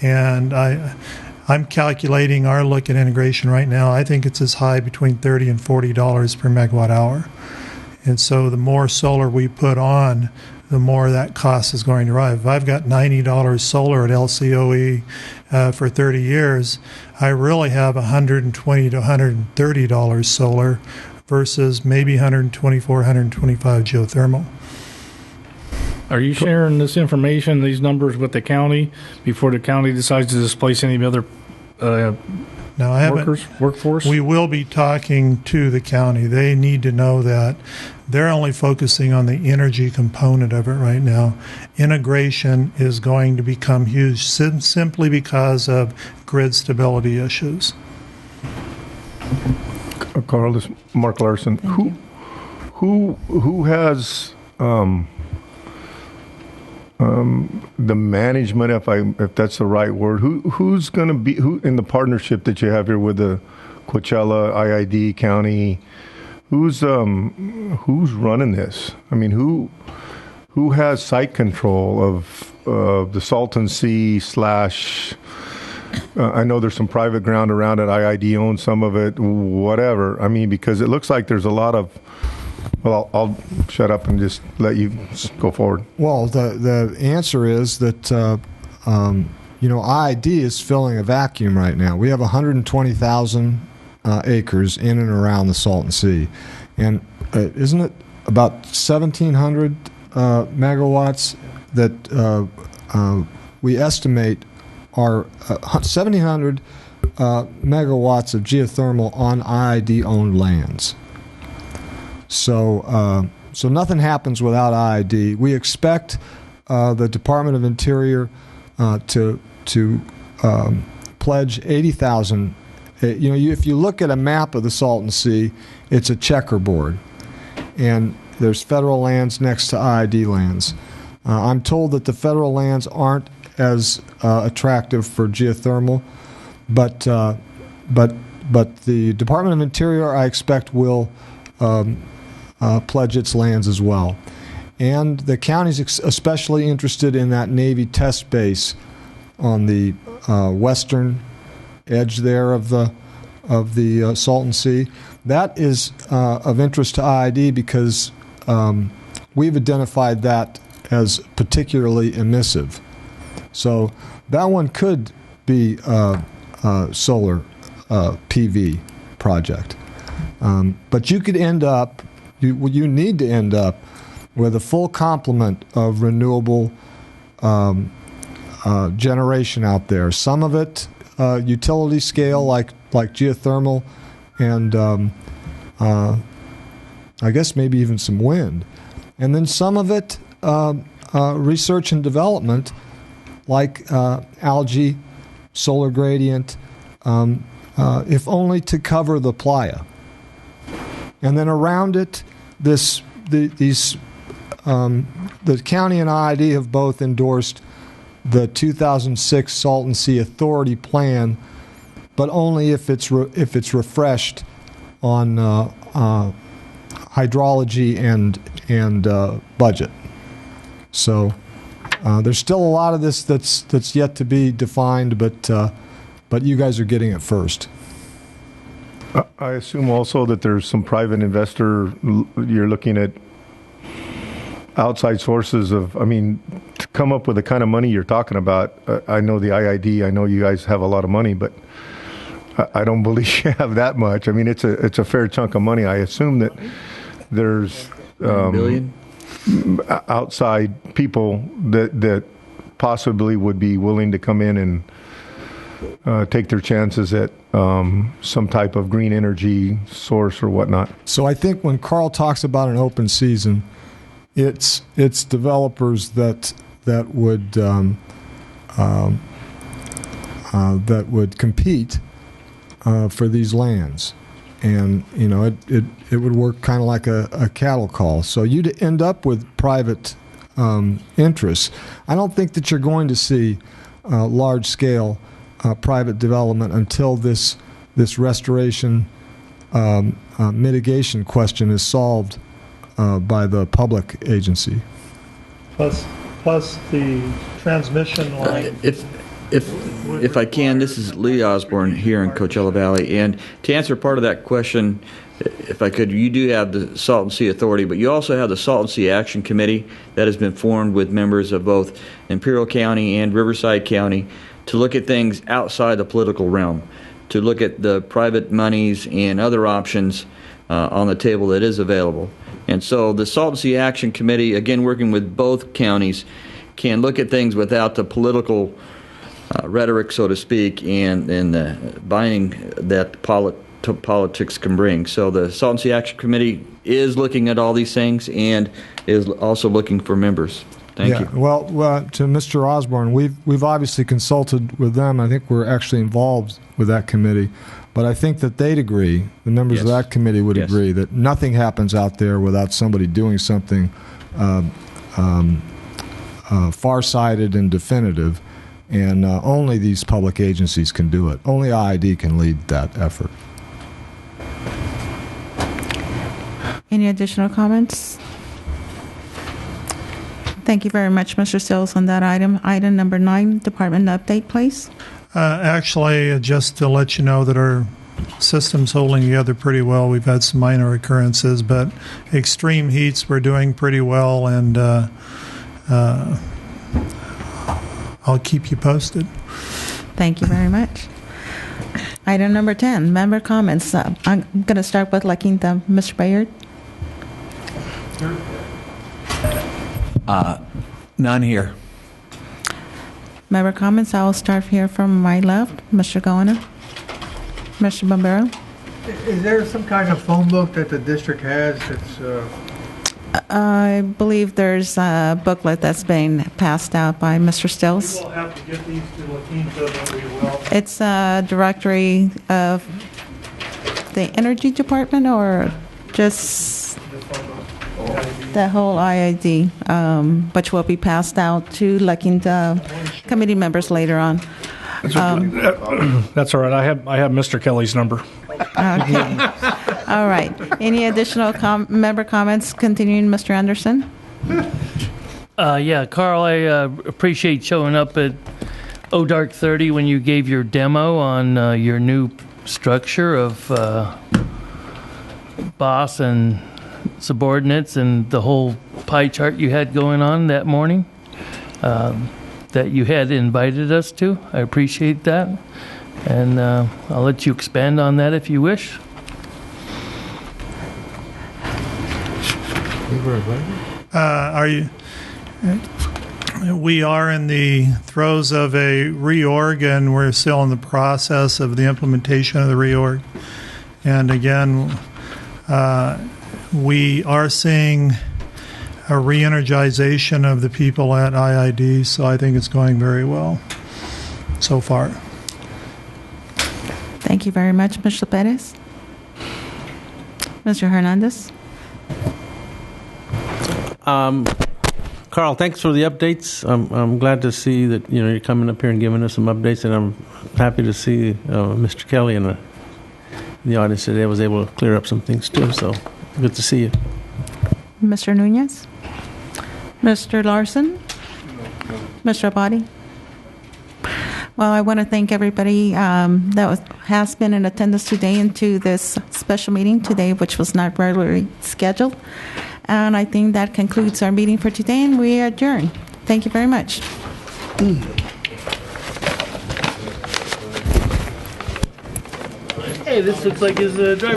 And I'm calculating our look at integration right now. I think it's as high between $30 and $40 per megawatt hour. And so the more solar we put on, the more that cost is going to rise. If I've got $90 solar at LCOE for 30 years, I really have $120 to $130 solar versus maybe $124, $125 geothermal. Are you sharing this information, these numbers, with the county before the county decides to displace any other No, I haven't. Workforce? We will be talking to the county. They need to know that they're only focusing on the energy component of it right now. Integration is going to become huge simply because of grid stability issues. Carl, this is Mark Larson. Who has the management, if that's the right word? Who's going to be in the partnership that you have here with the Coachella, IID, county? Who's running this? I mean, who has site control of the Salton Sea / I know there's some private ground around it. IID owns some of it. Whatever. I mean, because it looks like there's a lot of. Well, I'll shut up and just let you go forward. Well, the answer is that IID is filling a vacuum right now. We have 120,000 acres in and around the Salton Sea, and isn't it about 1,700 megawatts that we estimate are 1,700 megawatts of geothermal on IID-owned lands. So nothing happens without IID. We expect the Department of Interior to pledge 80,000. If you look at a map of the Salton Sea, it's a checkerboard, and there's federal lands next to IID lands. I'm told that the federal lands aren't as attractive for geothermal, but the Department of Interior, I expect, will pledge its lands as well. And the county's especially interested in that Navy test base on the western edge there of the Salton Sea. That is of interest to IID because we've identified that as particularly emissive. So that one could be a solar PV project. But you could end up, you need to end up with a full complement of renewable generation out there. Some of it utility scale, like geothermal, and I guess maybe even some wind. And then some of it research and development, like algae, solar gradient, if only to cover the playa. And then around it, the county and IID have both endorsed the 2006 Salton Sea Authority plan, but only if it's refreshed on hydrology and budget. So there's still a lot of this that's yet to be defined, but you guys are getting it first. I assume also that there's some private investor, you're looking at outside sources of, to come up with the kind of money you're talking about. I know the IID, I know you guys have a lot of money, but I don't believe you have that much. It's a fair chunk of money. I assume that there's billion? Outside people that possibly would be willing to come in and take their chances at some type of green energy source or whatnot. So I think when Carl talks about an open season, it's developers that would compete for these lands, and it would work kind of like a cattle call. So you'd end up with private interests. I don't think that you're going to see large scale private development until this restoration mitigation question is solved by the public agency. Plus the transmission line. If I can, this is Lee Osborne here in Coachella Valley, and to answer part of that question, if I could, you do have the Salton Sea Authority, but you also have the Salton Sea Action Committee that has been formed with members of both Imperial County and Riverside County to look at things outside the political realm, to look at the private monies and other options on the table that is available. And so the Salton Sea Action Committee, again working with both counties, can look at things without the political rhetoric, so to speak, and the binding that politics can bring. So the Salton Sea Action Committee is looking at all these things and is also looking for members. Thank you. Well, to Mr. Osborne, we've obviously consulted with them. I think we're actually involved with that committee. But I think that they'd agree, the members of that committee would agree, that nothing happens out there without somebody doing something far-sighted and definitive. And only these public agencies can do it. Only IID can lead that effort. Any additional comments? Thank you very much, Mr. Sills, on that item. Item number 9, department update, please. Actually, just to let you know that our system's holding together pretty well. We've had some minor occurrences, but extreme heats we're doing pretty well, and I'll keep you posted. Thank you very much. Item number 10, member comments. I'm going to start with La Quinta. Mr. Bayard? None here. Member comments, I will start here from my left. Mr. Goena? Mr. Bombero? Is there some kind of phone book that the district has that's... I believe there's a booklet that's being passed out by Mr. Stills. We will have to get these to La Quinta, but we will. It's a directory of the Energy Department or just the whole IID, which will be passed out to La Quinta committee members later on. That's all right. I have Mr. Kelly's number. Okay. All right. Any additional member comments? Continuing, Mr. Anderson? Yeah, Carl, I appreciate showing up at ODark 30 when you gave your demo on your new structure of boss and subordinates and the whole pie chart you had going on that morning that you had invited us to. I appreciate that. And I'll let you expand on that if you wish. We are in the throes of a reorg, and we're still in the process of the implementation of the reorg. And again, we are seeing a re-energization of the people at IID, so I think it's going very well so far. Thank you very much, Mr. Perez. Mr. Hernandez? Carl, thanks for the updates. I'm glad to see that you're coming up here and giving us some updates, and I'm happy to see Mr. Kelly in the audience today was able to clear up some things too. So good to see you, Mr. Nunez, Mr. Larson, Mr. Abadi. Well, I want to thank everybody has been in attendance today into this special meeting today, which was not regularly scheduled. And I think that concludes our meeting for today, and we adjourn. Thank you very much. Hey, this looks like his driver.